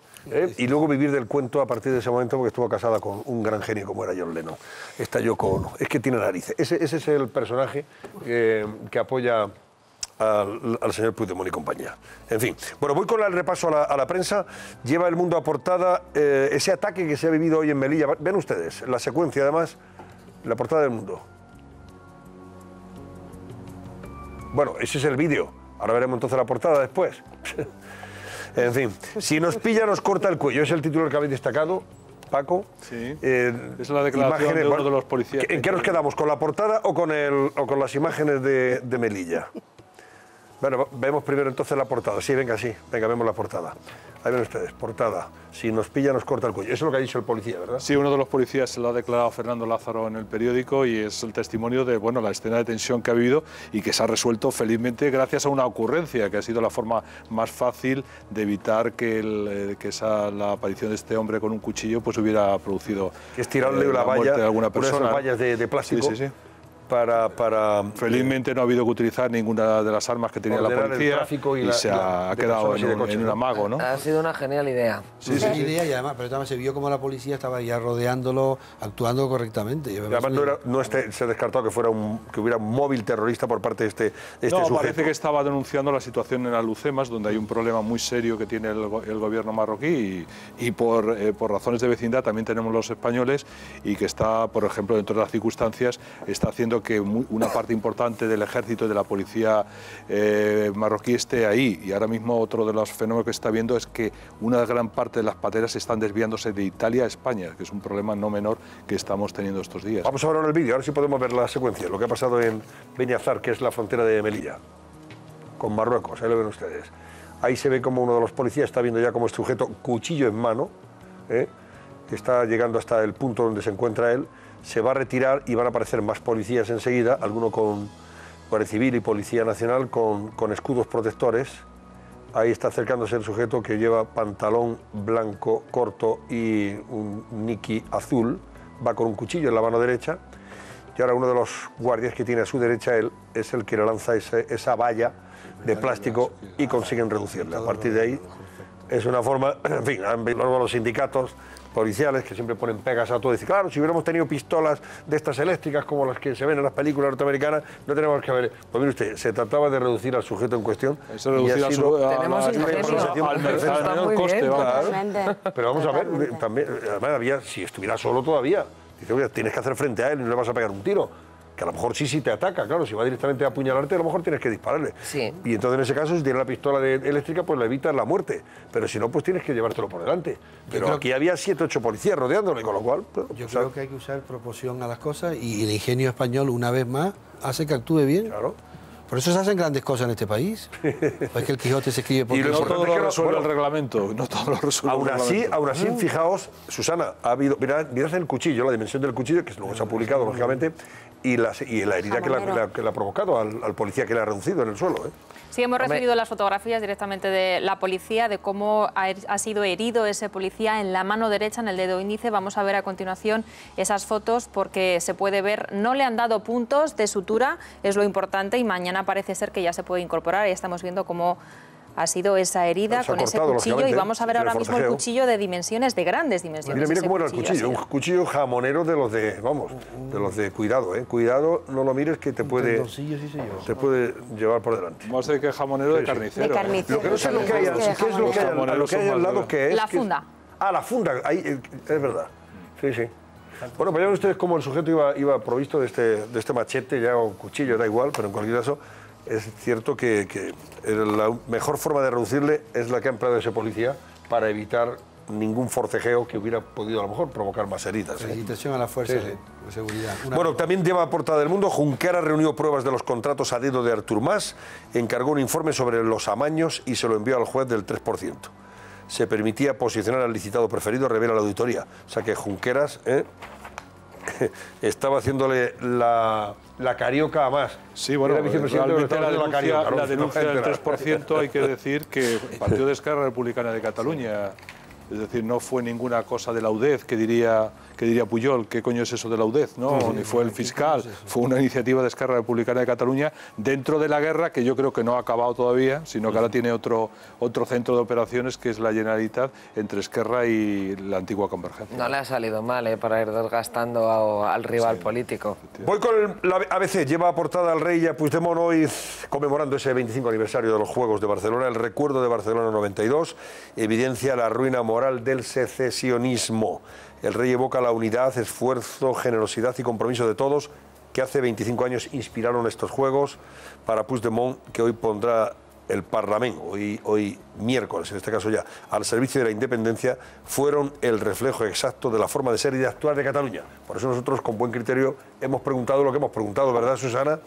Y luego vivir del cuento a partir de ese momento, porque estuvo casada con un gran genio como era John Lennon. Esta Yoko Ono. Es que tiene narices. Ese es el personaje que apoya al señor Puigdemont y compañía. En fin. Bueno, voy con el repaso a la prensa. Lleva El Mundo a portada ese ataque que se ha vivido hoy en Melilla. Ven ustedes la secuencia, además, la portada del Mundo. Bueno, ese es el vídeo. Ahora veremos entonces la portada después. En fin, si nos pilla nos corta el cuello. Es el titular que habéis destacado, Paco. Sí, es la declaración de uno de los policías. ¿En qué nos quedamos? ¿Con la portada o con las imágenes de Melilla? Bueno, vemos primero entonces la portada. Sí, venga, vemos la portada. Ahí ven ustedes, portada. Si nos pilla nos corta el cuello. Eso es lo que ha dicho el policía, ¿verdad? Sí, uno de los policías se lo ha declarado Fernando Lázaro en el periódico y es el testimonio de la escena de tensión que ha vivido y que se ha resuelto felizmente gracias a una ocurrencia que ha sido la forma más fácil de evitar que la aparición de este hombre con un cuchillo pues hubiera producido que es tirarle la muerte valla, de alguna persona. Una de esas vallas de plástico. Sí. Felizmente no ha habido que utilizar ninguna de las armas que tenía la policía y se ha quedado en un amago, ¿no? Ha sido una genial idea. Sí, idea, y además, pero también se vio como la policía estaba ya rodeándolo, actuando correctamente. Y además se ha descartado que hubiera un móvil terrorista por parte de este sujeto. Parece que estaba denunciando la situación en Alhucemas, donde hay un problema muy serio que tiene el gobierno marroquí y por razones de vecindad también tenemos los españoles, y que está, por ejemplo, dentro de las circunstancias, está haciendo que una parte importante del ejército y de la policía marroquí esté ahí. Y ahora mismo otro de los fenómenos que se está viendo es que una gran parte de las pateras están desviándose de Italia a España, que es un problema no menor que estamos teniendo estos días. Vamos a ver ahora el vídeo, a ver si podemos ver la secuencia, lo que ha pasado en Beñazar, que es la frontera de Melilla, con Marruecos, ahí lo ven ustedes. Ahí se ve como uno de los policías está viendo ya como este sujeto, cuchillo en mano, que está llegando hasta el punto donde se encuentra él. Se va a retirar y van a aparecer más policías enseguida, alguno con Guardia Civil y Policía Nacional con escudos protectores. Ahí está acercándose el sujeto que lleva pantalón blanco corto y un niqui azul, va con un cuchillo en la mano derecha, y ahora uno de los guardias que tiene a su derecha él es el que le lanza esa valla de plástico y consiguen reducirla. A partir de ahí es una forma, en fin, los sindicatos policiales que siempre ponen pegas a todo. Dicen, claro, si hubiéramos tenido pistolas de estas eléctricas como las que se ven en las películas norteamericanas, no tenemos que haber... Pues mire usted, se trataba de reducir al sujeto en cuestión. Eso reducir al menor coste. Claro. Pero vamos a ver, también, además había, si estuviera solo todavía, dice, oye, tienes que hacer frente a él y no le vas a pegar un tiro. Que a lo mejor sí te ataca, claro, si va directamente a apuñalarte, a lo mejor tienes que dispararle. Sí. Y entonces en ese caso, si tienes la pistola eléctrica, pues le evitas la muerte. Pero si no, pues tienes que llevártelo por delante. Pero aquí había 7 o 8 policías rodeándole, con lo cual... Yo creo que hay que usar proporción a las cosas y el ingenio español, una vez más, hace que actúe bien. Claro. Por eso se hacen grandes cosas en este país. Es que el Quijote se escribe porque... Y no todo lo resuelve el reglamento. No todo lo resuelve aún así, fijaos, Susana, ha habido... Mirad el cuchillo, la dimensión del cuchillo, que luego se ha publicado, lógicamente, y la herida que le ha provocado al policía, que le ha reducido en el suelo. Sí, hemos recibido las fotografías directamente de la policía, de cómo ha sido herido ese policía en la mano derecha, en el dedo índice. Vamos a ver a continuación esas fotos porque se puede ver, no le han dado puntos de sutura, es lo importante, y mañana parece ser que ya se puede incorporar. Ya estamos viendo cómo ha sido esa herida con ese cuchillo, y vamos a ver ahora mismo el cuchillo de grandes dimensiones. Mira cómo era el cuchillo, un cuchillo jamonero de los de cuidado, cuidado, no lo mires que te puede llevar por delante. Vamos a decir que es jamonero de carnicero. Lo que no sé lo que hay al lado, que es... La funda. La funda, ahí, es verdad. Sí. Bueno, pues ya ven ustedes cómo el sujeto iba provisto de este machete, ya o cuchillo, da igual, pero en cualquier caso... Es cierto que la mejor forma de reducirle es la que ha empleado ese policía para evitar ningún forcejeo que hubiera podido a lo mejor provocar más heridas. Felicitación a las fuerzas de seguridad. Bueno, también lleva portada del Mundo. Junqueras reunió pruebas de los contratos a dedo de Artur Mas, encargó un informe sobre los amaños y se lo envió al juez del 3%. Se permitía posicionar al licitado preferido, revela la auditoría. O sea que Junqueras... estaba haciéndole la carioca a Mas. Sí, bueno, realmente la denuncia del 3% hay que decir que el Partido de Esquerra Republicana de Cataluña, es decir, no fue ninguna cosa de la UDEZ que diría Pujol, ¿qué coño es eso de la UDEZ? No, ni fue el fiscal, fue una iniciativa de Esquerra Republicana de Cataluña dentro de la guerra que yo creo que no ha acabado todavía, sino que ahora tiene otro centro de operaciones que es la Generalitat entre Esquerra y la antigua Convergencia. No le ha salido mal para ir desgastando al rival político. Voy con la ABC, lleva a portada al rey y a Puigdemont hoy conmemorando ese 25 aniversario de los Juegos de Barcelona, el recuerdo de Barcelona 92, evidencia la ruina moral del secesionismo. El rey evoca la unidad, esfuerzo, generosidad y compromiso de todos que hace 25 años inspiraron estos Juegos. Para Puigdemont, que hoy pondrá el Parlamento, hoy miércoles, en este caso ya, al servicio de la independencia, fueron el reflejo exacto de la forma de ser y de actuar de Cataluña. Por eso nosotros, con buen criterio, hemos preguntado lo que hemos preguntado, ¿verdad, Susana?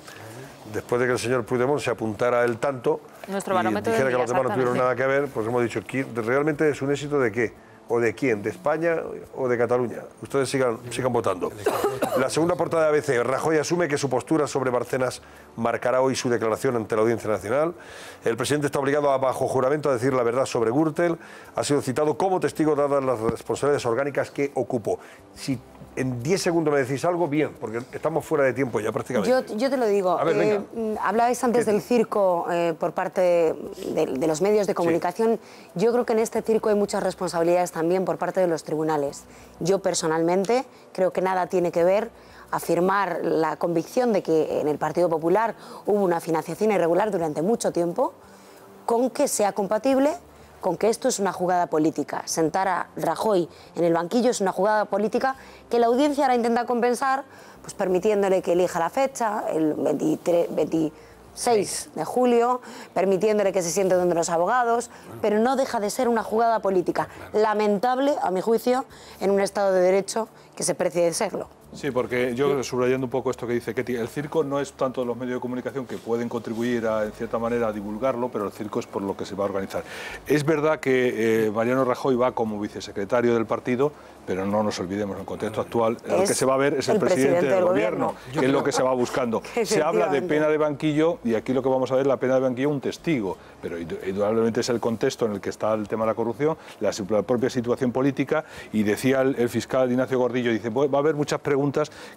Después de que el señor Puigdemont se apuntara el tanto y dijera que los demás no tuvieron nada que ver, pues hemos dicho que realmente es un éxito de qué. ¿O de quién? ¿De España o de Cataluña? Ustedes sigan votando. La segunda portada de ABC. Rajoy asume que su postura sobre Bárcenas marcará hoy su declaración ante la Audiencia Nacional. El presidente está obligado bajo juramento a decir la verdad sobre Gürtel. Ha sido citado como testigo dadas las responsabilidades orgánicas que ocupó. Si en 10 segundos me decís algo, bien, porque estamos fuera de tiempo ya prácticamente. Yo te lo digo. A ver, hablabais antes del circo por parte de los medios de comunicación. Sí. Yo creo que en este circo hay muchas responsabilidades también por parte de los tribunales. Yo personalmente creo que nada tiene que ver afirmar la convicción de que en el Partido Popular hubo una financiación irregular durante mucho tiempo con que sea compatible con que esto es una jugada política. Sentar a Rajoy en el banquillo es una jugada política que la audiencia ahora intenta compensar, pues permitiéndole que elija la fecha, el 26 de julio, permitiéndole que se siente donde los abogados, pero no deja de ser una jugada política lamentable, a mi juicio, en un Estado de Derecho que se precie de serlo. Sí, porque yo, subrayando un poco esto que dice Ketty, el circo no es tanto los medios de comunicación que pueden contribuir en cierta manera a divulgarlo, pero el circo es por lo que se va a organizar. Es verdad que Mariano Rajoy va como vicesecretario del partido, pero no nos olvidemos, en el contexto actual, lo que se va a ver es el presidente del gobierno, que es lo que se va buscando. Se habla de pena de banquillo y aquí lo que vamos a ver es la pena de banquillo un testigo, pero indudablemente es el contexto en el que está el tema de la corrupción, la propia situación política, y decía el fiscal Ignacio Gordillo, dice, va a haber muchas preguntas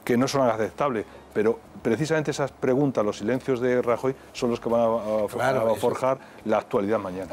que no son aceptables, pero precisamente esas preguntas, los silencios de Rajoy, son los que van a forjar la actualidad mañana.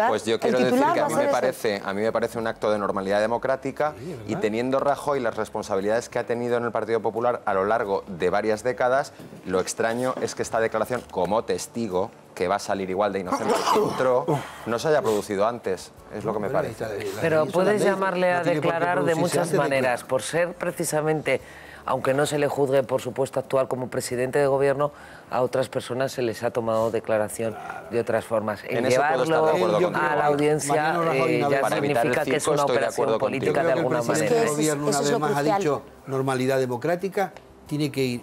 Pues yo quiero decir que a mí me parece un acto de normalidad democrática, y teniendo Rajoy las responsabilidades que ha tenido en el Partido Popular a lo largo de varias décadas, lo extraño es que esta declaración como testigo, que va a salir igual de inocente que entró, no se haya producido antes, es lo que me parece. Pero puedes llamarle a declarar de muchas maneras, por ser precisamente, aunque no se le juzgue por su puesto actual como presidente de gobierno, a otras personas se les ha tomado declaración de otras formas. En llevarlo a la audiencia ya significa que es una operación política de alguna manera. El presidente del gobierno una vez más ha dicho normalidad democrática. Tiene que ir,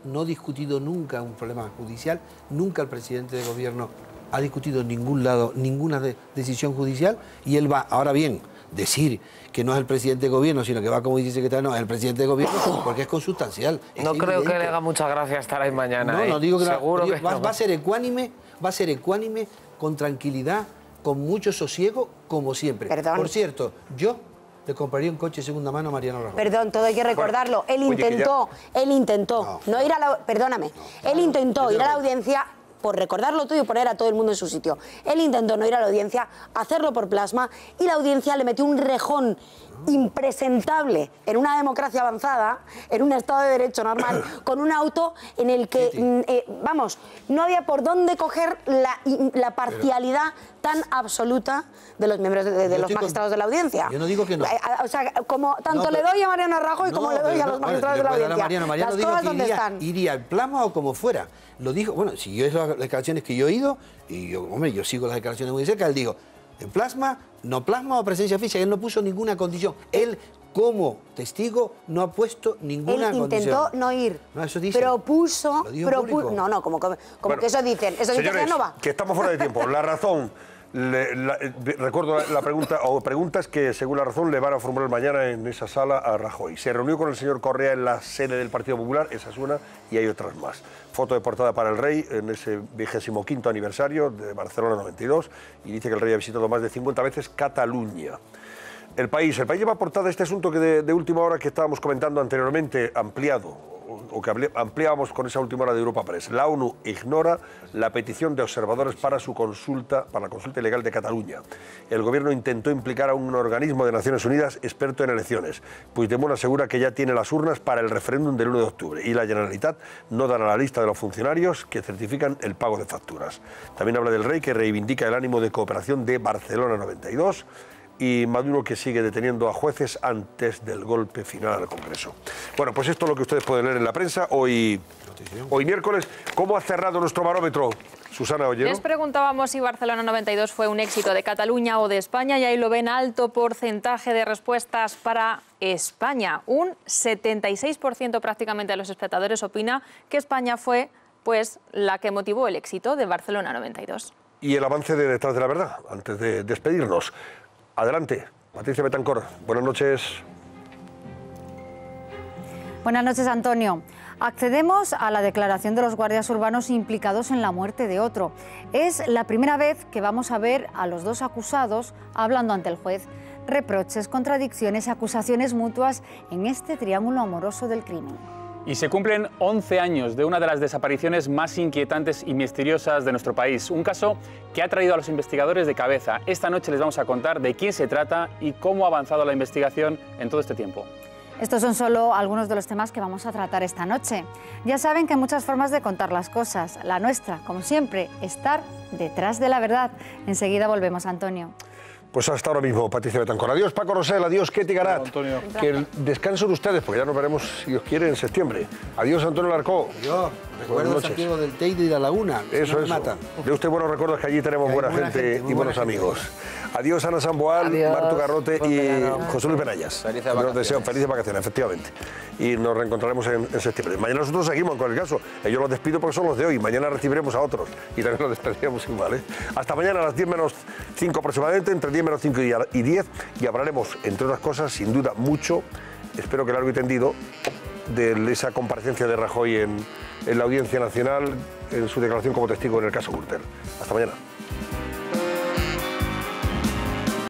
no ha discutido nunca un problema judicial, nunca el presidente de gobierno ha discutido en ningún lado ninguna decisión judicial, y él va, ahora bien, decir que no es el presidente de gobierno, sino que va como vicesecretario, no, es el presidente de gobierno, porque es consustancial. No creo que le haga mucha gracia estar ahí mañana. No digo que seguro que va a ser ecuánime, con tranquilidad, con mucho sosiego, como siempre. Perdón. Por cierto, yo le compraría un coche de segunda mano a Mariano Rajoy. Perdón, todo hay que recordarlo. Él intentó no ir a la... Perdóname. Él intentó ir a la audiencia, por recordarlo todo y poner a todo el mundo en su sitio. Él intentó no ir a la audiencia, hacerlo por plasma, y la audiencia le metió un rejón impresentable en una democracia avanzada, en un Estado de Derecho normal, con un auto en el que, no había por dónde coger la parcialidad tan absoluta de los miembros de los magistrados de la audiencia. Yo no digo que no. O sea, como tanto le doy a Mariano Rajoy como le doy a los magistrados de la audiencia. Mariano dijo que iría al plasma o como fuera. Lo dijo, bueno, siguió las declaraciones que yo he oído, y yo sigo las declaraciones muy de cerca. Él dijo, en plasma, no plasma o presencia física. Él no puso ninguna condición. Él, como testigo, no ha puesto ninguna condición. Él intentó no ir. No, eso dice. Propuso. Como bueno, que eso dicen. Eso señores, dice que no va. Que estamos fuera de tiempo. La razón. Recuerdo la pregunta, o preguntas que según La Razón le van a formular mañana en esa sala a Rajoy. Se reunió con el señor Correa en la sede del Partido Popular, esa es una, y hay otras más. Foto de portada para el rey en ese 25º aniversario de Barcelona 92, y dice que el rey ha visitado más de 50 veces Cataluña. El país lleva portada este asunto que de última hora que estábamos comentando anteriormente, ampliado, o que ampliábamos con esa última hora de Europa Press. La ONU ignora la petición de observadores para la consulta ilegal de Cataluña. El gobierno intentó implicar a un organismo de Naciones Unidas experto en elecciones. Puigdemont asegura que ya tiene las urnas para el referéndum del 1 de octubre y la Generalitat no dará la lista de los funcionarios que certifican el pago de facturas. También habla del rey, que reivindica el ánimo de cooperación de Barcelona 92, y Maduro, que sigue deteniendo a jueces antes del golpe final al Congreso. Bueno, pues esto es lo que ustedes pueden leer en la prensa hoy miércoles. ¿Cómo ha cerrado nuestro barómetro, Susana Ollero? Les preguntábamos si Barcelona 92 fue un éxito de Cataluña o de España, y ahí lo ven, alto porcentaje de respuestas para España. Un 76% prácticamente de los espectadores opina que España fue pues la que motivó el éxito de Barcelona 92. Y el avance de Detrás de la Verdad, antes de despedirnos. Adelante, Patricia Betancor, buenas noches. Buenas noches, Antonio. Accedemos a la declaración de los guardias urbanos implicados en la muerte de otro. Es la primera vez que vamos a ver a los dos acusados hablando ante el juez. Reproches, contradicciones, acusaciones mutuas en este triángulo amoroso del crimen. Y se cumplen 11 años de una de las desapariciones más inquietantes y misteriosas de nuestro país. Un caso que ha traído a los investigadores de cabeza. Esta noche les vamos a contar de quién se trata y cómo ha avanzado la investigación en todo este tiempo. Estos son solo algunos de los temas que vamos a tratar esta noche. Ya saben que hay muchas formas de contar las cosas. La nuestra, como siempre, estar detrás de la verdad. Enseguida volvemos, Antonio. Pues hasta ahora mismo, Patricia Betancor. Adiós, Paco Rosell, adiós, Ketty Garat. Que descansen ustedes, porque ya nos veremos, si Dios quiere, en septiembre. Adiós, Antonio Larcó. Adiós. Recuerdo Santiago del Teide y de la Laguna. Eso. De usted buenos recuerdos, que allí tenemos buena gente y buenos amigos. Adiós, Ana Samboal, Martu Garrote y José Luis Benayas. Nos deseo felices vacaciones, efectivamente. Y nos reencontraremos en septiembre. Mañana nosotros seguimos con el caso. Yo los despido porque son los de hoy. Mañana recibiremos a otros. Y también los despediremos igual. Hasta mañana a las 10 menos 5 aproximadamente, entre 10 menos 5 y 10. Y hablaremos, entre otras cosas, sin duda, mucho, espero que largo y tendido, de esa comparecencia de Rajoy en la Audiencia Nacional, en su declaración como testigo en el caso Gürtel. Hasta mañana.